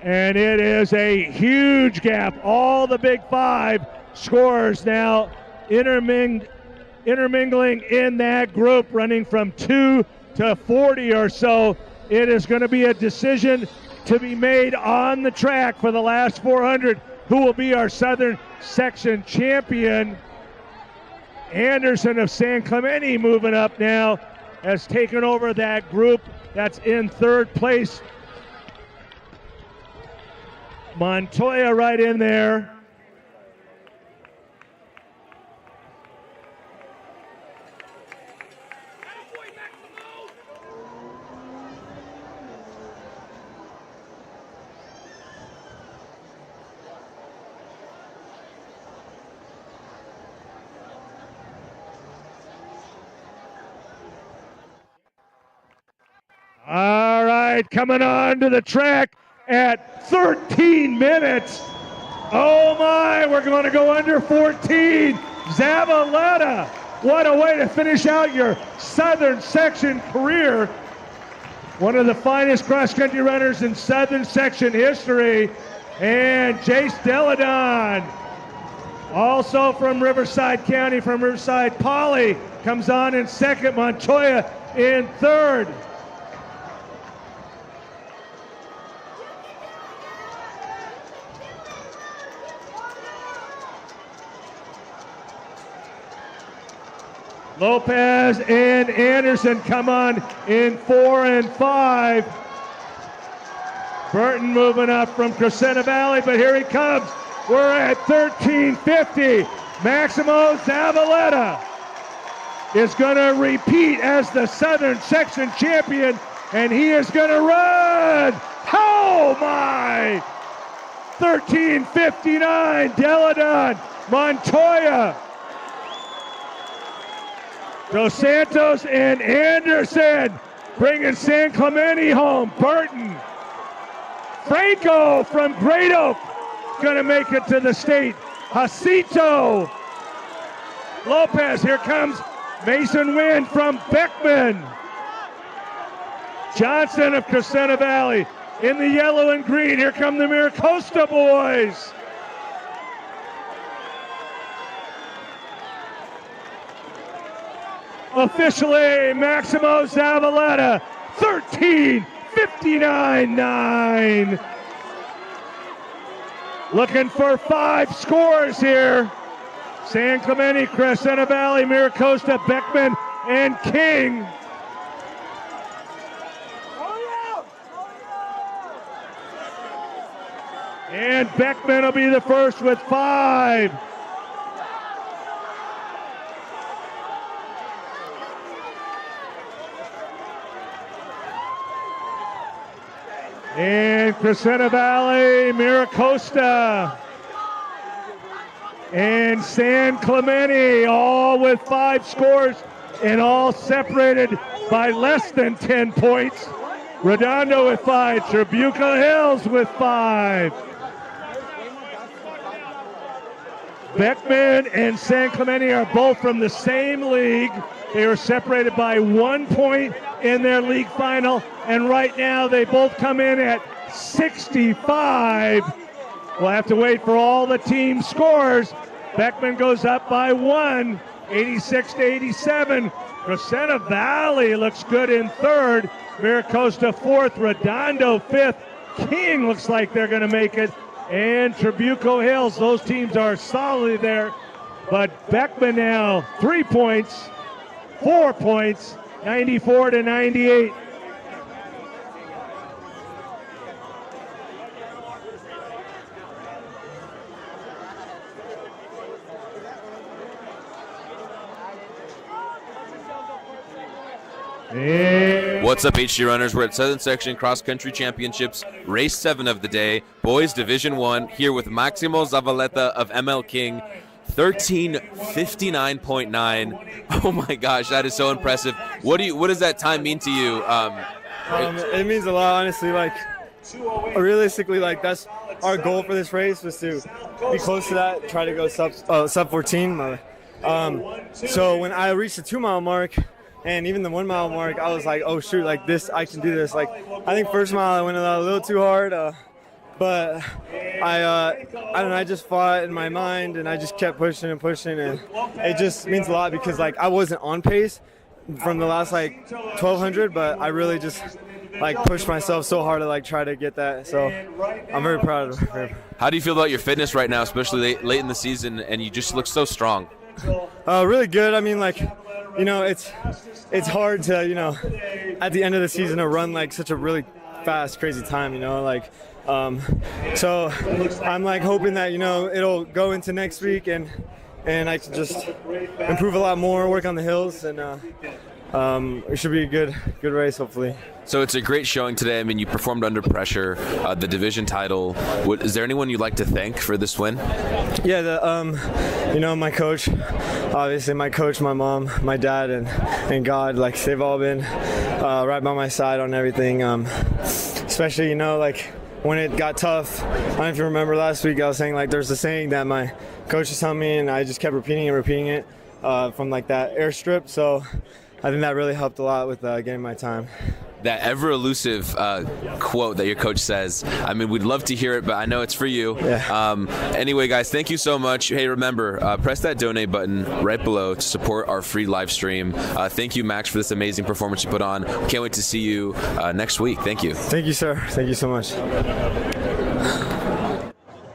And it is a huge gap. All the Big 5 scorers now intermingling in that group, running from 2 to 40 or so. It is going to be a decision to be made on the track for the last 400. Who will be our Southern Section champion? Anderson of San Clemente moving up now, has taken over that group that's in 3rd place. Montoya right in there. All right, coming on to the track at 13 minutes. Oh my, we're going to go under 14. Zavaleta, what a way to finish out your Southern Section career. One of the finest cross-country runners in Southern Section history. And Jace Deladon, also from Riverside County, from Riverside Poly, comes on in second. Montoya in third. Lopez and Anderson come on in 4 and 5. Burton moving up from Crescenta Valley, but here he comes. We're at 13:50. Maximo Zavaleta is going to repeat as the Southern Section champion, and he is going to run. Oh my! 13:59. Deladon Montoya, Dos Santos, and Anderson bringing San Clemente home. Burton, Franco from Great Oak going to make it to the state. Jacinto, Lopez, here comes Mason Wynn from Beckman. Johnson of Crescenta Valley in the yellow and green. Here come the Miracosta boys. Officially, Maximo Zavaleta, 13:59.9. Looking for 5 scores here. San Clemente, Crescenta Valley, Miracosta, Beckman, and King. And Beckman will be the first with 5. And Crescenta Valley, Miracosta, and San Clemente, all with 5 scores and all separated by less than 10 points. Redondo with 5, Trabuco Hills with 5. Beckman and San Clemente are both from the same league. They were separated by 1 point in their league final, and right now they both come in at 65. We'll have to wait for all the team scores. Beckman goes up by 1, 86-87. Crescenta Valley looks good in 3rd. Miracosta 4th. Redondo 5th. King looks like they're going to make it. And Trabuco Hills, those teams are solidly there. But Beckman now 3 points, 4 points, 94-98. What's up, HG runners? We're at Southern Section Cross Country Championships, race 7 of the day, boys Division 1, here with Maximo Zavaleta of ML King, 13:59.9. Oh my gosh, that is so impressive. What does that time mean to you? It means a lot, honestly. Like, realistically, like, that's our goal for this race, was to be close to that, try to go sub 14. So when I reached the 2 mile mark, and even the 1 mile mark, I was like, oh shoot, like this, I can do this. Like, I think first mile I went a little too hard, but I don't know, I just fought in my mind and I just kept pushing and pushing, and it just means a lot because like I wasn't on pace from the last like 1200, but I really just like pushed myself so hard to like try to get that. So I'm very proud of it. How do you feel about your fitness right now, especially late in the season, and you just look so strong? Really good. I mean, like, you know, it's hard to, you know, at the end of the season to run like such a really fast, crazy time, you know, like, so I'm like hoping that, you know, it'll go into next week and I can just improve a lot more, work on the hills, and it should be a good race, hopefully. So it's a great showing today. I mean, you performed under pressure, the division title. Is there anyone you'd like to thank for this win? Yeah, you know, my coach, obviously my coach, my mom, my dad, and God, like they've all been right by my side on everything. Especially, you know, like when it got tough. I don't know if you remember last week, I was saying like there's a saying that my coach was telling me, and I just kept repeating it from like that airstrip. So I think that really helped a lot with getting my time. That ever elusive quote that your coach says. I mean, we'd love to hear it, but I know it's for you. Yeah. Anyway, guys, thank you so much. Hey, remember, press that donate button right below to support our free live stream. Thank you, Max, for this amazing performance you put on. Can't wait to see you next week. Thank you. Thank you, sir. Thank you so much.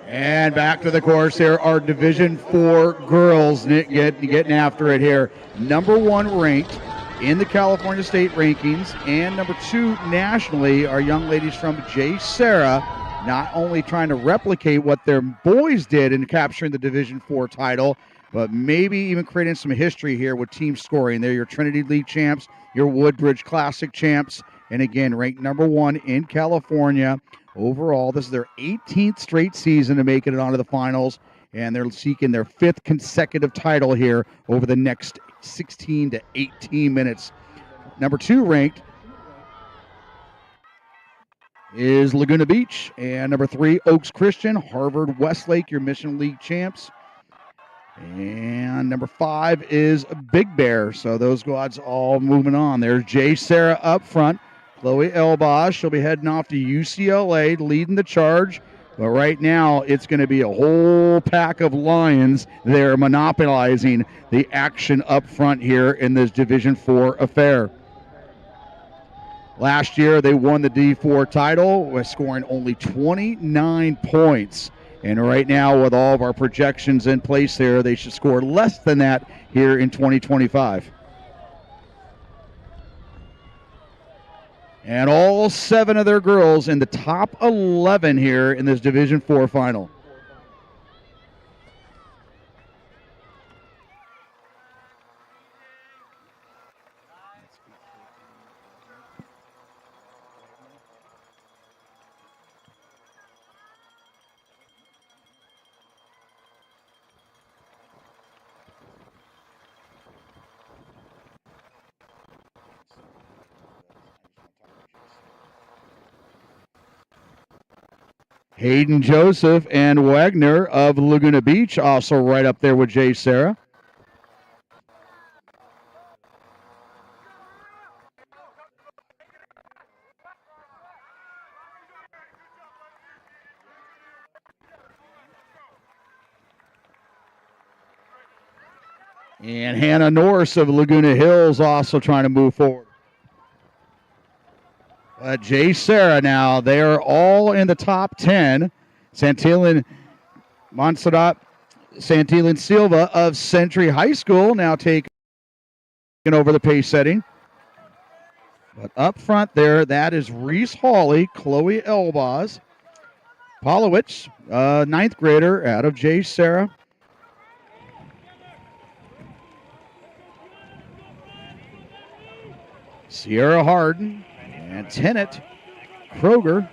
And back to the course here, our Division 4 girls getting after it here. Number 1 ranked in the California State rankings, and number 2 nationally, our young ladies from J. Sarah, not only trying to replicate what their boys did in capturing the Division 4 title, but maybe even creating some history here with team scoring. They're your Trinity League champs, your Woodbridge Classic champs, and again, ranked number 1 in California. Overall, this is their 18th straight season to make it onto the finals, and they're seeking their 5th consecutive title here over the next 16 to 18 minutes. Number 2 ranked is Laguna Beach, and number 3, Oaks Christian. Harvard Westlake, your Mission League champs. And number 5 is Big Bear. So those squads all moving on. There's Jay Sarah up front. Chloe Elbaz, she'll be heading off to UCLA, leading the charge. But right now, it's going to be a whole pack of Lions. They're monopolizing the action up front here in this Division IV affair. Last year, they won the D4 title with scoring only 29 points. And right now, with all of our projections in place there, they should score less than that here in 2025. And all 7 of their girls in the top 11 here in this Division IV final. Hayden Joseph and Wagner of Laguna Beach also right up there with Jay Sarah. And Hannah Norris of Laguna Hills also trying to move forward. Jay Sarah now, they are all in the top 10. Santillan Montserrat, Santillan Silva of Century High School now taking over the pace setting. But up front there, that is Reese Hawley, Chloe Elbaz, Polowitz, 9th grader out of Jay Sarah. Sierra Harden. And Tennant, Kroger.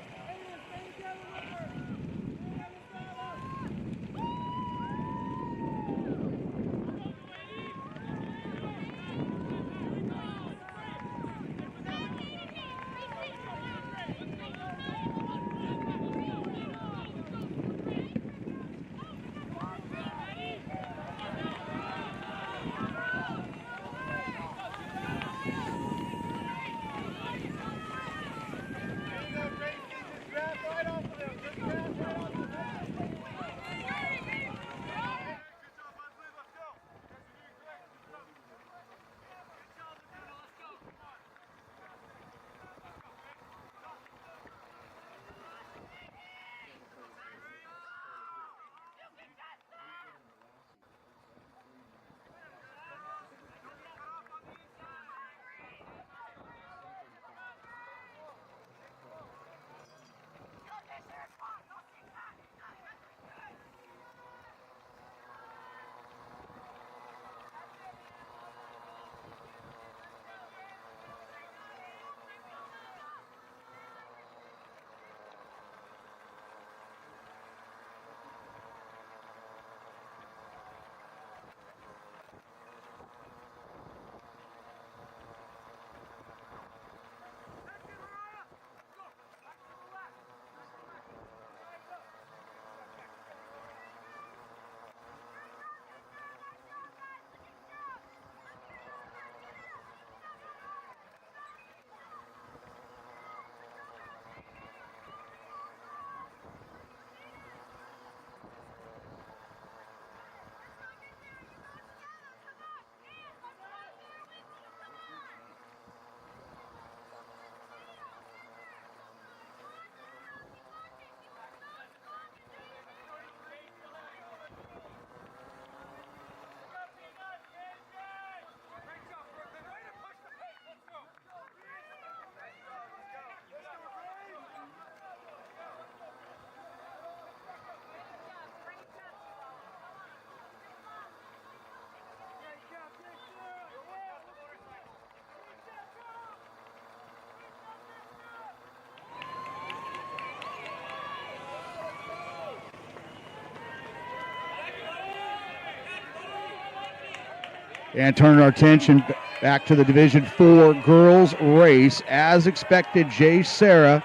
And turn our attention back to the Division IV girls race. As expected, Jay Sarah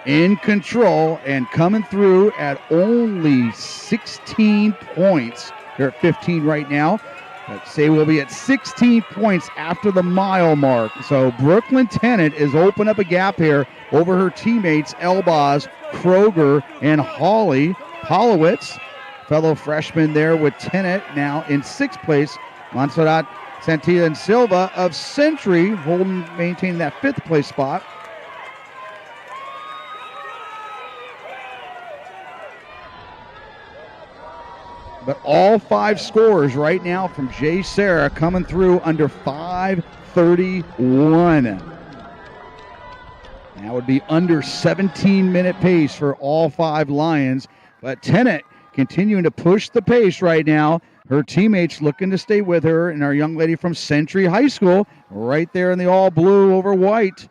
in control and coming through at only 16 points. They're at 15 right now. Let's say we'll be at 16 points after the mile mark. So Brooklyn Tennant is opening up a gap here over her teammates Elbaz, Kroger, and Holly Polowitz. Fellow freshman there with Tennant now in 6th place. Montserrat Santilla and Silva of Century maintaining that 5th place spot. But all 5 scores right now from Jay Sarah coming through under 5:31. That would be under 17-minute pace for all 5 Lions. But Tennant continuing to push the pace right now. Her teammates looking to stay with her, and our young lady from Century High School right there in the all blue over white.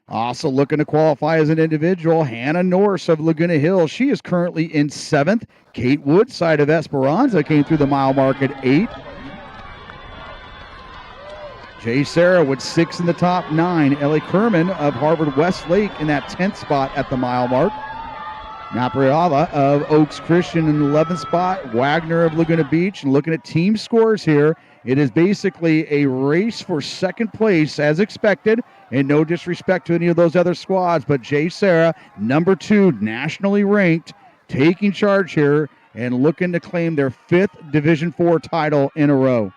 Also looking to qualify as an individual, Hannah Norse of Laguna Hills. She is currently in 7th. Kate Woodside of Esperanza came through the mile mark at 8. Jay Sarah with 6 in the top 9. Ellie Kerman of Harvard Westlake in that 10th spot at the mile mark. Napriala of Oaks Christian in the 11th spot. Wagner of Laguna Beach. And looking at team scores here, it is basically a race for 2nd place as expected. And no disrespect to any of those other squads, but Jay Sarah, number 2, nationally ranked, taking charge here and looking to claim their 5th Division IV title in a row.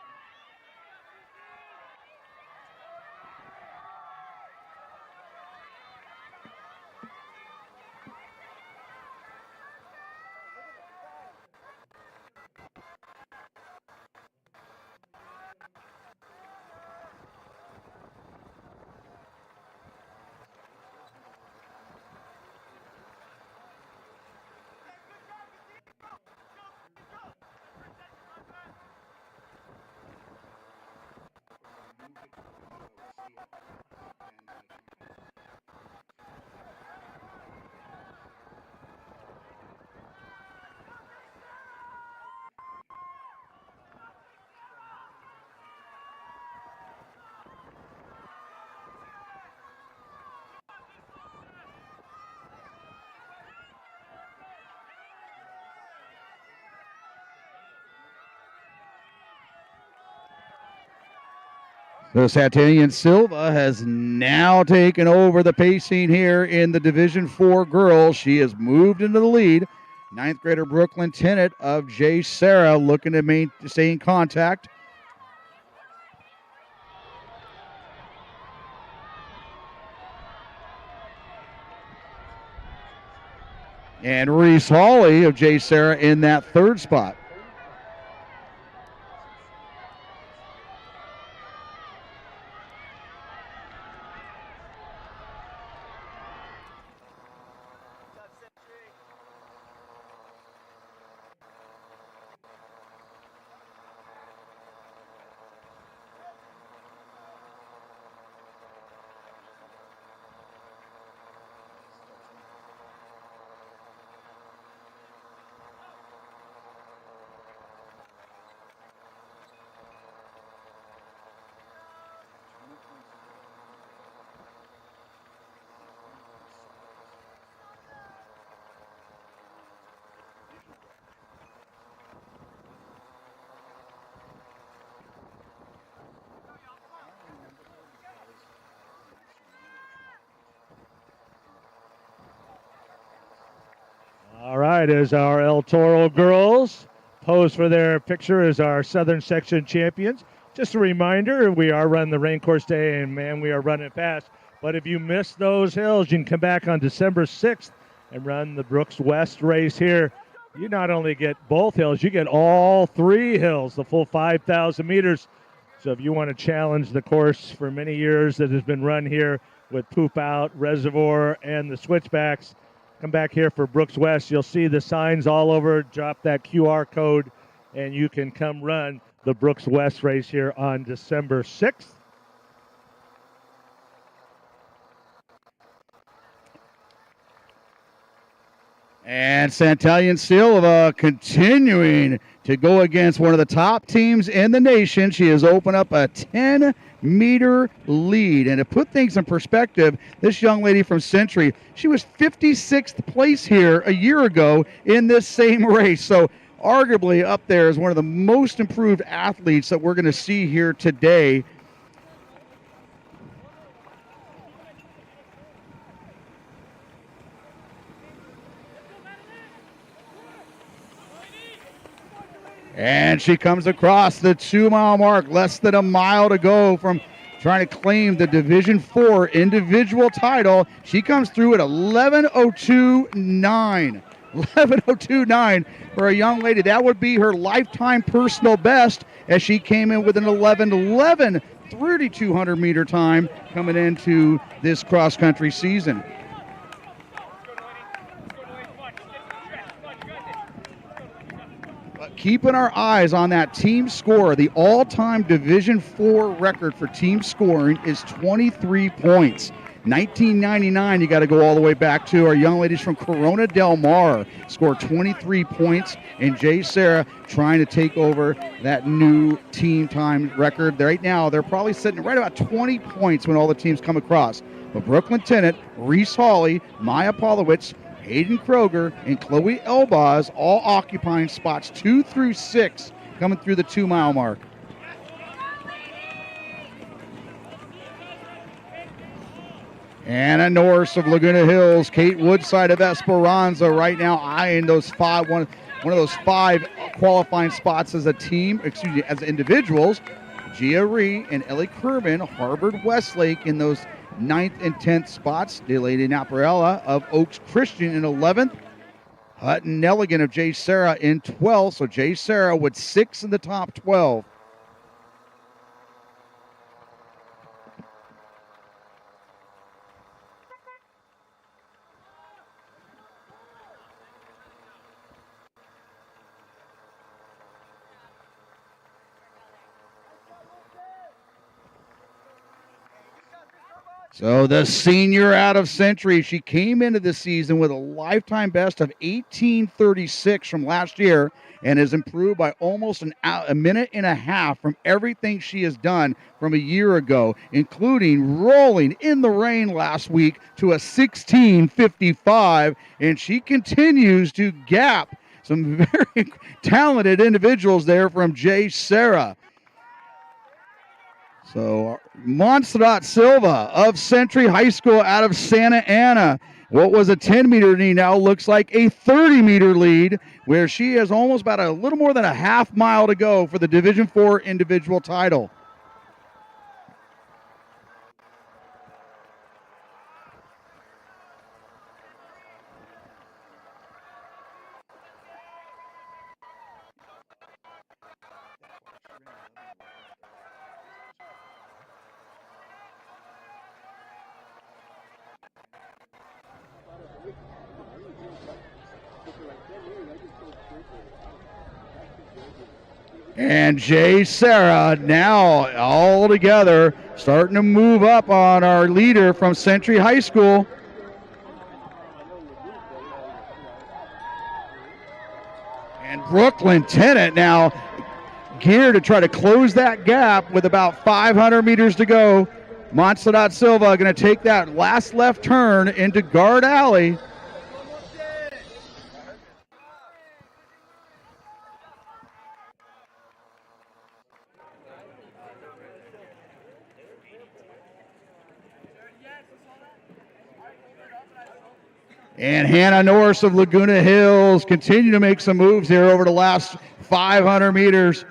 So Satanian Silva has now taken over the pacing here in the Division IV girls. She has moved into the lead. 9th grader Brooklyn Tennant of Jay Sarah looking to stay in contact. And Reese Hawley of Jay Sarah in that 3rd spot. All right, as our El Toro girls pose for their picture as our Southern Section champions. Just a reminder, we are running the rain course day, and man, we are running fast. But if you missed those hills, you can come back on December 6th and run the Brooks West race here. You not only get both hills, you get all 3 hills, the full 5,000 meters. So if you want to challenge the course for many years that has been run here with Poop Out, Reservoir, and the Switchbacks, come back here for Brooks West. You'll see the signs all over. Drop that QR code, and you can come run the Brooks West race here on December 6th. And Santalian Silva continuing to go against one of the top teams in the nation. She has opened up a 10-meter lead. And to put things in perspective, this young lady from Century, she was 56th place here a year ago in this same race. So arguably up there is one of the most improved athletes that we're going to see here today. And she comes across the 2-mile mark, less than a mile to go from trying to claim the Division IV individual title. She comes through at 11:02.9. 11:02.9 for a young lady. That would be her lifetime personal best, as she came in with an 11:11 3,200 meter time coming into this cross-country season. Keeping our eyes on that team score, the all-time Division IV record for team scoring is 23 points. 1999, you got to go all the way back to our young ladies from Corona Del Mar scored 23 points, and Jay Sarah trying to take over that new team time record. Right now, they're probably sitting right about 20 points when all the teams come across. But Brooklyn Tennant, Reese Hawley, Maya Polowitz, Hayden Kroger, and Chloe Elbaz all occupying spots 2 through 6 coming through the 2-mile mark. Anna Norris of Laguna Hills, Kate Woodside of Esperanza right now eyeing those one of those 5 qualifying spots as a team, as individuals. Gia Ree and Ellie Kerman, Harvard Westlake in those 9th and 10th spots. Delaney Naparella of Oaks Christian in 11th. Hutton Nelligan of Jay Sarah in 12th. So Jay Sarah with 6 in the top 12. So the senior out of Century, she came into the season with a lifetime best of 18:36 from last year and has improved by almost a minute and a half from everything she has done from a year ago, including rolling in the rain last week to a 16:55, and she continues to gap some very talented individuals there from Jay Sarah. So Montserrat Silva of Century High School out of Santa Ana. What was a 10-meter lead now looks like a 30-meter lead, where she has almost about a little more than a half mile to go for the Division IV individual title. And Jay Sarah now all together starting to move up on our leader from Century High School. And Brooklyn Tennant now geared to try to close that gap with about 500 meters to go. Montserrat Silva going to take that last left turn into Guard Alley. And Hannah Norris of Laguna Hills continue to make some moves here over the last 500 meters.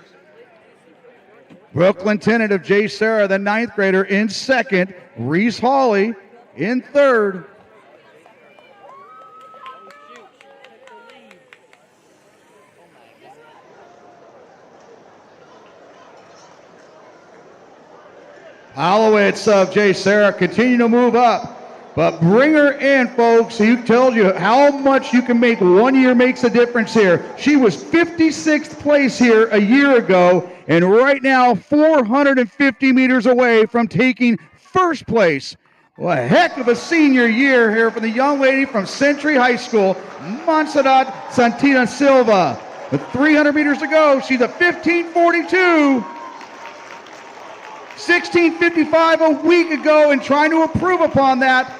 Brooklyn Tennant of Jay Sarah, the 9th grader, in 2nd. Reese Hawley in 3rd. Polowitz of Jay Sarah continue to move up. But bring her in, folks. He tells you how much you can make. 1 year makes a difference here. She was 56th place here a year ago, and right now 450 meters away from taking first place Well, a heck of a senior year here for the young lady from Century High School, Montserrat Santina Silva. With 300 meters to go, she's a 15:42. 16:55 a week ago, and trying to improve upon that.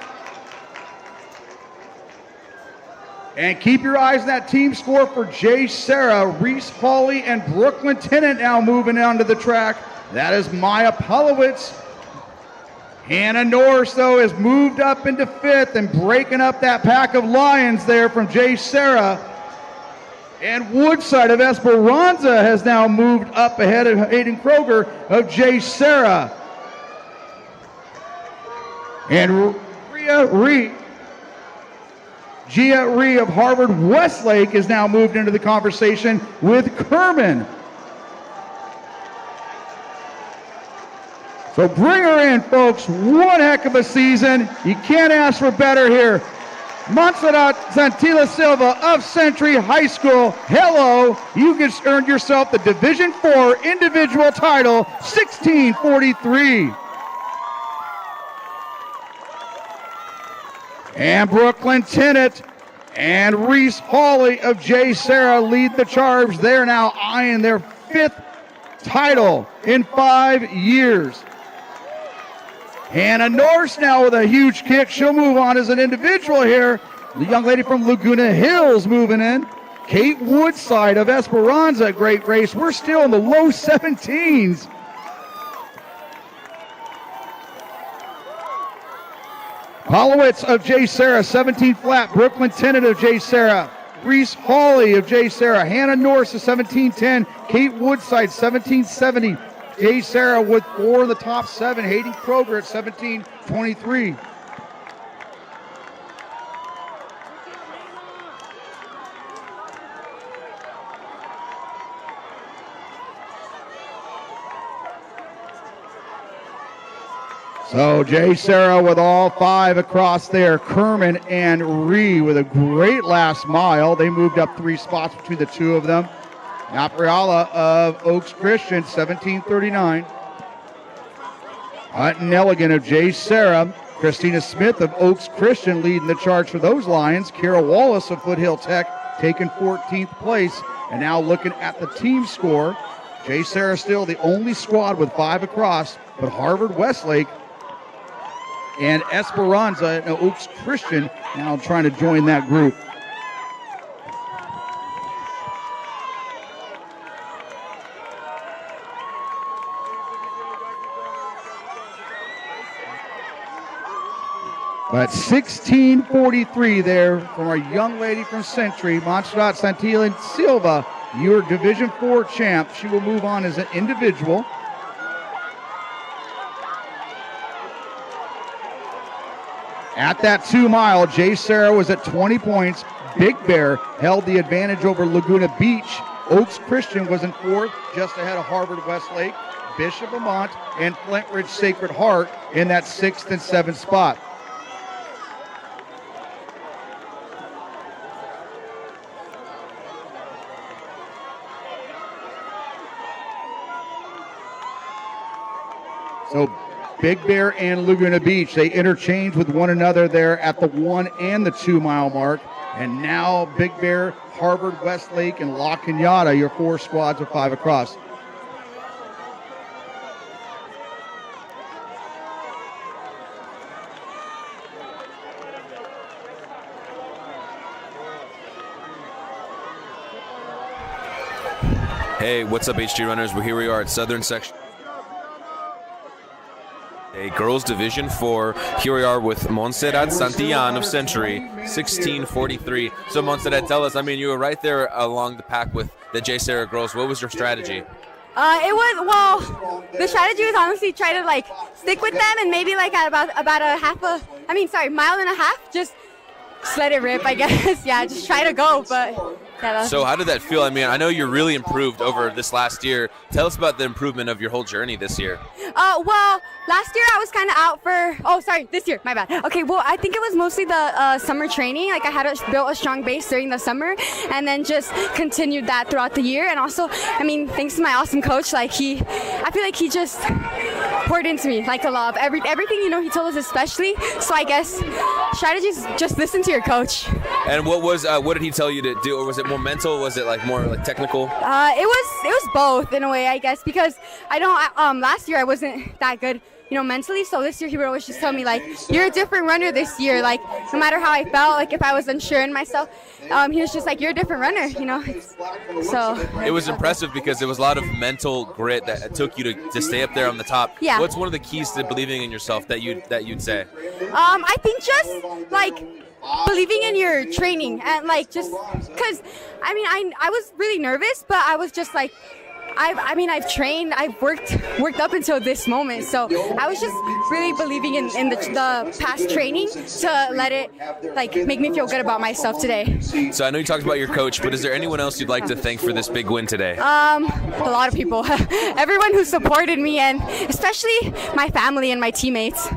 And keep your eyes on that team score for Jay Sarah, Reese Hawley, and Brooklyn Tennant now moving onto the track. That is Maya Polowitz. Hannah Norris, though, has moved up into 5th and breaking up that pack of lions there from Jay Sarah. And Woodside of Esperanza has now moved up ahead of Hayden Kroger of Jay Sarah. And Gia Ree of Harvard Westlake has now moved into the conversation with Kerman. So bring her in, folks. One heck of a season. You can't ask for better here. Montserrat Santina Silva of Century High School. Hello. You just earned yourself the Division IV individual title, 16:43. And Brooklyn Tennant and Reese Hawley of Jay Sarah lead the charge. They're now eyeing their 5th title in 5 years. Hannah Norris now with a huge kick. She'll move on as an individual here. The young lady from Laguna Hills moving in. Kate Woodside of Esperanza, great race. We're still in the low 17s. Polowitz of Jay Sarah, 17 flat. Brooklyn Tennant of Jay Sarah. Reese Hawley of Jay Sarah. Hannah Norris of 17:10. Kate Woodside, 17:70. Jay Sarah with 4 in the top 7. Hayden Kroger at 17:23. So Jay Sarah with all 5 across there. Kerman and Ree with a great last mile. They moved up 3 spots between the two of them. Napriala of Oaks Christian, 17:39. Hutton Nelligan of Jay Sarah. Christina Smith of Oaks Christian leading the charge for those Lions. Kara Wallace of Foothill Tech taking 14th place. And now looking at the team score, Jay Sarah still the only squad with 5 across, but Harvard Westlake and Esperanza and Oaks Christian now trying to join that group. But 16:43 there from our young lady from Century, Montserrat Santina Silva, your Division IV champ. She will move on as an individual. At that 2 mile, Jay Sarah was at 20 points. Big Bear held the advantage over Laguna Beach. Oaks Christian was in 4th, just ahead of Harvard Westlake. Bishop Amont and Flint Ridge Sacred Heart in that 6th and 7th spot. So Big Bear and Laguna Beach, they interchange with one another there at the 1 and the 2 mile mark. And now Big Bear, Harvard, Westlake, and La Cañada, your 4 squads of 5 across. Hey, what's up, HG runners? Here we are at Southern section. A girls Division IV. Here we are with Montserrat Santillan of Century, 16:43. So Montserrat, tell us, I mean, you were right there along the pack with the Jay Sarah girls. What was your strategy? The strategy was honestly try to like stick with them and maybe like at about a mile and a half, just let it rip, I guess. Yeah, just try to go, but yeah. So how did that feel? I mean, I know you're really improved over this last year. Tell us about the improvement of your whole journey this year. Well, last year I was kind of out for, this year, my bad. Okay, well, I think it was mostly the summer training. Like I had built a strong base during the summer and then just continued that throughout the year. And also, I mean, thanks to my awesome coach, like I feel like he just poured into me like a lot of everything, you know, he told us especially. So I guess strategies, just listen to your coach. And what did he tell you to do? Or was it more mental? Was it like more like technical? It was both in a way, I guess, because I don't. Last year I wasn't that good, you know, mentally. So this year he would always just tell me like, you're a different runner this year. Like no matter how I felt, like if I was unsure in myself, he was just like, you're a different runner, you know. So it was impressive because there was a lot of mental grit that took you to stay up there on the top. Yeah. What's one of the keys to believing in yourself that you'd say? I think just like believing in your training and like just because I was really nervous, but I was just like I've trained, I've worked up until this moment, so I was just really believing in the past training to let it like make me feel good about myself today. So I know you talked about your coach, but is there anyone else you'd like to thank for this big win today? A lot of people, everyone who supported me, and especially my family and my teammates.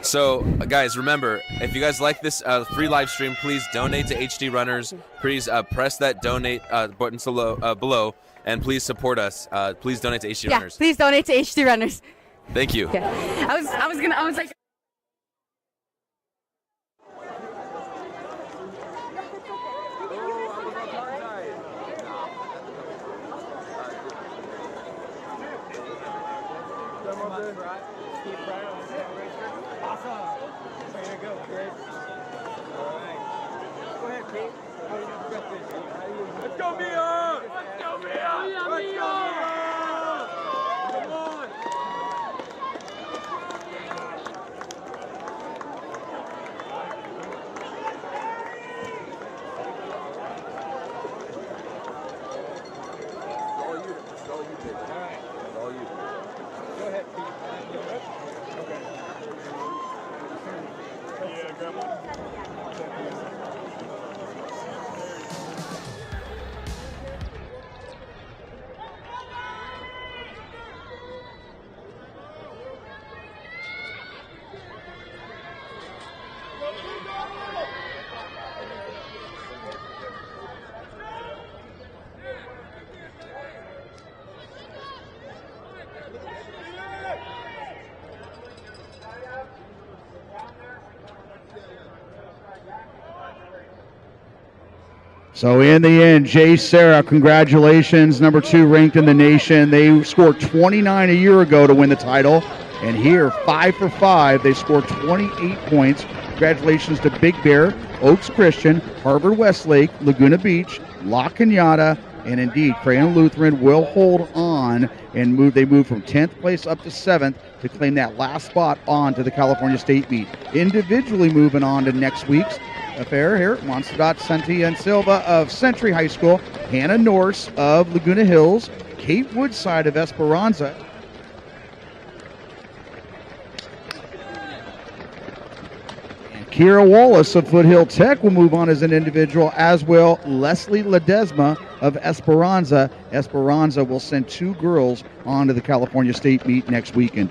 So guys, remember, if you guys like this free live stream, please donate to HD Runners. Please press that donate button below. And please support us. Please donate to HD Runners. Yeah, please donate to HD Runners. Thank you. Yeah. I was like. Let's go, Mia! Let's go, Mia! Let's go! Come on! All you, baby. All right. All you. Go ahead, Pete. Okay. Yeah, grandma. So in the end, Jay Sarah, congratulations, number 2 ranked in the nation. They scored 29 a year ago to win the title, and here, 5 for 5, they scored 28 points. Congratulations to Big Bear, Oaks Christian, Harvard Westlake, Laguna Beach, La Cañada, and indeed, Crayon Lutheran will hold on and move. They move from 10th place up to 7th to claim that last spot on to the California State meet. Individually moving on to next week's affair here, Montserrat Santi and Silva of Century High School, Hannah Norse of Laguna Hills, Kate Woodside of Esperanza, and Kira Wallace of Foothill Tech will move on as an individual, as will Leslie Ledesma of Esperanza. Esperanza will send 2 girls on to the California State meet next weekend.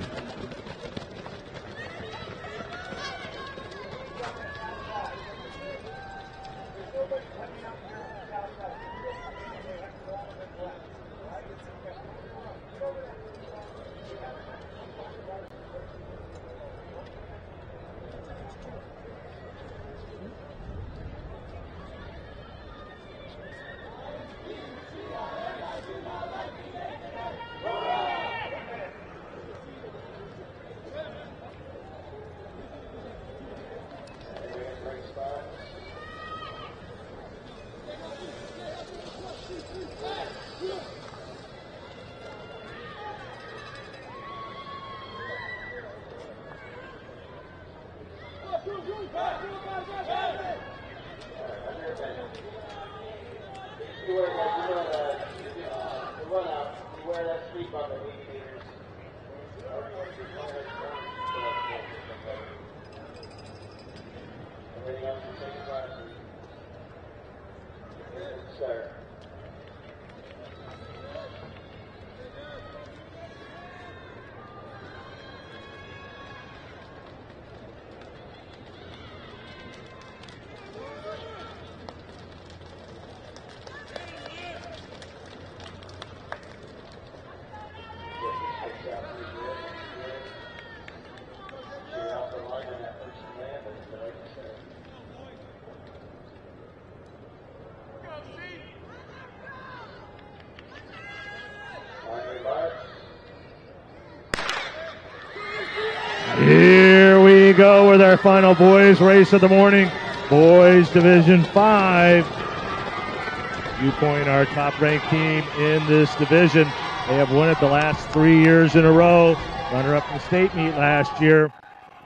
Here we go with our final boys race of the morning. Boys Division 5. Viewpoint, our top-ranked team in this division. They have won it the last 3 years in a row. Runner-up in the state meet last year.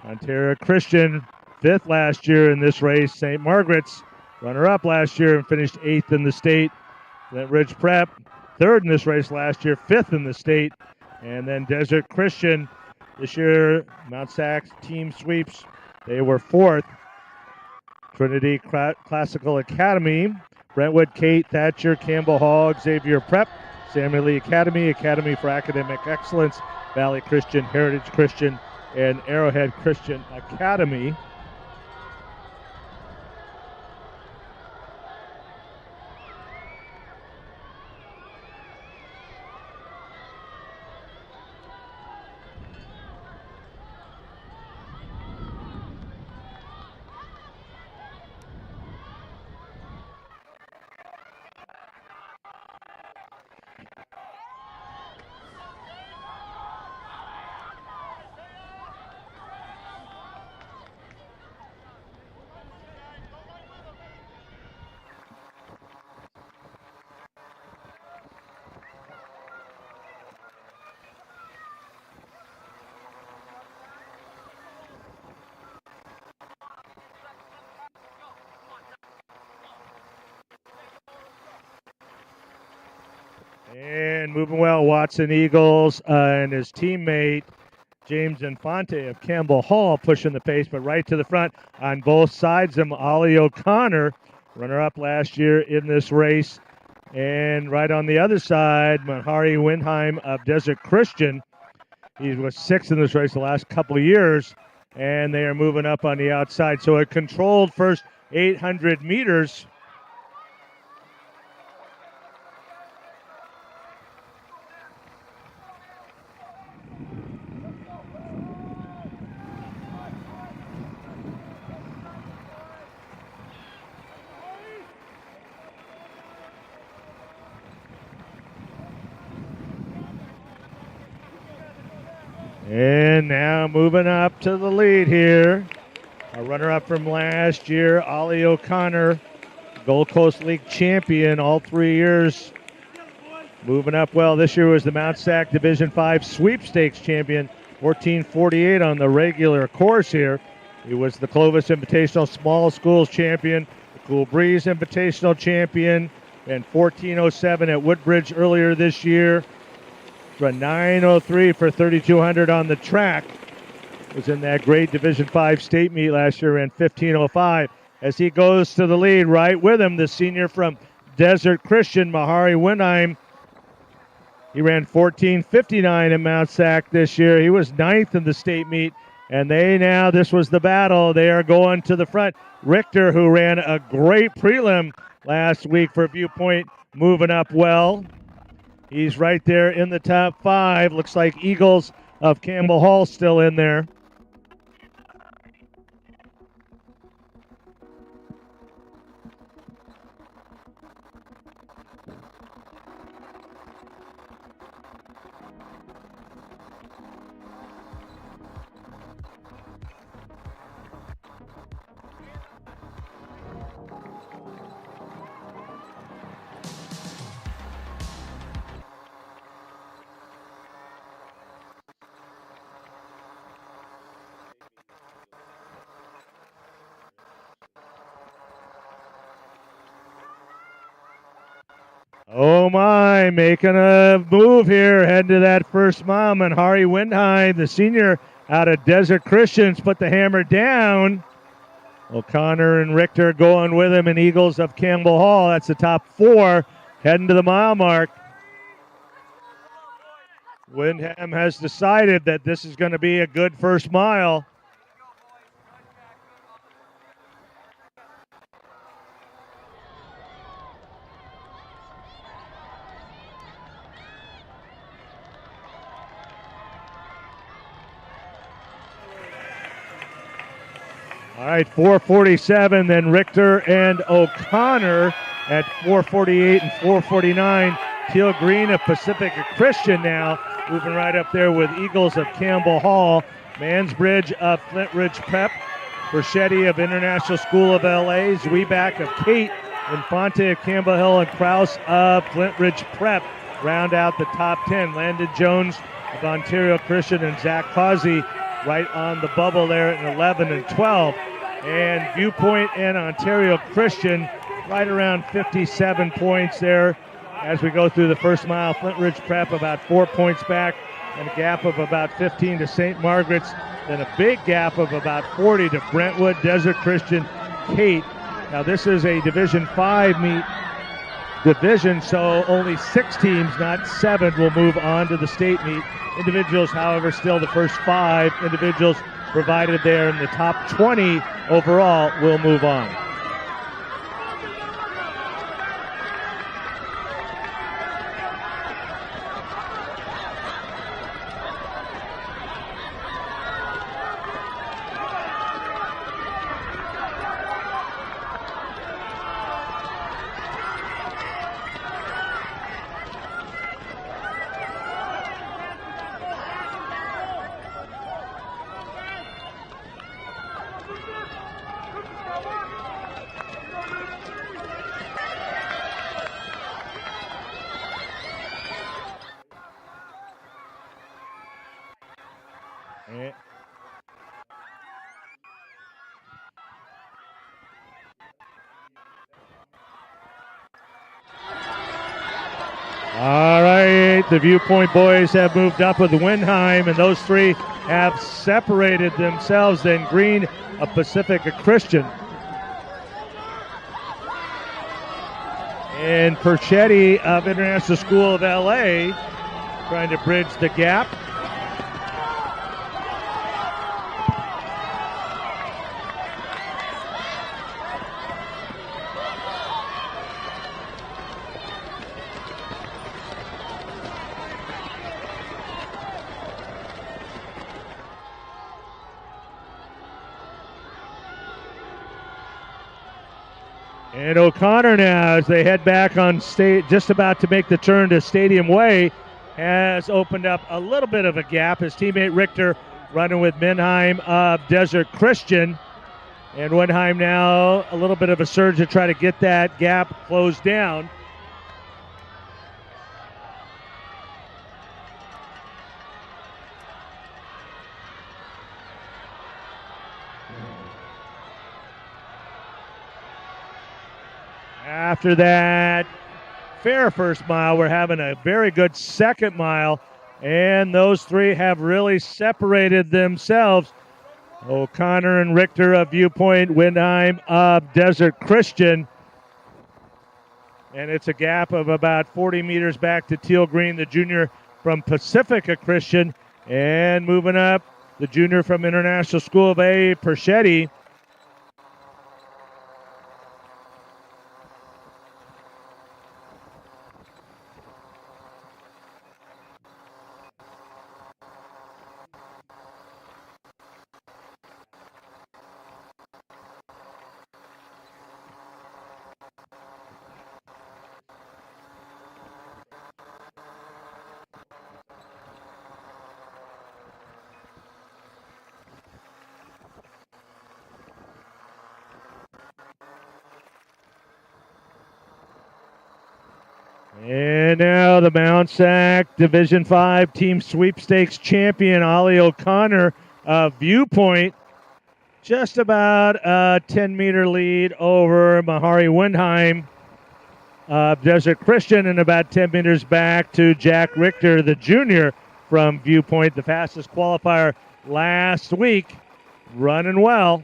Ontario Christian, 5th last year in this race. St. Margaret's, runner-up last year and finished 8th in the state. Flint Ridge Prep, 3rd in this race last year, 5th in the state. And then Desert Christian, this year, Mt SAC team sweeps. They were 4th. Trinity Classical Academy, Brentwood, Kate, Thatcher, Campbell Hall, Xavier Prep, Samuel Lee Academy, Academy for Academic Excellence, Valley Christian, Heritage Christian, and Arrowhead Christian Academy. And moving well, Watson Eagles and his teammate James Infante of Campbell Hall pushing the pace, but right to the front on both sides of him, Ollie O'Connor, runner-up last year in this race. And right on the other side, Mahari Windheim of Desert Christian. He was 6th in this race the last couple of years, and they are moving up on the outside. So a controlled first 800 meters. And now moving up to the lead here. A runner-up from last year, Ollie O'Connor, Gold Coast League champion all 3 years. Moving up well. This year was the Mt SAC Division 5 sweepstakes champion, 14:48 on the regular course here. He was the Clovis Invitational Small Schools champion, the Cool Breeze Invitational champion, and 14:07 at Woodbridge earlier this year. Run 9:03 for 3,200 on the track. Was in that great Division 5 state meet last year, ran 15:05. As he goes to the lead, right with him, the senior from Desert Christian, Mahari Windheim. He ran 14:59 in Mt SAC this year. He was 9th in the state meet, and this was the battle. They are going to the front. Richter, who ran a great prelim last week for Viewpoint, moving up well. He's right there in the top 5. Looks like Eagles of Campbell Hall still in there. Oh my, making a move here, heading to that first mile. And Hari Windheim, the senior out of Desert Christians, put the hammer down. O'Connor and Richter going with him, and Eagles of Campbell Hall. That's the top 4 heading to the mile mark. Windham has decided that this is going to be a good first mile. All right, 4:47, then Richter and O'Connor at 4:48 and 4:49. Teal Green of Pacific Christian now moving right up there with Eagles of Campbell Hall. Mansbridge of Flint Ridge Prep, Perchetti of International School of LA, Zweback of Kate, Infante of Campbell Hill, and Kraus of Flint Ridge Prep round out the top 10. Landon Jones of Ontario Christian and Zach Causey right on the bubble there at 11 and 12. And Viewpoint and Ontario Christian right around 57 points there as we go through the first mile. Flint Ridge Prep about 4 points back, and a gap of about 15 to St. Margaret's, then a big gap of about 40 to Brentwood, Desert Christian, Kate. Now this is a Division 5 meet division, so only 6 teams, not 7, will move on to the state meet. Individuals, however, still the first 5 individuals provided there in the top 20 overall will move on. All right, the Viewpoint boys have moved up with Windheim, and those 3 have separated themselves. Then Green of Pacifica Christian. And Perchetti of International School of LA trying to bridge the gap. And O'Connor now, as they head back on state, just about to make the turn to Stadium Way, has opened up a little bit of a gap. His teammate Richter running with Minheim of Desert Christian. And Windheim now a little bit of a surge to try to get that gap closed down. After that fair first mile, we're having a very good second mile, and those 3 have really separated themselves. O'Connor and Richter of Viewpoint, Windheim of Desert Christian. And it's a gap of about 40 meters back to Teal Green, the junior from Pacifica Christian. And moving up, the junior from International School of A, Perchetti. And now the Mt SAC Division 5 Team Sweepstakes champion, Ollie O'Connor of Viewpoint. Just about a 10-meter lead over Mahari Windheim of Desert Christian, and about 10 meters back to Jack Richter, the junior from Viewpoint, the fastest qualifier last week. Running well.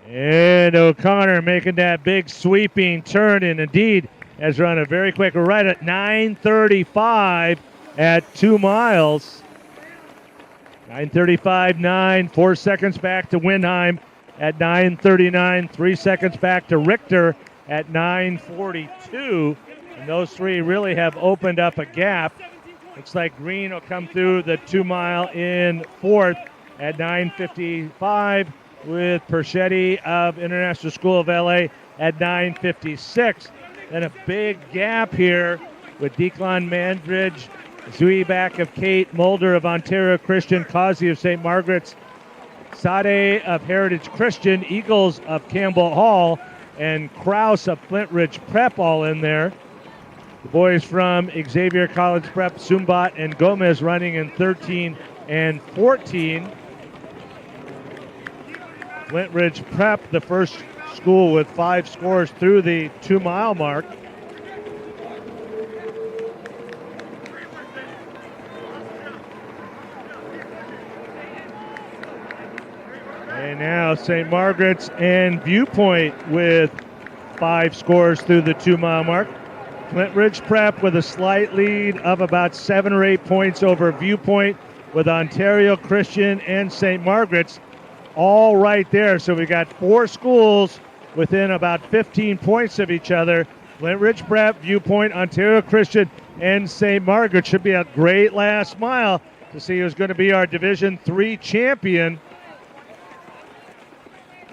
And O'Connor making that big sweeping turn, and indeed has run a very quick, right at 9:35 at 2 miles. 9:35.9, 4 seconds back to Windheim at 9:39, 3 seconds back to Richter at 9:42. And those 3 really have opened up a gap. Looks like Green will come through the 2 mile in 4th at 9:55. with Perchetti of International School of LA at 9:56. Then a big gap here with Declan Mandridge, Zuibak of Kate, Mulder of Ontario Christian, Causey of St. Margaret's, Sade of Heritage Christian, Eagles of Campbell Hall, and Kraus of Flint Ridge Prep all in there. The boys from Xavier College Prep, Sumbat and Gomez running in 13 and 14. Flint Ridge Prep, the first school with 5 scores through the 2-mile mark. And now St. Margaret's and Viewpoint with 5 scores through the 2-mile mark. Flint Ridge Prep with a slight lead of about 7 or 8 points over Viewpoint, with Ontario Christian and St. Margaret's all right there. So we got 4 schools within about 15 points of each other. Flint Ridge Prep, Viewpoint, Ontario Christian, and St. Margaret. Should be a great last mile to see who's going to be our Division III champion.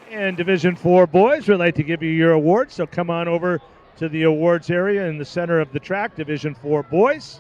And Division IV boys, we'd like to give you your awards, so come on over to the awards area in the center of the track, Division IV boys.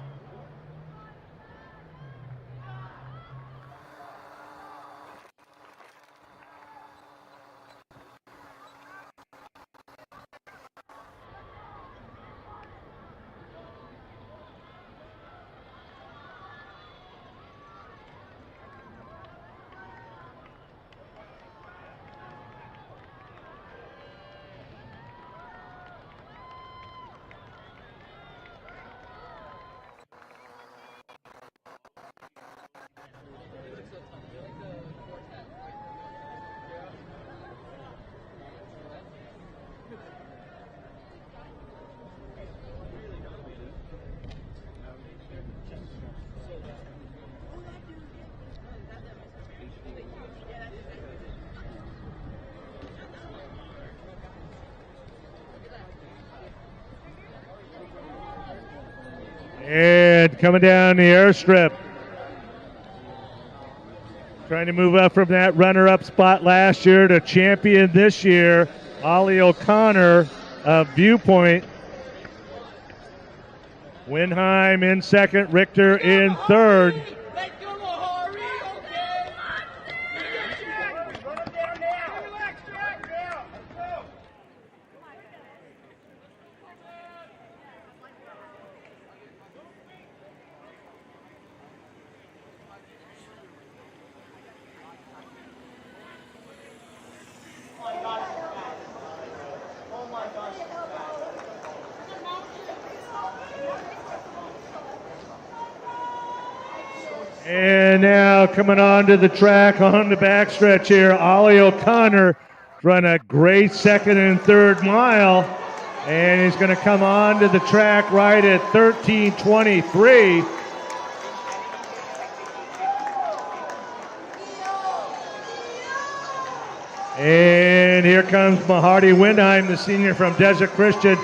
And coming down the airstrip, trying to move up from that runner-up spot last year to champion this year, Ollie O'Connor of Viewpoint. Winheim in second, Richter in third. And now coming onto the track on the backstretch here, Ollie O'Connor run a great second and third mile, and he's going to come onto the track right at 13:23. And here comes Mahardy Windheim, the senior from Desert Christian,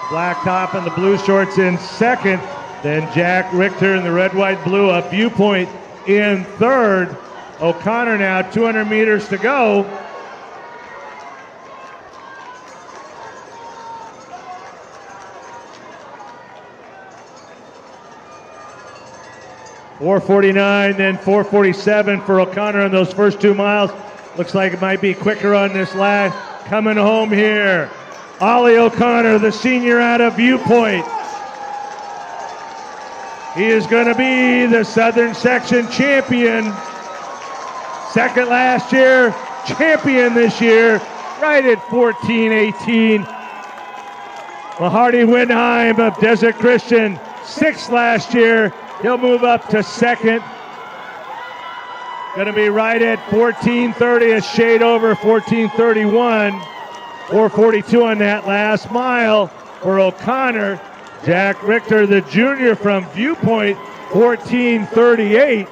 black top and the blue shorts in second. Then Jack Richter in the red, white, blue of Viewpoint in third. O'Connor now 200 meters to go. .449, then 4:47 for O'Connor in those first 2 miles. Looks like it might be quicker on this last. Coming home here, Ollie O'Connor, the senior out of Viewpoint. He is going to be the Southern Section champion. Second last year, champion this year, right at 14:18. Mahardy Windheim of Desert Christian, sixth last year. He'll move up to second. Going to be right at 14:30, a shade over 14:31. 4:42 on that last mile for O'Connor. Jack Richter, the junior from Viewpoint, 14:38.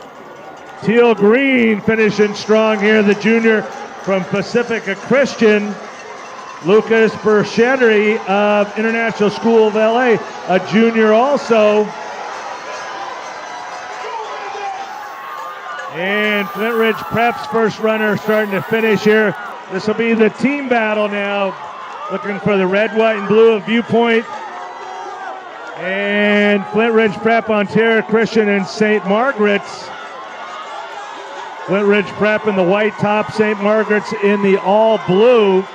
Teal Green finishing strong here, the junior from Pacifica Christian. Lucas Berchetti of International School of LA, a junior also. And Flint Ridge Prep's first runner starting to finish here. This will be the team battle now. Looking for the red, white, and blue of Viewpoint. And Flint Ridge Prep, Ontario Christian, and St. Margaret's. Flint Ridge Prep in the white top, St. Margaret's in the all blue.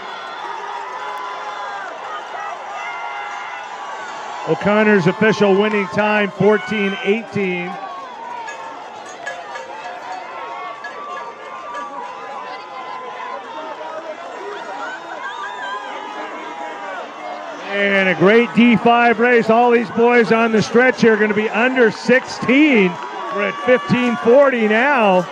O'Connor's official winning time, 14:18. And a great D5 race. All these boys on the stretch here are going to be under 16. We're at 15:40 now.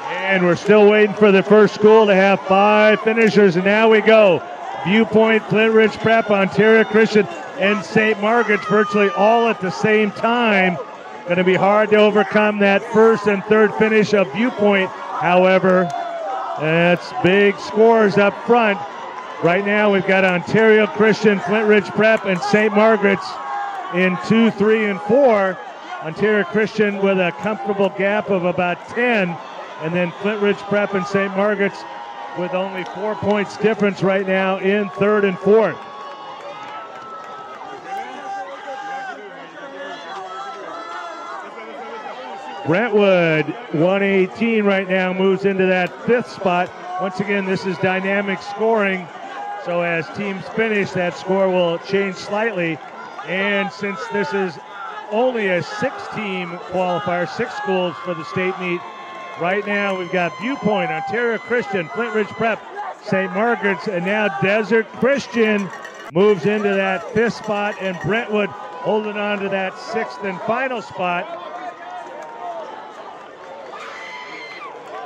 And we're still waiting for the first school to have 5 finishers, and now we go. Viewpoint, Flint Ridge Prep, Ontario Christian, and St. Margaret's virtually all at the same time. Going to be hard to overcome that first and third finish of Viewpoint, however. That's big scores up front. Right now we've got Ontario Christian, Flint Ridge Prep, and St. Margaret's in 2, 3, and 4. Ontario Christian with a comfortable gap of about 10. And then Flint Ridge Prep and St. Margaret's with only 4 points difference right now in third and fourth. Brentwood, 118 right now, moves into that 5th spot. Once again, this is dynamic scoring. So as teams finish, that score will change slightly. And since this is only a 6-team qualifier, 6 schools for the state meet, right now we've got Viewpoint, Ontario Christian, Flint Ridge Prep, St. Margaret's, and now Desert Christian moves into that 5th spot, and Brentwood holding on to that 6th and final spot.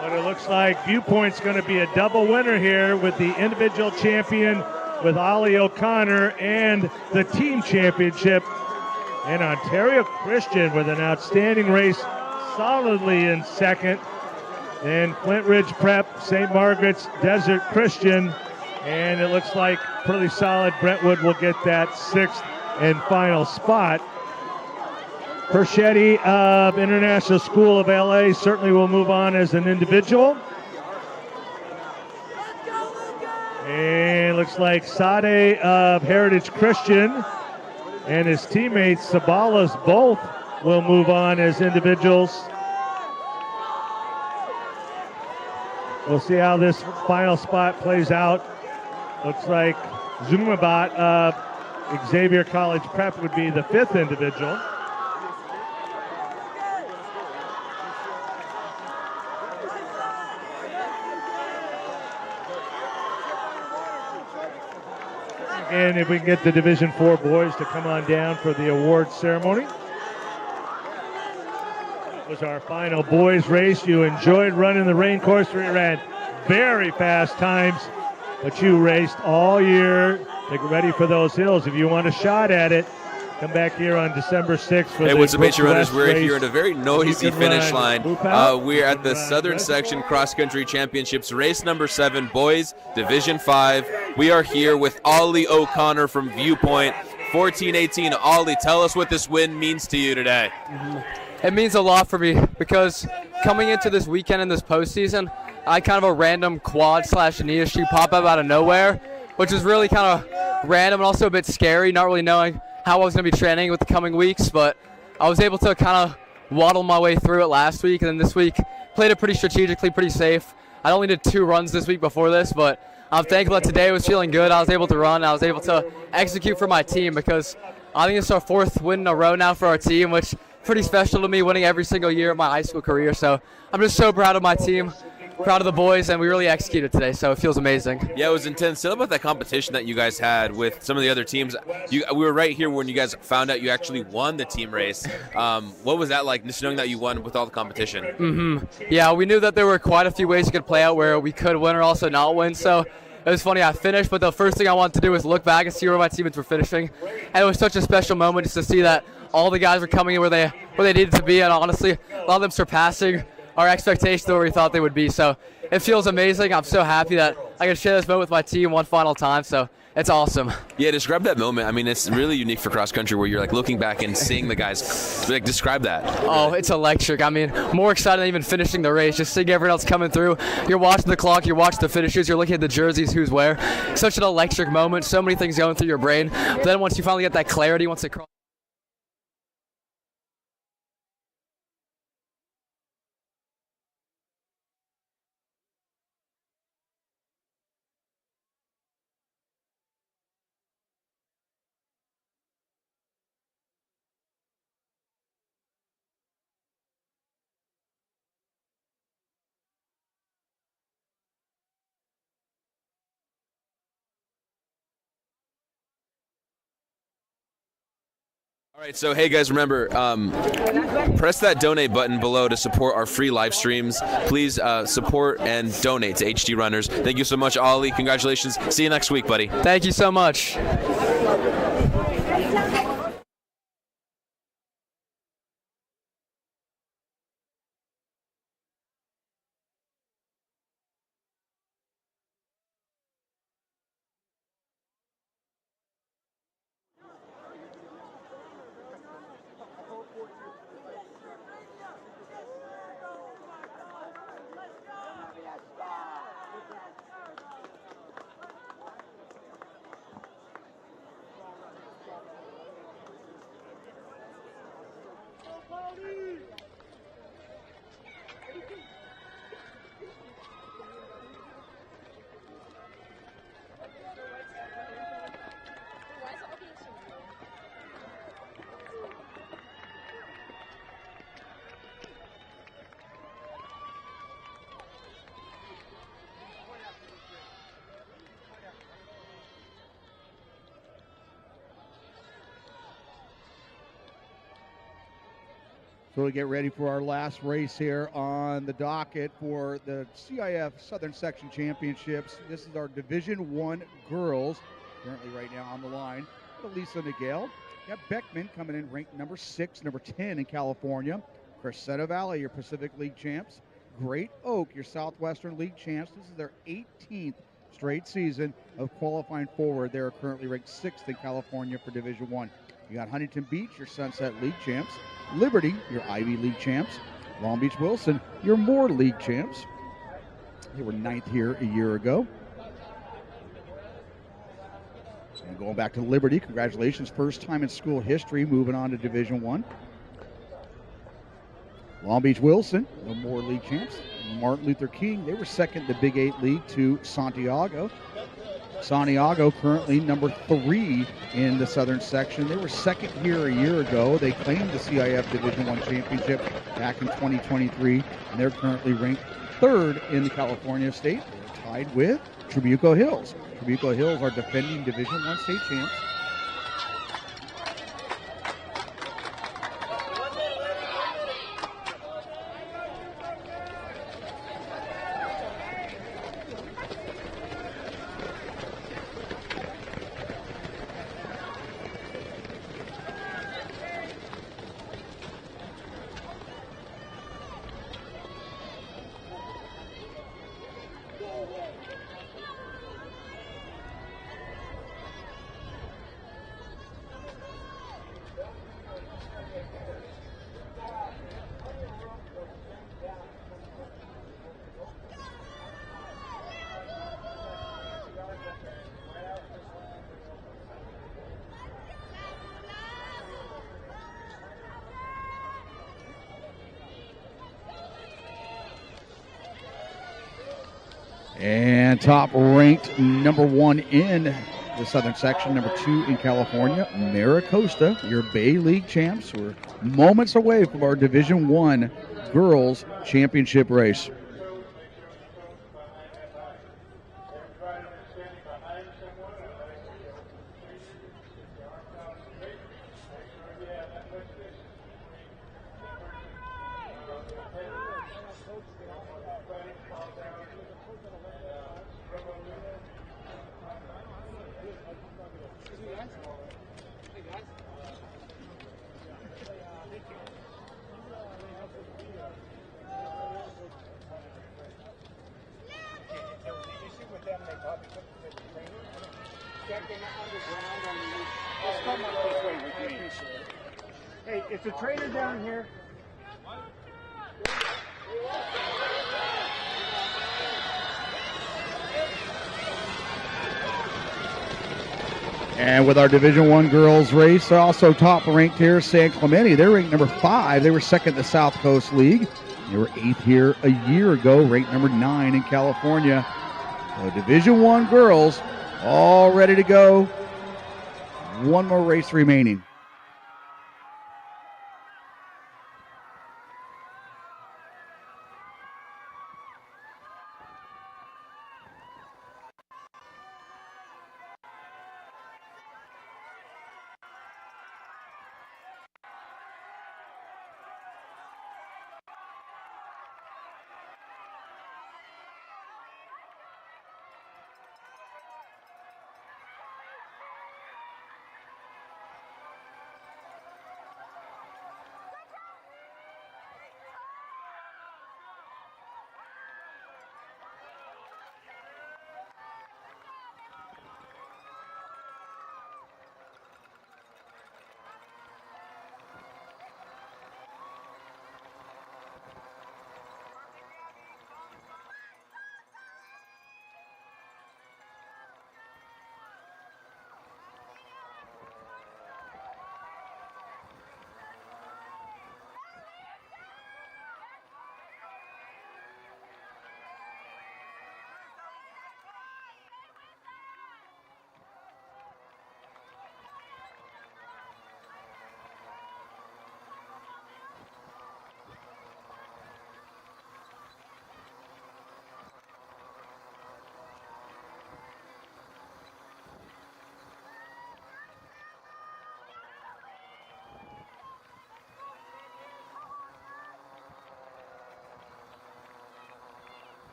But it looks like Viewpoint's going to be a double winner here with the individual champion with Ollie O'Connor and the team championship. And Ontario Christian with an outstanding race, solidly in second. And Flint Ridge Prep, St. Margaret's, Desert Christian, and it looks like pretty solid Brentwood will get that 6th and final spot. Perschetti of International School of LA certainly will move on as an individual. And it looks like Sade of Heritage Christian and his teammates Sabalas both will move on as individuals. We'll see how this final spot plays out. Looks like Zumabat of Xavier College Prep would be the 5th individual. And if we can get the Division IV boys to come on down for the awards ceremony. Was our final boys race. You enjoyed running the rain course. We ran very fast times, but you raced all year to get ready for those hills. If you want a shot at it, come back here on December 6th. Hey, what's up, Nature Runners? We're here at a very noisy finish line. We're at the Southern Section Cross Country Championships, race number 7, boys, Division 5. We are here with Ollie O'Connor from Viewpoint. 14-18. Ollie, tell us what this win means to you today. It means a lot for me because coming into this weekend in this postseason, I had kind of a random quad/knee issue pop up out of nowhere, which is really kind of random and also a bit scary, not really knowing how I was going to be training with the coming weeks, but I was able to kind of waddle my way through it last week, and then this week played it pretty strategically, pretty safe. I only did 2 runs this week before this, but I'm thankful that today was feeling good. I was able to run. I was able to execute for my team because I think it's our 4th win in a row now for our team, which pretty special to me, winning every single year of my high school career. So I'm just so proud of my team, proud of the boys, and we really executed today, so it feels amazing. Yeah, it was intense. Tell about that competition that you guys had with some of the other teams. We were right here when you guys found out you actually won the team race. What was that like, just knowing that you won with all the competition? Yeah, we knew that there were quite a few ways it could play out where we could win or also not win, so It was funny, I finished, but the first thing I wanted to do was look back and see where my teammates were finishing. And it was such a special moment just to see that all the guys were coming in where they needed to be, and honestly, a lot of them surpassing our expectations where we thought they would be. So it feels amazing. I'm so happy that I can share this moment with my team one final time. So it's awesome. Yeah, describe that moment. I mean, it's really unique for cross country where you're like looking back and seeing the guys. Like, describe that. Oh, it's electric. I mean, more excited than even finishing the race. Just seeing everyone else coming through. You're watching the clock. You're watching the finishers. You're looking at the jerseys, who's where. Such an electric moment. So many things going through your brain. But then once you finally get that clarity, once it crosses. All right, so hey guys, remember, press that donate button below to support our free live streams. Please support and donate to HD Runners. Thank you so much, Ollie. Congratulations. See you next week, buddy. Thank you so much. So we get ready for our last race here on the docket for the CIF Southern Section Championships. This is our Division I girls, currently right now on the line. Elisa Nagel. Got Beckman coming in ranked number 6, number 10 in California. Crescenta Valley, your Pacific League champs. Great Oak, your Southwestern League champs. This is their 18th straight season of qualifying forward. They are currently ranked 6th in California for Division I. You got Huntington Beach, your Sunset League champs. Liberty, your Ivy League champs. Long Beach Wilson, your Moore League champs. They were 9th here a year ago. And going back to Liberty, congratulations, first time in school history, moving on to Division I. Long Beach Wilson, the Moore League champs. Martin Luther King, they were 2nd in the Big 8 League to Santiago. Santiago currently number 3 in the Southern Section. They were 2nd here a year ago. They claimed the CIF Division I championship back in 2023, and they're currently ranked 3rd in the California State. They're tied with Trabuco Hills. Trabuco Hills are defending Division I state champs. And top ranked number 1 in the Southern Section, number 2 in California, Maricosta, your Bay League champs. We're moments away from our Division I girls championship race. Just come up this way with me. Hey, it's a trainer down here. And with our Division I girls race, also top ranked here, San Clemente. They're ranked number 5. They were second in the South Coast League. They were 8th here a year ago, ranked number 9 in California. So Division I girls all ready to go. One more race remaining.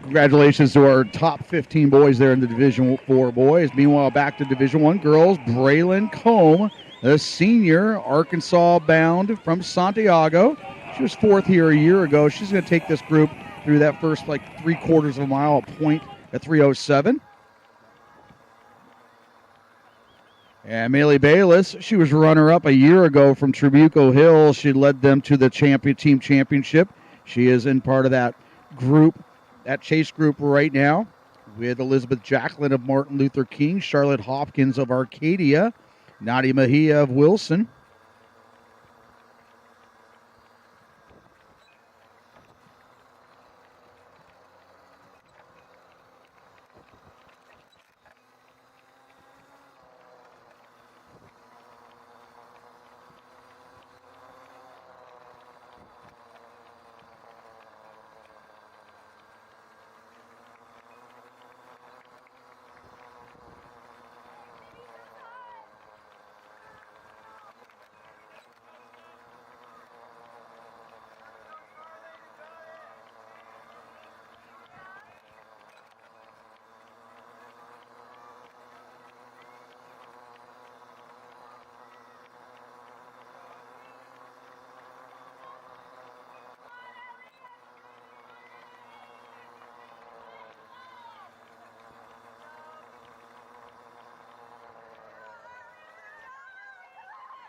Congratulations to our top 15 boys there in the Division IV boys. Meanwhile, back to Division I girls, Braylon Combe, the senior, Arkansas bound from Santiago. She was 4th here a year ago. She's going to take this group through that first 3/4 of a mile, a point at 3:07. And Maylee Bayless, she was runner-up a year ago from Trabuco Hill. She led them to the team championship. She is in part of that group, that chase group right now, with Elizabeth Jacqueline of Martin Luther King, Charlotte Hopkins of Arcadia, Nadia Mejia of Wilson.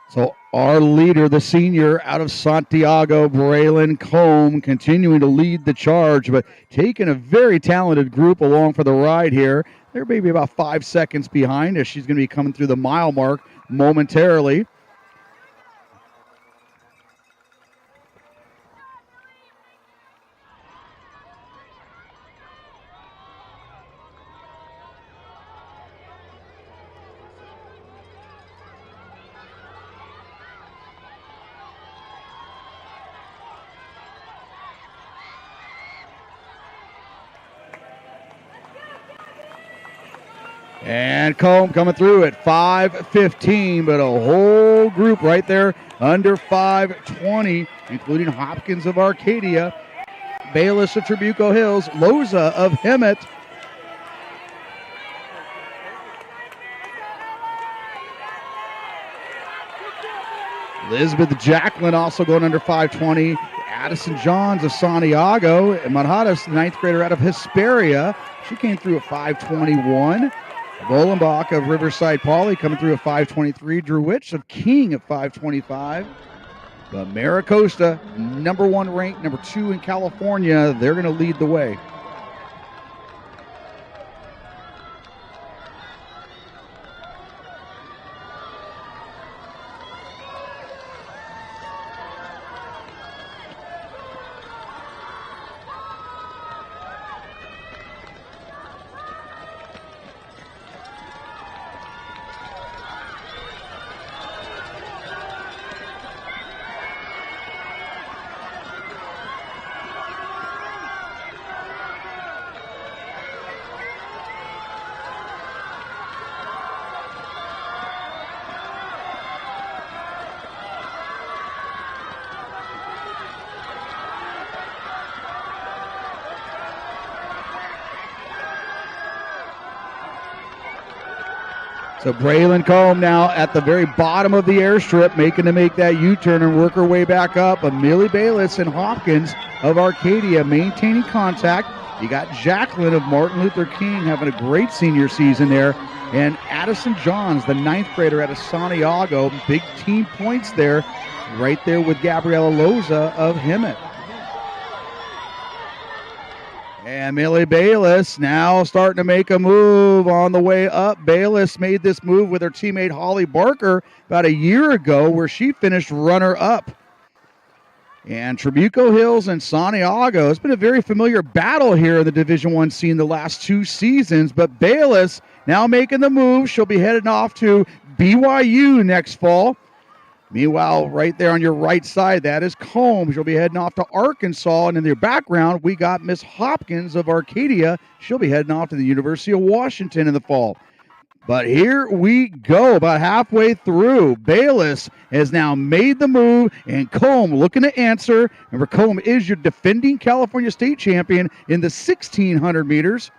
So our leader, the senior out of Santiago, Braylon Combe, continuing to lead the charge, but taking a very talented group along for the ride here. They're maybe about 5 seconds behind as she's going to be coming through the mile mark momentarily. And Combe coming through at 5:15, but a whole group right there under 5:20, including Hopkins of Arcadia, Bayless of Trabuco Hills, Loza of Hemet, Elizabeth Jacqueline also going under 5:20. Addison Johns of Santiago. And Manhadas, the 9th grader out of Hesperia. She came through at 5:21. Bolenbach of Riverside Poly coming through at 5:23. Drew Witch of King at 5:25. But Maricosta, number 1 ranked, number 2 in California, they're going to lead the way. So Braylon Combe now at the very bottom of the airstrip, making to make that U-turn and work her way back up. Amelia Bayless and Hopkins of Arcadia maintaining contact. You got Jacqueline of Martin Luther King having a great senior season there. And Addison Johns, the 9th grader out of Santiago. Big team points there, right there with Gabriela Loza of Hemet. And Millie Bayless now starting to make a move on the way up. Bayless made this move with her teammate Holly Barker about a year ago where she finished runner-up. And Trabuco Hills and Santiago, it's been a very familiar battle here in the Division I scene the last 2 seasons, but Bayless now making the move. She'll be heading off to BYU next fall. Meanwhile, right there on your right side, that is Combs. She'll be heading off to Arkansas. And in their background, we got Miss Hopkins of Arcadia. She'll be heading off to the University of Washington in the fall. But here we go, about halfway through. Bayless has now made the move, and Combe looking to answer. Remember, Combe is your defending California State champion in the 1,600 meters.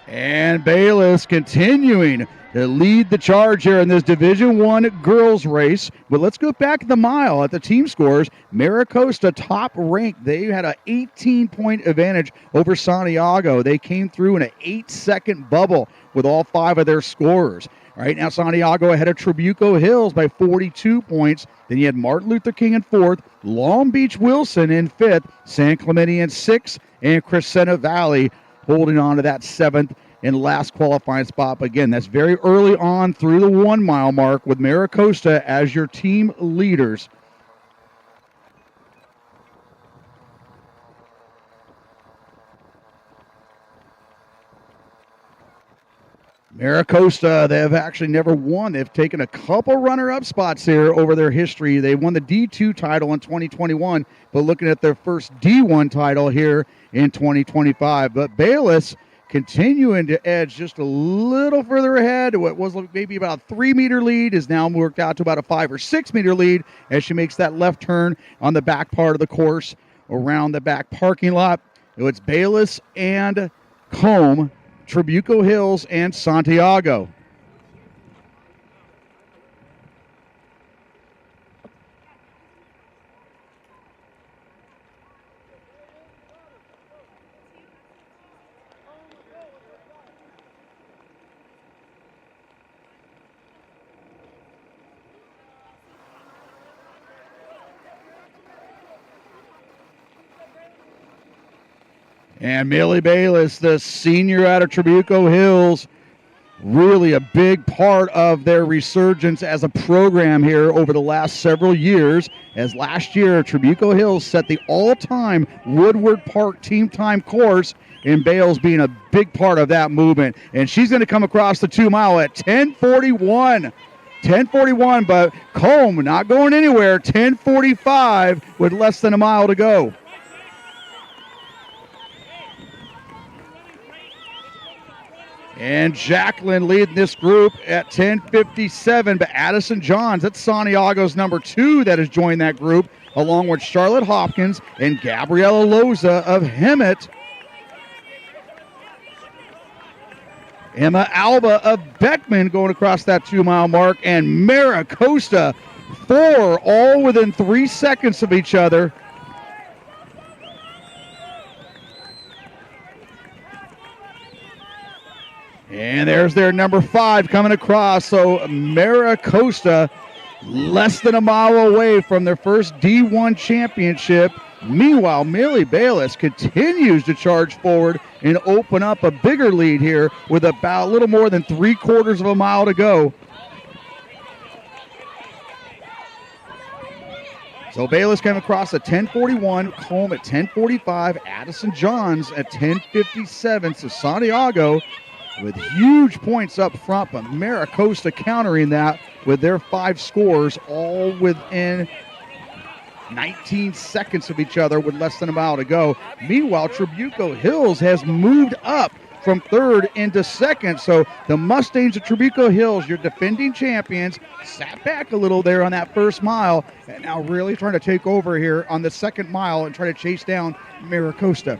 And Bayless continuing to lead the charge here in this Division I girls race. But let's go back to the mile at the team scores. Maricosta top ranked. They had an 18-point advantage over Santiago. They came through in an 8-second bubble with all 5 of their scorers. Right now, Santiago ahead of Trabuco Hills by 42 points. Then you had Martin Luther King in 4th, Long Beach Wilson in 5th, San Clemente in 6th, and Crescenta Valley holding on to that 7th and last qualifying spot. But again, that's very early on through the 1 mile mark with Maricosta as your team leaders. Maricosta, they have actually never won. They've taken a couple runner-up spots here over their history. They won the D2 title in 2021, but looking at their first D1 title here in 2025. But Bayless continuing to edge just a little further ahead. What was maybe about a 3-meter lead is now worked out to about a 5 or 6 meter lead as she makes that left turn on the back part of the course around the back parking lot. It's Bayless and Combe, Trabuco Hills, and Santiago. And Millie Bayless, the senior out of Trabuco Hills, really a big part of their resurgence as a program here over the last several years, as last year Trabuco Hills set the all-time Woodward Park team time course, and Bales being a big part of that movement. And she's going to come across the 2 mile at 10:41. 10:41, but Combe not going anywhere. 10:45 with less than a mile to go. And Jacqueline leading this group at 10:57, but Addison Johns, that's Santiago's number 2 that has joined that group, along with Charlotte Hopkins and Gabriella Loza of Hemet. Emma Alba of Beckman going across that 2 mile mark, and Mara Costa, 4, all within 3 seconds of each other. And there's their number 5 coming across. So Mara Costa, less than a mile away from their first D1 championship. Meanwhile, Millie Bayless continues to charge forward and open up a bigger lead here with about a little more than 3/4 of a mile to go. So Bayless came across at 10:41, Combe at 10:45, Addison Johns at 10:57. So Santiago with huge points up front, but Mara Costa countering that with their 5 scores, all within 19 seconds of each other with less than a mile to go. Meanwhile, Trabuco Hills has moved up from 3rd into 2nd. So the Mustangs of Trabuco Hills, your defending champions, sat back a little there on that first mile and now really trying to take over here on the 2nd mile and try to chase down Mara Costa.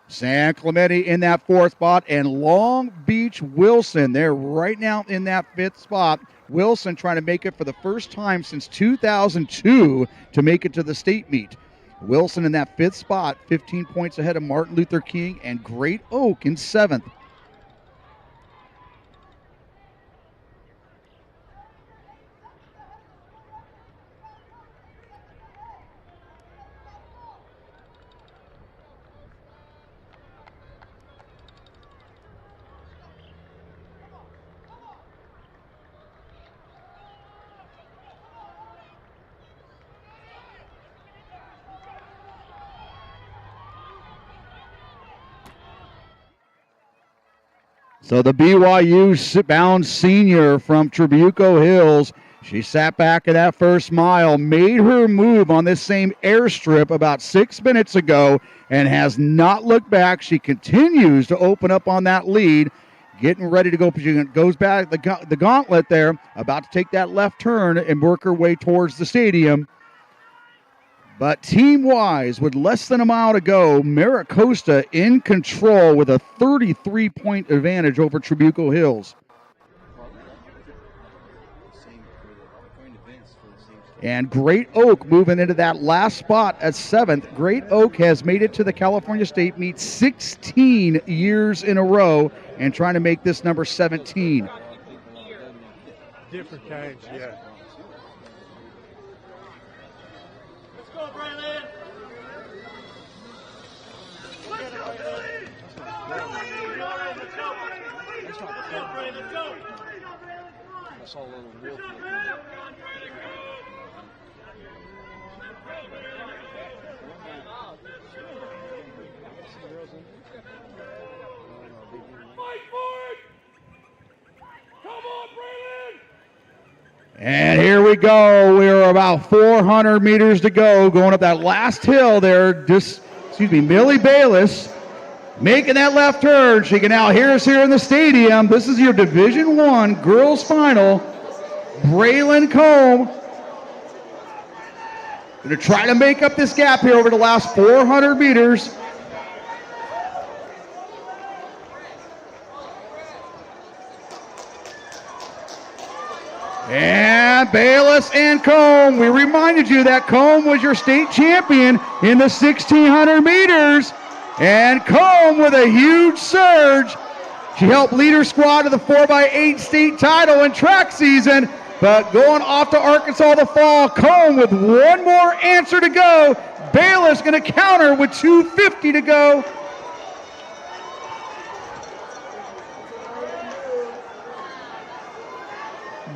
San Clemente in that 4th spot, and Long Beach Wilson, they're right now in that 5th spot. Wilson trying to make it for the first time since 2002 to make it to the state meet. Wilson in that 5th spot, 15 points ahead of Martin Luther King and Great Oak in 7th. So the BYU-bound senior from Trabuco Hills, she sat back in that first mile, made her move on this same airstrip about 6 minutes ago, and has not looked back. She continues to open up on that lead, getting ready to go. She goes back the gauntlet there, about to take that left turn and work her way towards the stadium. But team-wise, with less than a mile to go, Mara Costa in control with a 33-point advantage over Trabuco Hills. And Great Oak moving into that last spot at 7th. Great Oak has made it to the California State Meet 16 years in a row and trying to make this number 17. Different kinds, yeah. I saw a little wolf. And here we go. We're about 400 meters to go, going up that last hill there. Millie Bayless making that left turn. She can now hear us here in the stadium. This is your Division I girls final. Braylon Combe going to try to make up this gap here over the last 400 meters. And Bayless and Combe. We reminded you that Combe was your state champion in the 1,600 meters. And Combe with a huge surge. She helped lead her squad to the 4x8 state title in track season. But going off to Arkansas the fall, Combe with one more answer to go. Bayless going to counter with 2:50 to go.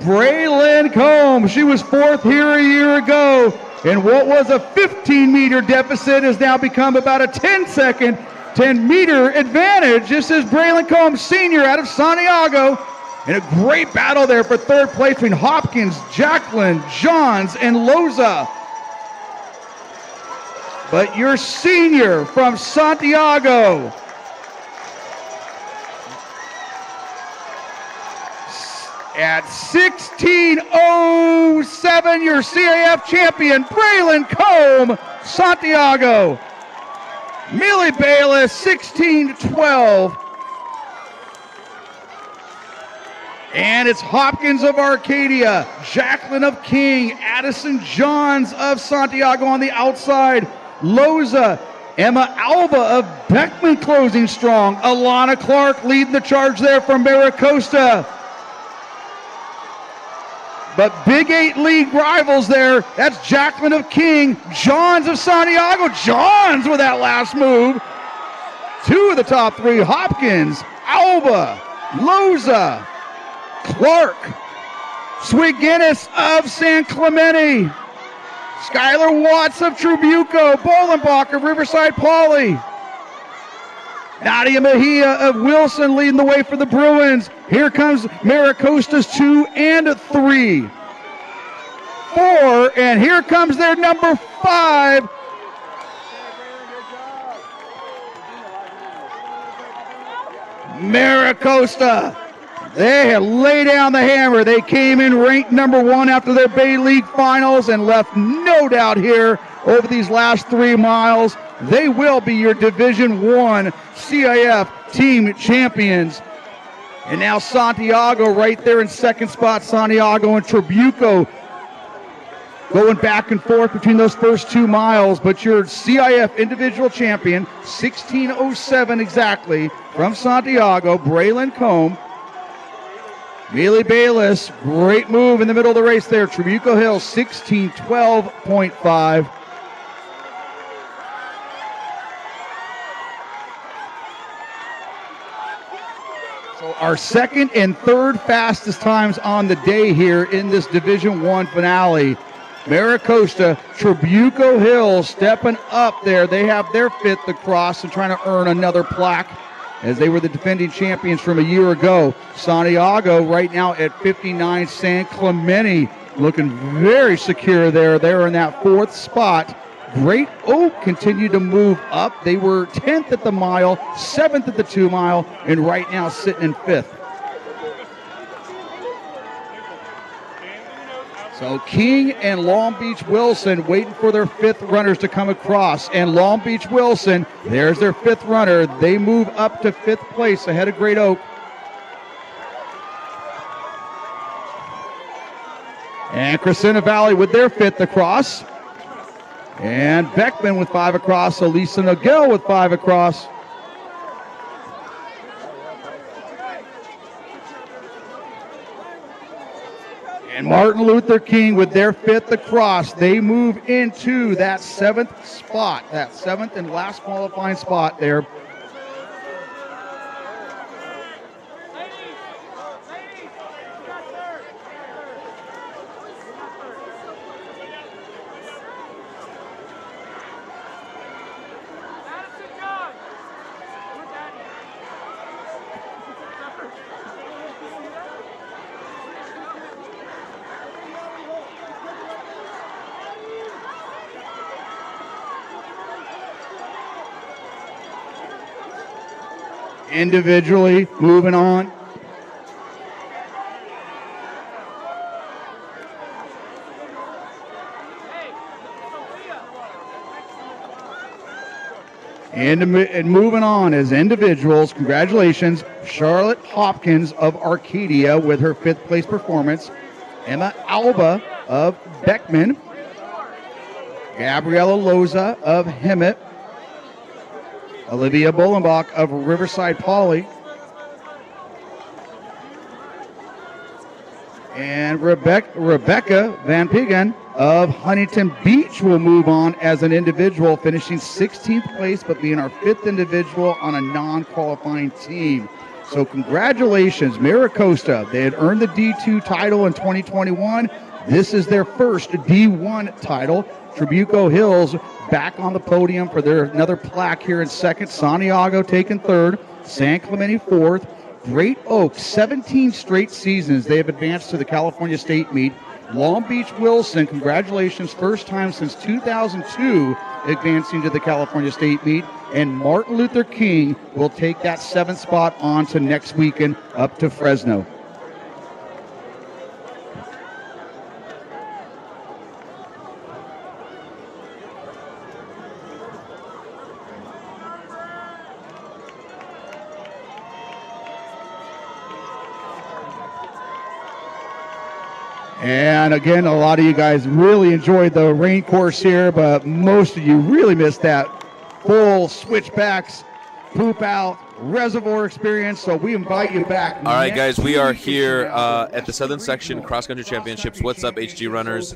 Braylon Combe, she was fourth here a year ago, and what was a 15-meter deficit has now become about a 10-meter advantage. This is Braylon Combe, senior out of Santiago, and a great battle there for third place between Hopkins, Jacqueline, Johns, and Loza. But your senior from Santiago, at 16:07, your CIF champion, Braylon Combe, Santiago. Millie Bayless, 16:12. And it's Hopkins of Arcadia, Jacqueline of King, Addison Johns of Santiago on the outside, Loza, Emma Alba of Beckman closing strong, Alana Clark leading the charge there from Maricosta. But Big 8 league rivals there. That's Jacqueline of King, Johns of Santiago. Johns with that last move. Two of the top three, Hopkins, Alba, Loza, Clark, Sweet Guinness of San Clemente, Skylar Watts of Tribuco, Bolenbach of Riverside Poly, Nadia Mejia of Wilson leading the way for the Bruins. Here comes Maricosta's 2 and 3. 4, and here comes their number 5. Maricosta. They have laid down the hammer. They came in ranked number 1 after their Bay League Finals and left no doubt here over these last 3 miles. They will be your Division I CIF team champions. And now Santiago right there in second spot. Santiago and Tribuco going back and forth between those first 2 miles. But your CIF individual champion, 16:07 exactly, from Santiago, Braylon Combe. Millie Bayless, great move in the middle of the race there. Tribuco Hill, 16:12.5. So our second and third fastest times on the day here in this Division I finale. Maricosta, Tribuco Hill stepping up there. They have their 5th across and trying to earn another plaque as they were the defending champions from a year ago. Santiago right now at 59. San Clemente looking very secure there. They're in that 4th spot. Great Oak continued to move up. They were 10th at the mile, 7th at the 2 mile, and right now sitting in 5th. So King and Long Beach Wilson waiting for their 5th runners to come across. And Long Beach Wilson, there's their 5th runner. They move up to 5th place ahead of Great Oak. And Crescenta Valley with their 5th across. And Beckman with 5 across. Elisa Nogel with 5 across. And Martin Luther King with their 5th across. They move into that 7th spot, that 7th and last qualifying spot there. Individually moving on. And moving on as individuals, congratulations, Charlotte Hopkins of Arcadia with her 5th place performance, Emma Alba of Beckman, Gabriella Loza of Hemet, Olivia Bolenbach of Riverside Poly, And Rebecca Van Piggen of Huntington Beach will move on as an individual, finishing 16th place, but being our 5th individual on a non-qualifying team. So congratulations, Maricosta. They had earned the D2 title in 2021. This is their first D1 title. Trabuco Hills back on the podium for another plaque here in second. Santiago taking third. San Clemente fourth. Great Oak, 17 straight seasons they have advanced to the California State meet. Long Beach Wilson, congratulations, first time since 2002 advancing to the California State meet. And Martin Luther King will take that 7th spot on to next weekend up to Fresno. And again, a lot of you guys really enjoyed the rain course here, but most of you really missed that full switchbacks, poop out, reservoir experience, so we invite you back. All right, guys, we are here at the Southern Section Cross Country Championships. What's up, HG runners?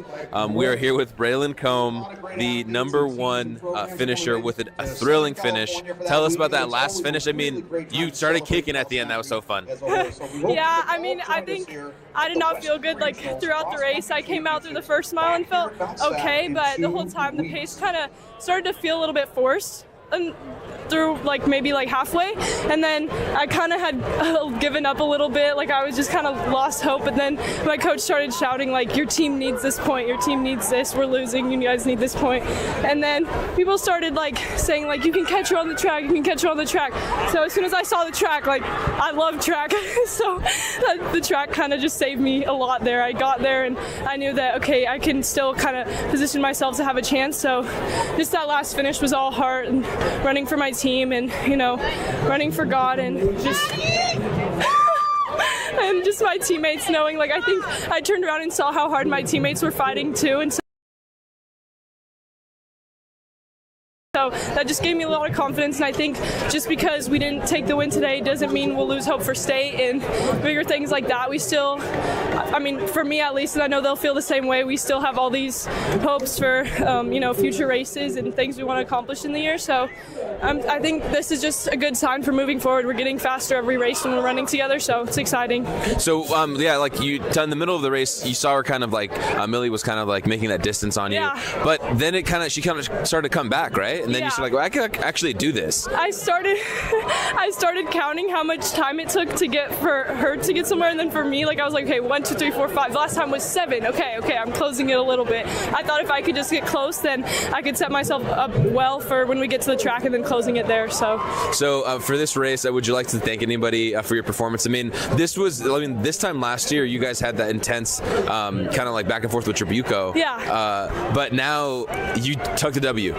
We are here with Braylon Combe, the #1 finisher with a thrilling finish. Tell us about that last finish. I mean, you started kicking at the end. That was so fun. Yeah, I mean, I think I did not feel good like throughout the race. I came out through the first mile and felt okay, but the whole time the pace kind of started to feel a little bit forced. Through maybe halfway, and then I kind of had given up a little bit. I was just kind of lost hope, but then my coach started shouting your team needs this point, your team needs this, we're losing, you guys need this point. And then people started saying you can catch her on the track, you can catch her on the track. So as soon as I saw the track, I love track, so the track kind of just saved me a lot there. I got there and I knew that okay, I can still kind of position myself to have a chance. So just that last finish was all heart and running for my team and running for God and just my teammates knowing I think I turned around and saw how hard my teammates were fighting too, and so that just gave me a lot of confidence. And I think just because we didn't take the win today doesn't mean we'll lose hope for state and bigger things like that. We still, I mean, for me at least, and I know they'll feel the same way, we still have all these hopes for, future races and things we want to accomplish in the year. So I think this is just a good sign for moving forward. We're getting faster every race when we're running together, so it's exciting. So, you in the middle of the race, you saw her kind of Millie was kind of making that distance on you. Yeah. But then she kind of started to come back, right? And then you started I could actually do this. I started counting how much time it took to get for her to get somewhere, and then for me, I was okay, 1, 2, 3, 4, 5. The last time was 7. Okay, I'm closing it a little bit. I thought if I could just get close, then I could set myself up well for when we get to the track and then closing it there. So for this race, would you like to thank anybody for your performance? I mean, this time last year, you guys had that intense kind of back and forth with Trabuco. Yeah. But now you took the W.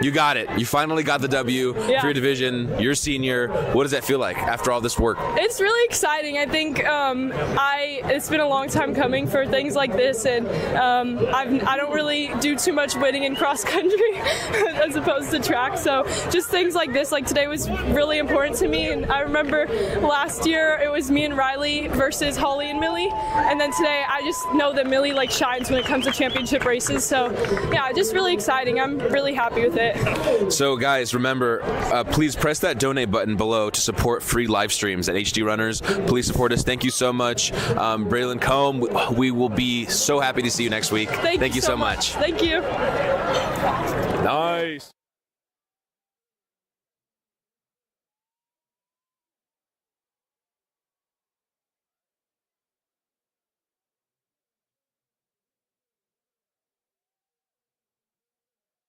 You got it. You finally got the W for your division. You're senior. What does that feel like after all this work? It's really exciting. I think it's been a long time coming for things like this, and I don't really do too much winning in cross country as opposed to track. So just things like this, today was really important to me. And I remember last year it was me and Riley versus Holly and Millie, and then today I just know that Millie shines when it comes to championship races. So yeah, just really exciting. I'm really happy with it. So guys, remember, please press that donate button below to support free live streams at HD Runners. Please support us. Thank you so much. Braylon Combe, we will be so happy to see you next week. Thank you so much. Thank you. Nice.